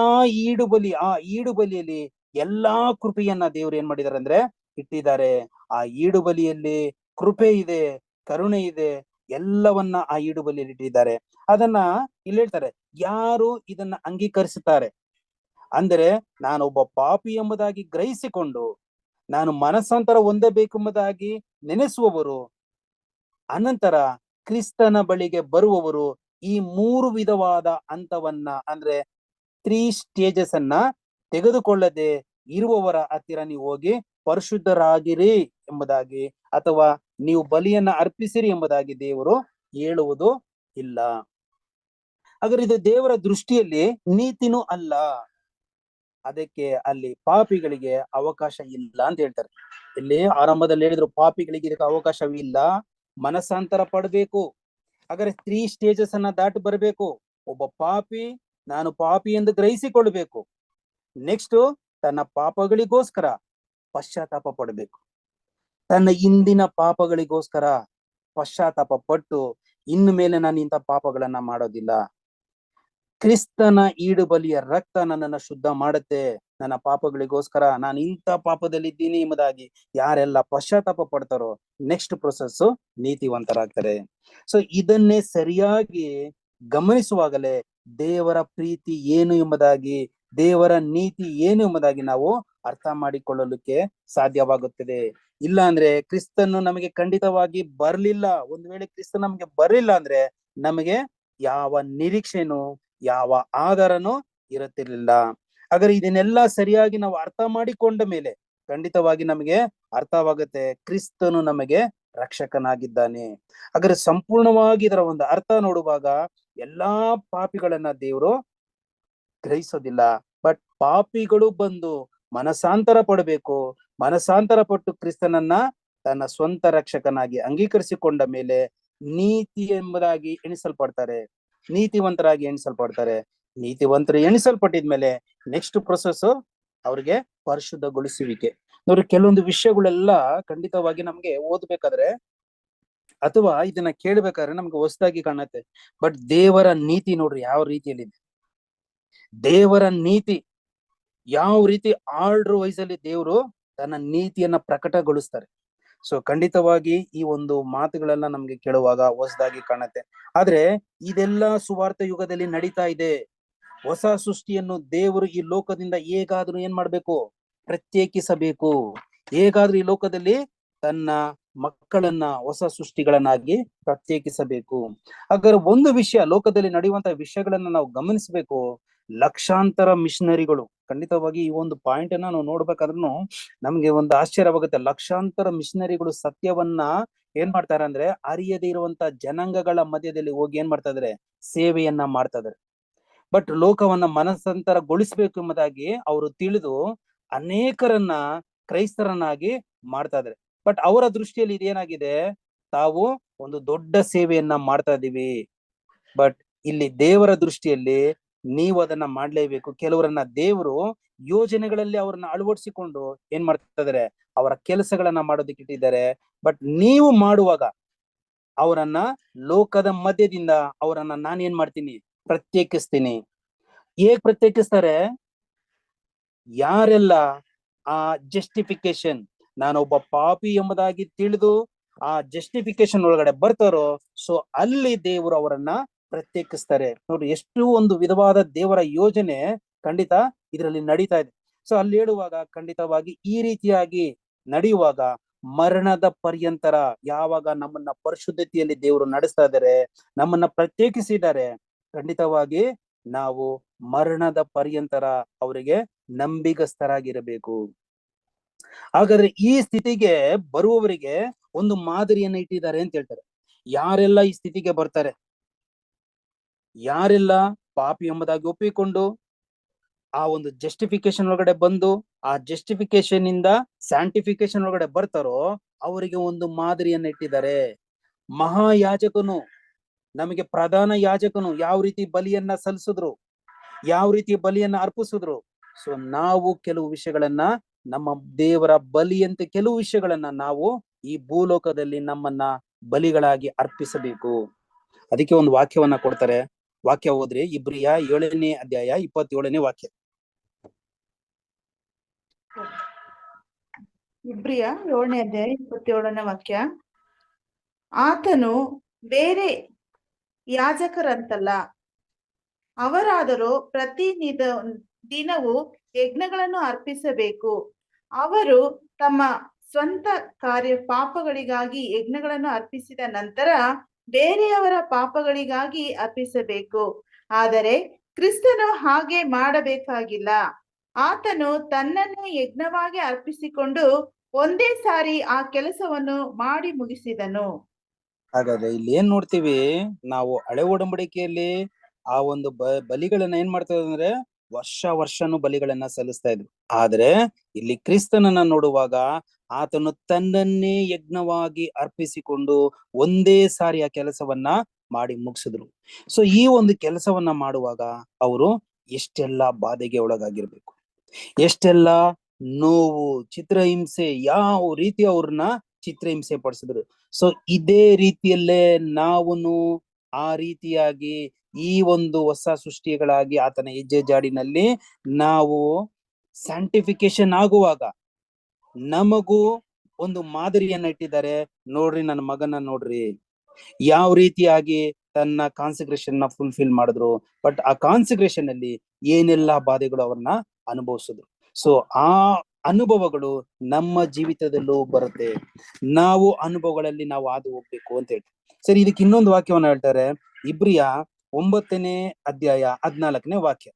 ಆ ಈಡು ಬಲಿಯಲ್ಲಿ ಎಲ್ಲಾ ಕೃಪೆಯನ್ನ ದೇವ್ರು ಏನ್ ಮಾಡಿದಾರೆ ಅಂದ್ರೆ ಇಟ್ಟಿದ್ದಾರೆ. ಆ ಈಡು ಬಲಿಯಲ್ಲಿ ಕೃಪೆ ಇದೆ, ಕರುಣೆ ಇದೆ, ಎಲ್ಲವನ್ನ ಆ ಈಡು ಬಲಿಯಲ್ಲಿ ಇಟ್ಟಿದ್ದಾರೆ. ಅದನ್ನ ಇಲ್ಲಿ ಹೇಳ್ತಾರೆ, ಯಾರು ಇದನ್ನ ಅಂಗೀಕರಿಸುತ್ತಾರೆ ಅಂದರೆ ನಾನೊಬ್ಬ ಪಾಪಿ ಎಂಬುದಾಗಿ ಗ್ರಹಿಸಿಕೊಂಡು ನಾನು ಮನಸ್ಸಾಂತರ ಹೊಂದಬೇಕೆಂಬುದಾಗಿ ನೆನೆಸುವವರು, ಅನಂತರ ಕ್ರಿಸ್ತನ ಬಳಿಗೆ ಬರುವವರು ಈ 3 ವಿಧವಾದ ಹಂತವನ್ನ ಅಂದ್ರೆ 3 ಸ್ಟೇಜಸ್ ಅನ್ನ ತೆಗೆದುಕೊಳ್ಳದೆ ಇರುವವರ ಹತ್ತಿರ ನೀವು ಹೋಗಿ ಪರಿಶುದ್ಧರಾಗಿರಿ ಎಂಬುದಾಗಿ ಅಥವಾ ನೀವು ಬಲಿಯನ್ನ ಅರ್ಪಿಸಿರಿ ಎಂಬುದಾಗಿ ದೇವರು ಹೇಳುವುದು ಇಲ್ಲ. ಹಾಗಾದ್ರೆ ಇದು ದೇವರ ದೃಷ್ಟಿಯಲ್ಲಿ ನೀತಿನೂ ಅಲ್ಲ. ಅದಕ್ಕೆ ಅಲ್ಲಿ ಪಾಪಿಗಳಿಗೆ ಅವಕಾಶ ಇಲ್ಲ ಅಂತ ಹೇಳ್ತಾರೆ. ಇಲ್ಲಿ ಆರಂಭದಲ್ಲಿ ಹೇಳಿದ್ರು ಪಾಪಿಗಳಿಗೆ ಇದಕ್ಕೆ ಅವಕಾಶವಿಲ್ಲ, ಮನಸ್ಸಾಂತರ ಪಡಬೇಕು. ಹಾಗಾದ್ರೆ 3 ಸ್ಟೇಜಸ್ ಅನ್ನ ದಾಟಿ ಬರಬೇಕು. ಒಬ್ಬ ಪಾಪಿ ನಾನು ಪಾಪಿ ಎಂದು ಗ್ರಹಿಸಿಕೊಳ್ಬೇಕು. ನೆಕ್ಸ್ಟ್ ತನ್ನ ಪಾಪಗಳಿಗೋಸ್ಕರ ಪಶ್ಚಾತ್ತಾಪ ಪಡಬೇಕು. ತನ್ನ ಹಿಂದಿನ ಪಾಪಗಳಿಗೋಸ್ಕರ ಪಶ್ಚಾತ್ತಾಪ ಪಟ್ಟು ಇನ್ನು ಮೇಲೆ ನಾನು ಇಂಥ ಪಾಪಗಳನ್ನ ಮಾಡೋದಿಲ್ಲ. ಕ್ರಿಸ್ತನ ಈಡು ಬಲಿಯ ರಕ್ತ ನನ್ನನ್ನ ಶುದ್ಧ ಮಾಡುತ್ತೆ. ನನ್ನ ಪಾಪಗಳಿಗೋಸ್ಕರ ನಾನು ಇಂಥ ಪಾಪದಲ್ಲಿದ್ದೀನಿ ಎಂಬುದಾಗಿ ಯಾರೆಲ್ಲ ಪಶ್ಚಾತ್ತಾಪ ಪಡ್ತಾರೋ ನೆಕ್ಸ್ಟ್ ಪ್ರೊಸೆಸ್ ನೀತಿವಂತರಾಗ್ತಾರೆ. ಸೊ ಇದನ್ನೇ ಸರಿಯಾಗಿ ಗಮನಿಸುವಾಗಲೇ ದೇವರ ಪ್ರೀತಿ ಏನು ಎಂಬುದಾಗಿ, ದೇವರ ನೀತಿ ಏನು ಎಂಬುದಾಗಿ ನಾವು ಅರ್ಥ ಮಾಡಿಕೊಳ್ಳಲಿಕ್ಕೆ ಸಾಧ್ಯವಾಗುತ್ತದೆ. ಇಲ್ಲ ಅಂದ್ರೆ ಕ್ರಿಸ್ತನು ನಮಗೆ ಖಂಡಿತವಾಗಿ ಬರ್ಲಿಲ್ಲ. ಒಂದ್ ವೇಳೆ ಕ್ರಿಸ್ತ ನಮಗೆ ಬರ್ಲಿಲ್ಲ ಅಂದ್ರೆ ನಮಗೆ ಯಾವ ನಿರೀಕ್ಷೆನೂ ಯಾವ ಆಧಾರನೂ ಇರುತ್ತಿರ್ಲಿಲ್ಲ. ಹಾಗಾದ್ರೆ ಇದನ್ನೆಲ್ಲ ಸರಿಯಾಗಿ ನಾವು ಅರ್ಥ ಮಾಡಿಕೊಂಡ ಮೇಲೆ ಖಂಡಿತವಾಗಿ ನಮಗೆ ಅರ್ಥವಾಗುತ್ತೆ ಕ್ರಿಸ್ತನು ನಮಗೆ ರಕ್ಷಕನಾಗಿದ್ದಾನೆ. ಹಾಗಾದ್ರೆ ಸಂಪೂರ್ಣವಾಗಿ ಇದರ ಒಂದು ಅರ್ಥ ನೋಡುವಾಗ ಎಲ್ಲಾ ಪಾಪಿಗಳನ್ನ ದೇವರು ಗ್ರಹಿಸೋದಿಲ್ಲ. ಬಟ್ ಪಾಪಿಗಳು ಬಂದು ಮನಸಾಂತರ ಪಡಬೇಕು. ಮನಸಾಂತರ ಪಟ್ಟು ಕ್ರಿಸ್ತನನ್ನ ತನ್ನ ಸ್ವಂತ ರಕ್ಷಕನಾಗಿ ಅಂಗೀಕರಿಸಿಕೊಂಡ ಮೇಲೆ ನೀತಿ ಎಂಬುದಾಗಿ ಎಣಿಸಲ್ಪಡ್ತಾರೆ, ನೀತಿವಂತರಾಗಿ ಎಣಿಸಲ್ಪಡ್ತಾರೆ. ನೀತಿವಂತರು ಎಣಿಸಲ್ಪಟ್ಟಿದ್ಮೇಲೆ ನೆಕ್ಸ್ಟ್ ಪ್ರೊಸೆಸ್ ಅವ್ರಿಗೆ ಪರಿಶುದ್ಧಗೊಳಿಸುವಿಕೆ. ನೋಡ್ರಿ, ಕೆಲವೊಂದು ವಿಷಯಗಳೆಲ್ಲ ಖಂಡಿತವಾಗಿ ನಮ್ಗೆ ಓದ್ಬೇಕಾದ್ರೆ ಅಥವಾ ಇದನ್ನ ಕೇಳ್ಬೇಕಾದ್ರೆ ನಮ್ಗೆ ಹೊಸದಾಗಿ ಕಾಣುತ್ತೆ. ಬಟ್ ದೇವರ ನೀತಿ ನೋಡ್ರಿ ಯಾವ ರೀತಿಯಲ್ಲಿದೆ. ದೇವರ ನೀತಿ ಯಾವ ರೀತಿ ಆರ್ಡರ್ ವೈಸ್ ಅಲ್ಲಿ ದೇವರು ತನ್ನ ನೀತಿಯನ್ನ ಪ್ರಕಟಗೊಳಿಸ್ತಾರೆ. ಸೊ ಖಂಡಿತವಾಗಿ ಈ ಒಂದು ಮಾತುಗಳೆಲ್ಲ ನಮ್ಗೆ ಕೇಳುವಾಗ ಹೊಸದಾಗಿ ಕಾಣುತ್ತೆ. ಆದ್ರೆ ಇದೆಲ್ಲ ಸುವಾರ್ಥ ಯುಗದಲ್ಲಿ ನಡೀತಾ ಇದೆ. ಹೊಸ ಸೃಷ್ಟಿಯನ್ನು ದೇವರು ಈ ಲೋಕದಿಂದ ಹೇಗಾದ್ರೂ ಏನ್ ಮಾಡ್ಬೇಕು, ಪ್ರತ್ಯೇಕಿಸಬೇಕು. ಹೇಗಾದ್ರೂ ಈ ಲೋಕದಲ್ಲಿ ತನ್ನ ಮಕ್ಕಳನ್ನ ಹೊಸ ಸೃಷ್ಟಿಗಳನ್ನಾಗಿ ಪ್ರತ್ಯೇಕಿಸಬೇಕು. ಹಾಗಾದ್ರೆ ಒಂದು ವಿಷಯ, ಲೋಕದಲ್ಲಿ ನಡೆಯುವಂತಹ ವಿಷಯಗಳನ್ನ ನಾವು ಗಮನಿಸಬೇಕು. ಲಕ್ಷಾಂತರ ಮಿಷನರಿಗಳು, ಖಂಡಿತವಾಗಿ ಈ ಒಂದು ಪಾಯಿಂಟ್ ಅನ್ನ ನಾವು ನೋಡ್ಬೇಕಾದ್ರೂ ನಮ್ಗೆ ಒಂದು ಆಶ್ಚರ್ಯವಾಗುತ್ತೆ. ಲಕ್ಷಾಂತರ ಮಿಷನರಿಗಳು ಸತ್ಯವನ್ನ ಏನ್ ಮಾಡ್ತಾರೆ ಅಂದ್ರೆ ಅರಿಯದೇ ಇರುವಂತ ಜನಾಂಗಗಳ ಮಧ್ಯದಲ್ಲಿ ಹೋಗಿ ಏನ್ ಮಾಡ್ತಾ ಇದಾರೆ, ಸೇವೆಯನ್ನ ಮಾಡ್ತಾ ಇದಾರೆ. ಬಟ್ ಲೋಕವನ್ನ ಮನಸ್ಸಂತರಗೊಳಿಸ್ಬೇಕು ಎಂಬುದಾಗಿ ಅವರು ತಿಳಿದು ಅನೇಕರನ್ನ ಕ್ರೈಸ್ತರನ್ನಾಗಿ ಮಾಡ್ತಾ ಇದಾರೆ. ಬಟ್ ಅವರ ದೃಷ್ಟಿಯಲ್ಲಿ ಇದೇನಾಗಿದೆ, ತಾವು ಒಂದು ದೊಡ್ಡ ಸೇವೆಯನ್ನ ಮಾಡ್ತಾ ಇದೀವಿ. ಬಟ್ ಇಲ್ಲಿ ದೇವರ ದೃಷ್ಟಿಯಲ್ಲಿ ನೀವು ಅದನ್ನ ಮಾಡ್ಲೇಬೇಕು. ಕೆಲವರನ್ನ ದೇವರು ಯೋಜನೆಗಳಲ್ಲಿ ಅವ್ರನ್ನ ಅಳವಡಿಸಿಕೊಂಡು ಏನ್ ಮಾಡ್ತಾ ಇದಾರೆ, ಅವರ ಕೆಲಸಗಳನ್ನ ಮಾಡೋದಕ್ಕೆ ಇಟ್ಟಿದ್ದಾರೆ. ಬಟ್ ನೀವು ಮಾಡುವಾಗ ಅವರನ್ನ ಲೋಕದ ಮಧ್ಯದಿಂದ ಅವರನ್ನ ನಾನೇನ್ ಮಾಡ್ತೀನಿ, ಪ್ರತ್ಯೇಕಿಸ್ತೀನಿ. ಹೇಗ್ ಪ್ರತ್ಯೇಕಿಸ್ತಾರೆ, ಯಾರೆಲ್ಲ ಆ ಜಸ್ಟಿಫಿಕೇಶನ್, ನಾನೊಬ್ಬ ಪಾಪಿ ಎಂಬುದಾಗಿ ತಿಳಿದು ಆ ಜಸ್ಟಿಫಿಕೇಶನ್ ಒಳಗಡೆ ಬರ್ತಾರೋ, ಸೊ ಅಲ್ಲಿ ದೇವರು ಅವರನ್ನ ಪ್ರತ್ಯೇಕಿಸ್ತಾರೆ. ನೋಡಿ, ಎಷ್ಟು ಒಂದು ವಿಧವಾದ ದೇವರ ಯೋಜನೆ ಖಂಡಿತ ಇದರಲ್ಲಿ ನಡೀತಾ ಇದೆ. ಸೊ ಅಲ್ಲಿ ಹೇಳುವಾಗ ಖಂಡಿತವಾಗಿ ಈ ರೀತಿಯಾಗಿ ನಡೆಯುವಾಗ ಮರಣದ ಪರ್ಯಂತರ ಯಾವಾಗ ನಮ್ಮನ್ನ ಪರಿಶುದ್ಧತೆಯಲ್ಲಿ ದೇವರು ನಡೆಸ್ತಾ ಇದ್ದಾರೆ, ನಮ್ಮನ್ನ ಪ್ರತ್ಯೇಕಿಸಿದ್ದಾರೆ, ಖಂಡಿತವಾಗಿ ನಾವು ಮರಣದ ಪರ್ಯಂತರ ಅವರಿಗೆ ನಂಬಿಗಸ್ತರಾಗಿರಬೇಕು. ಹಾಗಾದ್ರೆ ಈ ಸ್ಥಿತಿಗೆ ಬರುವವರಿಗೆ ಒಂದು ಮಾದರಿಯನ್ನ ಇಟ್ಟಿದ್ದಾರೆ ಅಂತ ಹೇಳ್ತಾರೆ. ಯಾರೆಲ್ಲ ಈ ಸ್ಥಿತಿಗೆ ಬರ್ತಾರೆ, ಯಾರೆಲ್ಲ ಪಾಪಿ ಎಂಬುದಾಗಿ ಒಪ್ಪಿಕೊಂಡು ಆ ಒಂದು ಜಸ್ಟಿಫಿಕೇಶನ್ ಒಳಗಡೆ ಬಂದು ಆ ಜಸ್ಟಿಫಿಕೇಶನ್ ಇಂದ ಸ್ಯಾಂಟಿಫಿಕೇಶನ್ ಒಳಗಡೆ ಬರ್ತಾರೋ ಅವರಿಗೆ ಒಂದು ಮಾದರಿಯನ್ನ ಇಟ್ಟಿದ್ದಾರೆ. ಮಹಾಯಾಜಕನು, ನಮಗೆ ಪ್ರಧಾನ ಯಾಜಕನು ಯಾವ ರೀತಿ ಬಲಿಯನ್ನ ಸಲ್ಲಿಸಿದ್ರು, ಯಾವ ರೀತಿ ಬಲಿಯನ್ನ ಅರ್ಪಿಸಿದ್ರು. ಸೊ ನಾವು ಕೆಲವು ವಿಷಯಗಳನ್ನ, ನಮ್ಮ ದೇವರ ಬಲಿಯಂತೆ ಕೆಲವು ವಿಷಯಗಳನ್ನ ನಾವು ಈ ಭೂಲೋಕದಲ್ಲಿ ನಮ್ಮನ್ನ ಬಲಿಗಳಾಗಿ ಅರ್ಪಿಸಬೇಕು. ಅದಕ್ಕೆ ಒಂದು ವಾಕ್ಯವನ್ನ ಕೊಡ್ತಾರೆ. ವಾಕ್ಯ ಓದ್ರಿ, ಇಬ್ರಿಯ 7ನೇ ಅಧ್ಯಾಯ 27ನೇ ವಾಕ್ಯ. ಇಬ್ರಿಯ 7ನೇ ಅಧ್ಯಾಯ 27ನೇ ವಾಕ್ಯ. ಆತನು ಬೇರೆ ಯಾಜಕರಂತಲ್ಲ, ಅವರಾದರೂ ಪ್ರತಿ ದಿನವೂ ಯಜ್ಞಗಳನ್ನು ಅರ್ಪಿಸಬೇಕು. ಅವರು ತಮ್ಮ ಸ್ವಂತ ಕಾರ್ಯ ಪಾಪಗಳಿಗಾಗಿ ಯಜ್ಞಗಳನ್ನು ಅರ್ಪಿಸಿದ ನಂತರ ಬೇರೆಯವರ ಪಾಪಗಳಿಗಾಗಿ ಅರ್ಪಿಸಬೇಕು. ಆದರೆ ಕ್ರಿಸ್ತನು ಹಾಗೆ ಮಾಡಬೇಕಾಗಿಲ್ಲ. ಆತನು ತನ್ನನ್ನೇ ಯಜ್ಞವಾಗಿ ಅರ್ಪಿಸಿಕೊಂಡು ಒಂದೇ ಸಾರಿ ಆ ಕೆಲಸವನ್ನು ಮಾಡಿ ಮುಗಿಸಿದನು. ಹಾಗಾದ್ರೆ ಇಲ್ಲಿ ಏನ್ ನೋಡ್ತೀವಿ ನಾವು, ಹಳೆ ಒಡಂಬಡಿಕೆಯಲ್ಲಿ ಆ ಒಂದು ಬಲಿಗಳನ್ನ ಏನ್ ಮಾಡ್ತಾ ಇದ್ರು ಅಂದ್ರೆ ವರ್ಷನೂ ಬಲಿಗಳನ್ನ ಸಲ್ಲಿಸ್ತಾ ಇದ್ರು. ಆದ್ರೆ ಇಲ್ಲಿ ಕ್ರಿಸ್ತನನ್ನ ನೋಡುವಾಗ ಆತನು ತನ್ನನ್ನೇ ಯಜ್ಞವಾಗಿ ಅರ್ಪಿಸಿಕೊಂಡು ಒಂದೇ ಸಾರಿ ಆ ಕೆಲಸವನ್ನ ಮಾಡಿ ಮುಗಿಸಿದ್ರು. ಸೊ ಈ ಒಂದು ಕೆಲಸವನ್ನ ಮಾಡುವಾಗ ಅವರು ಎಷ್ಟೆಲ್ಲ ಬಾಧೆಗೆ ಒಳಗಾಗಿರ್ಬೇಕು, ಎಷ್ಟೆಲ್ಲ ನೋವು, ಚಿತ್ರಹಿಂಸೆ, ಯಾವ ರೀತಿ ಅವ್ರನ್ನ ಚಿತ್ರಹಿಂಸೆ ಪಡಿಸಿದ್ರು. ಸೊ ಇದೇ ರೀತಿಯಲ್ಲೇ ನಾವುನು ಆ ರೀತಿಯಾಗಿ ಈ ಒಂದು ಹೊಸ ಸೃಷ್ಟಿಗಳಾಗಿ ಆತನ ಹೆಜ್ಜೆ ಜಾಡಿನಲ್ಲಿ ನಾವು ಸ್ಯಾಂಟಿಫಿಕೇಶನ್ ಆಗುವಾಗ ನಮಗೂ ಒಂದು ಮಾದರಿಯನ್ನ ಇಟ್ಟಿದ್ದಾರೆ. ನೋಡ್ರಿ, ನನ್ನ ಮಗನ ನೋಡ್ರಿ ಯಾವ ರೀತಿಯಾಗಿ ತನ್ನ ಕಾನ್ಸಂಟ್ರೇಷನ್ ನ ಫುಲ್ಫಿಲ್ ಮಾಡಿದ್ರು. ಬಟ್ ಆ ಕಾನ್ಸಂಟ್ರೇಷನ್ ಅಲ್ಲಿ ಏನೆಲ್ಲಾ ಬಾಧೆಗಳು ಅವ್ರನ್ನ ಅನುಭವಿಸಿದ್ರು. ಸೊ ಆ ಅನುಭವಗಳು ನಮ್ಮ ಜೀವಿತದಲ್ಲೂ ಬರುತ್ತೆ. ನಾವು ಅನುಭವಗಳಲ್ಲಿ ನಾವು ಹಾದು ಹೋಗ್ಬೇಕು ಅಂತ ಹೇಳ್ತಾರೆ. ಸರಿ, ಇದಕ್ಕೆ ಇನ್ನೊಂದು ವಾಕ್ಯವನ್ನ ಹೇಳ್ತಾರೆ. ಇಬ್ರಿಯ 9ನೇ ಅಧ್ಯಾಯ 14ನೇ ವಾಕ್ಯ.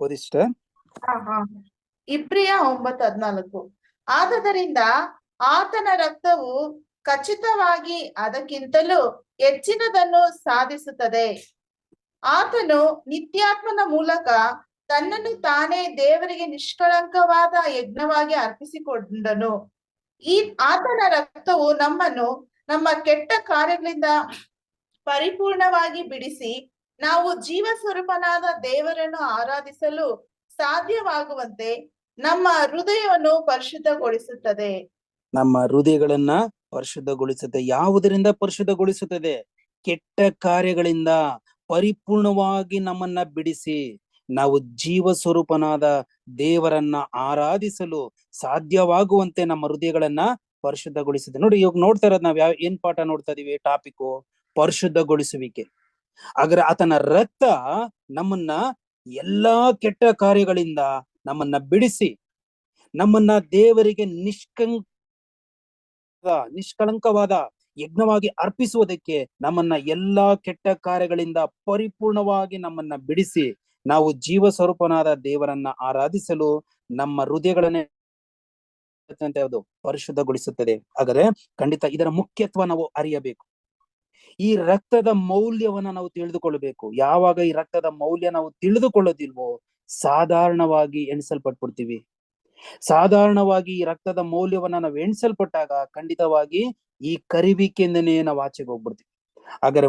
ಓದಿಷ್ಟ. ಇಬ್ರಿಯ 9:14. ಆದದರಿಂದ ಆತನ ರಕ್ತವು ಖಚಿತವಾಗಿ ಅದಕ್ಕಿಂತಲೂ ಹೆಚ್ಚಿನದನ್ನು ಸಾಧಿಸುತ್ತದೆ. ಆತನು ನಿತ್ಯಾತ್ಮನ ಮೂಲಕ ತನ್ನನ್ನು ತಾನೇ ದೇವರಿಗೆ ನಿಷ್ಕಳಂಕವಾದ ಯಜ್ಞವಾಗಿ ಅರ್ಪಿಸಿಕೊಂಡನು. ಆತನ ರಕ್ತವು ನಮ್ಮನ್ನು ನಮ್ಮ ಕೆಟ್ಟ ಕಾರ್ಯಗಳಿಂದ ಪರಿಪೂರ್ಣವಾಗಿ ಬಿಡಿಸಿ ನಾವು ಜೀವ ಸ್ವರೂಪನಾದ ದೇವರನ್ನು ಆರಾಧಿಸಲು ಸಾಧ್ಯವಾಗುವಂತೆ ನಮ್ಮ ಹೃದಯವನ್ನು ಪರಿಶುದ್ಧಗೊಳಿಸುತ್ತದೆ. ನಮ್ಮ ಹೃದಯಗಳನ್ನ ಪರಿಶುದ್ಧಗೊಳಿಸುತ್ತದೆ. ಯಾವುದರಿಂದ ಪರಿಶುದ್ಧಗೊಳಿಸುತ್ತದೆ? ಕೆಟ್ಟ ಕಾರ್ಯಗಳಿಂದ ಪರಿಪೂರ್ಣವಾಗಿ ನಮ್ಮನ್ನ ಬಿಡಿಸಿ ನಾವು ಜೀವ ಸ್ವರೂಪನಾದ ದೇವರನ್ನ ಆರಾಧಿಸಲು ಸಾಧ್ಯವಾಗುವಂತೆ ನಮ್ಮ ಹೃದಯಗಳನ್ನ ಪರಿಶುದ್ಧಗೊಳಿಸುತ್ತೆ. ನೋಡಿ, ಇವಾಗ ನೋಡ್ತಾ ಇರೋದು ನಾವ್ ಏನ್ ಪಾಠ ನೋಡ್ತಾ ಇದೀವಿ? ಟಾಪಿಕ್ ಪರಿಶುದ್ಧಗೊಳಿಸುವಿಕೆ. ಹಾಗಾದ್ರೆ ಆತನ ರಕ್ತ ನಮ್ಮನ್ನ ಎಲ್ಲಾ ಕೆಟ್ಟ ಕಾರ್ಯಗಳಿಂದ ನಮ್ಮನ್ನ ಬಿಡಿಸಿ ನಮ್ಮನ್ನ ದೇವರಿಗೆ ನಿಷ್ಕಳಂಕವಾದ ಯಜ್ಞವಾಗಿ ಅರ್ಪಿಸುವುದಕ್ಕೆ, ನಮ್ಮನ್ನ ಎಲ್ಲಾ ಕೆಟ್ಟ ಕಾರ್ಯಗಳಿಂದ ಪರಿಪೂರ್ಣವಾಗಿ ನಮ್ಮನ್ನ ಬಿಡಿಸಿ ನಾವು ಜೀವ ಸ್ವರೂಪನಾದ ದೇವರನ್ನ ಆರಾಧಿಸಲು ನಮ್ಮ ಹೃದಯಗಳನ್ನೇ ಪರಿಶುದ್ಧಗೊಳಿಸುತ್ತದೆ. ಹಾಗಾದ್ರೆ ಖಂಡಿತ ಇದರ ಮುಖ್ಯತ್ವ ನಾವು ಅರಿಯಬೇಕು. ಈ ರಕ್ತದ ಮೌಲ್ಯವನ್ನ ನಾವು ತಿಳಿದುಕೊಳ್ಳಬೇಕು. ಯಾವಾಗ ಈ ರಕ್ತದ ಮೌಲ್ಯ ನಾವು ತಿಳಿದುಕೊಳ್ಳೋದಿಲ್ವೋ ಸಾಧಾರಣವಾಗಿ ಎಣಿಸಲ್ಪಟ್ಬಿಡ್ತೀವಿ. ಸಾಧಾರಣವಾಗಿ ಈ ರಕ್ತದ ಮೌಲ್ಯವನ್ನ ನಾವು ಎಣಿಸಲ್ಪಟ್ಟಾಗ ಖಂಡಿತವಾಗಿ ಈ ಕರಿವಿಕೆಯಿಂದನೇ ನಾವು ಆಚೆಗೆ ಹೋಗ್ಬಿಡ್ತೀವಿ. ಹಾಗಾದ್ರೆ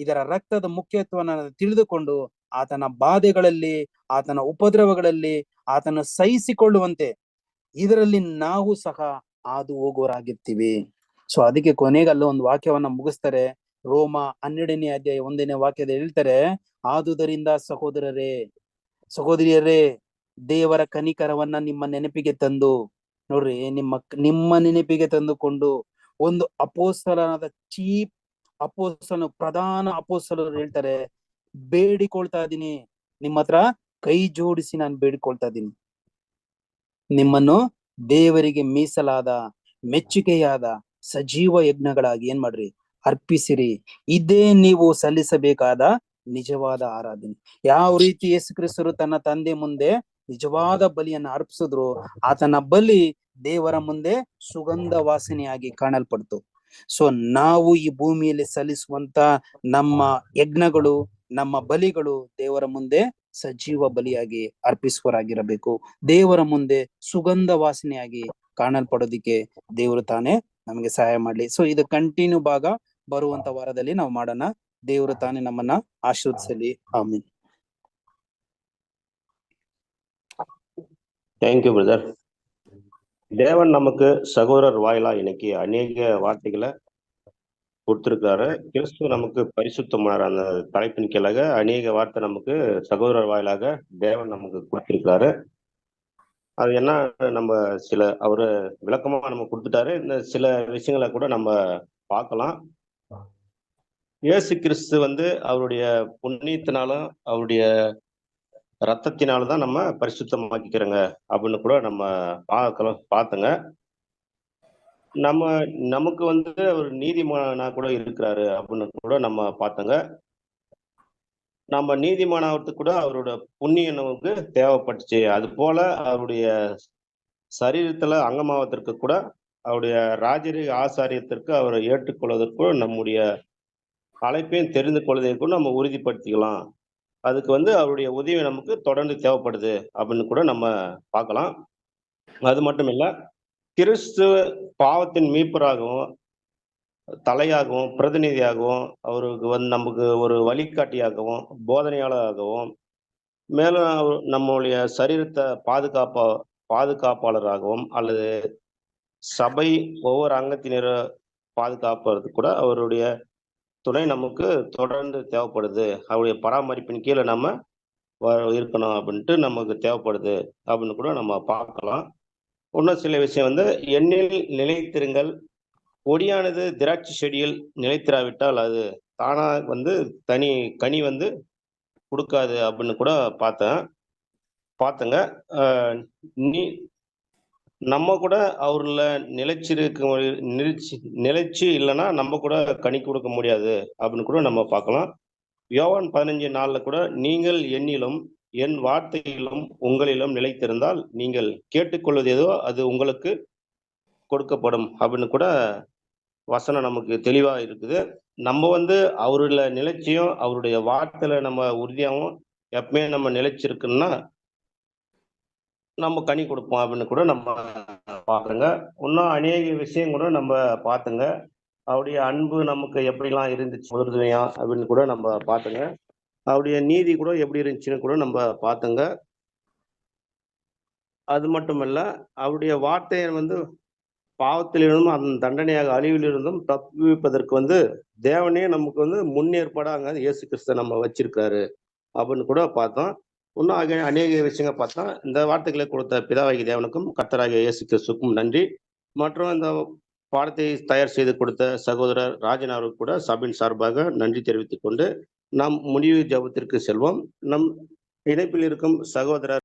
ಇದರ ರಕ್ತದ ಮುಖ್ಯತ್ವನ ತಿಳಿದುಕೊಂಡು ಆತನ ಬಾಧೆಗಳಲ್ಲಿ, ಆತನ ಉಪದ್ರವಗಳಲ್ಲಿ ಆತನ ಸಹಿಸಿಕೊಳ್ಳುವಂತೆ ಇದರಲ್ಲಿ ನಾವು ಸಹ ಹಾದು ಹೋಗೋರಾಗಿರ್ತೀವಿ. ಸೊ ಅದಕ್ಕೆ ಕೊನೆಗೆ ಅಲ್ಲ ಒಂದು ವಾಕ್ಯವನ್ನ ಮುಗಿಸ್ತಾರೆ. ರೋಮ 12ನೇ ಅಧ್ಯಾಯ 1ನೇ ವಾಕ್ಯದಲ್ಲಿ ಹೇಳ್ತಾರೆ, ಆದುದರಿಂದ ಸಹೋದರಿಯರೇ ದೇವರ ಕನಿಕರವನ್ನ ನಿಮ್ಮ ನೆನಪಿಗೆ ತಂದು, ನೋಡ್ರಿ, ನಿಮ್ಮ ನೆನಪಿಗೆ ತಂದುಕೊಂಡು ಒಂದು ಅಪೋಸ್ತಲನಾದ ಪ್ರಧಾನ ಅಪೋಸ್ತಲರು ಹೇಳ್ತಾರೆ, ಬೇಡಿಕೊಳ್ತಾ ಇದೀನಿ, ನಿಮ್ಮ ಹತ್ರ ಕೈ ಜೋಡಿಸಿ ನಾನು ಬೇಡಿಕೊಳ್ತಾ ಇದ್ದೀನಿ, ನಿಮ್ಮನ್ನು ದೇವರಿಗೆ ಮೀಸಲಾದ ಮೆಚ್ಚುಗೆಯಾದ ಸಜೀವ ಯಜ್ಞಗಳಾಗಿ ಏನ್ ಮಾಡ್ರಿ, ಅರ್ಪಿಸಿರಿ. ಇದೇ ನೀವು ಸಲ್ಲಿಸಬೇಕಾದ ನಿಜವಾದ ಆರಾಧನೆ. ಯಾವ ರೀತಿ ಯೇಸು ಕ್ರಿಸ್ತರು ತನ್ನ ತಂದೆ ಮುಂದೆ ನಿಜವಾದ ಬಲಿಯನ್ನು ಅರ್ಪಿಸಿದ್ರು, ಆತನ ಬಲಿ ದೇವರ ಮುಂದೆ ಸುಗಂಧ ವಾಸನೆಯಾಗಿ ಕಾಣಲ್ಪಡ್ತು. ಸೊ ನಾವು ಈ ಭೂಮಿಯಲ್ಲಿ ಸಲ್ಲಿಸುವಂತ ನಮ್ಮ ಯಜ್ಞಗಳು, ನಮ್ಮ ಬಲಿಗಳು ದೇವರ ಮುಂದೆ ಸಜೀವ ಬಲಿಯಾಗಿ ಅರ್ಪಿಸುವರಾಗಿರಬೇಕು. ದೇವರ ಮುಂದೆ ಸುಗಂಧ ವಾಸನೆಯಾಗಿ ಕಾಣಲ್ಪಡೋದಿಕ್ಕೆ ದೇವರು ತಾನೇ ನಮಗೆ ಸಹಾಯ ಮಾಡ್ಲಿ. ಸೊ ಇದು ಕಂಟಿನ್ಯೂ ಭಾಗ ಬರುವಂತ ವಾರದಲ್ಲಿ ನಾವು ಮಾಡೋಣ. ದೇವರು ತಾನೇ ನಮ್ಮನ್ನ ಆಶೀರ್ವದಿಸಲಿ. ಆಮೀನ್. Thank you brother. தேவன் நமக்கு சகோதரர் வாயிலா இன்னைக்கு அநேக வார்த்தைகளை கொடுத்திருக்காரு. கிறிஸ்து நமக்கு பரிசுத்தமானார் அந்த தலைப்பின் கீழாக அநேக வார்த்தை நமக்கு சகோதரர் வாயிலாக தேவன் நமக்கு கொடுத்திருக்காரு. அது என்ன, நம்ம சில அவரு விளக்கமா நம்ம கொடுத்துட்டாரு. இந்த சில விஷயங்களை கூட நம்ம பார்க்கலாம். இயேசு கிறிஸ்து அவருடைய புண்ணியத்தினாலும் அவருடைய ரத்தத்தினால்தான் நம்ம பரிசுத்தமாக்கிக்கிறோங்க அப்படின்னு கூட நம்ம பார்த்தோங்க. நமக்கு அவர் நீதிமானா கூட இருக்கிறாரு அப்படின்னு கூட நம்ம பார்த்தோங்க. நம்ம நீதிமானாவதுக்கு கூட அவரோட புண்ணியம் நமக்கு தேவைப்பட்டுச்சு. அது போல அவருடைய சரீரத்துல அங்கமாவதற்கு கூட அவருடைய ராஜரீக ஆசாரியத்திற்கு அவரை ஏற்றுக்கொள்வதற்கும் நம்முடைய அழைப்பையும் தெரிந்து கொள்வதற்கும் நம்ம உறுதிப்படுத்திக்கலாம். அதுக்கு அவருடைய உதவி நமக்கு தொடர்ந்து தேவைப்படுது அப்படின்னு கூட நம்ம பார்க்கலாம். அது மட்டும் இல்ல, கிறிஸ்து பாவத்தின் மீட்பராகவும் தலையாகவும் பிரதிநிதியாகவும் அவருக்கு நமக்கு ஒரு வழிகாட்டியாகவும் போதனையாளராகவும் மேலும் நம்முடைய சரீரத்தை பாதுகாப்பாளராகவும் அல்லது சபை ஒவ்வொரு அங்கத்தினரை பாதுகாப்பதற்கு கூட அவருடைய துணை நமக்கு தொடர்ந்து தேவைப்படுது. அவருடைய பராமரிப்பின் கீழே நம்ம இருக்கணும் அப்படின்ட்டு நமக்கு தேவைப்படுது அப்படின்னு கூட நம்ம பார்க்கலாம். இன்னும் சில விஷயம் எண்ணில் நிலைத்திருங்கள். கொடியானது திராட்சை செடியில் நிலைத்திராவிட்டால் அது தானா தனி கனி கொடுக்காது அப்படின்னு கூட பார்த்தங்க. நீ நம்ம கூட அவர்ல நிலைச்சு இல்லைன்னா நம்ம கூட கனி கொடுக்க முடியாது அப்படின்னு கூட நம்ம பார்க்கலாம். யோவான் 15:4 கூட நீங்கள் என்னிலும் என் வார்த்தையிலும் உங்களிலும் நிலைத்திருந்தால் நீங்கள் கேட்டுக்கொள்வது ஏதோ அது உங்களுக்கு கொடுக்கப்படும் அப்படின்னு கூட வசனம் நமக்கு தெளிவா இருக்குது. நம்ம அவருல நிலைச்சியும் அவருடைய வார்த்தையில நம்ம உறுதியாகவும் எப்பவுமே நம்ம நிலைச்சிருக்குன்னா நம்ம கனி கொடுப்போம் அப்படின்னு கூட நம்ம பார்க்குறோங்க. இன்னும் அநேக விஷயம் கூட நம்ம பார்த்துங்க. அவருடைய அன்பு நமக்கு எப்படிலாம் இருந்துச்சு உறுதுணையா அப்படின்னு கூட நம்ம பார்த்துங்க. அவருடைய நீதி கூட எப்படி இருந்துச்சுன்னு கூட நம்ம பார்த்துங்க. அது மட்டுமல்ல, அவருடைய வார்த்தையை பாவத்திலிருந்தும் அதன் தண்டனையாக அழிவிலிருந்தும் தப்புவிப்பதற்கு தேவனே நமக்கு முன்னேற்பாடாக இயேசு கிறிஸ்து நம்ம வச்சிருக்காரு அப்படின்னு கூட பார்த்தோம். இன்னும் அநேக விஷயங்கள் பார்த்தோம். இந்த வார்த்தைகளை கொடுத்த பிதாவாகிய தேவனுக்கும் கர்த்தராகிய இயேசு கிறிஸ்துக்கும் நன்றி. மற்றும் இந்த பாடத்தை தயார் செய்து கொடுத்த சகோதரர் ராஜன் அவருக்கு கூட சபையின் சார்பாக நன்றி தெரிவித்துக் கொண்டு நாம் முடிவு ஜெபத்திற்கு செல்வோம். நம் இணைப்பில் இருக்கும் சகோதரர்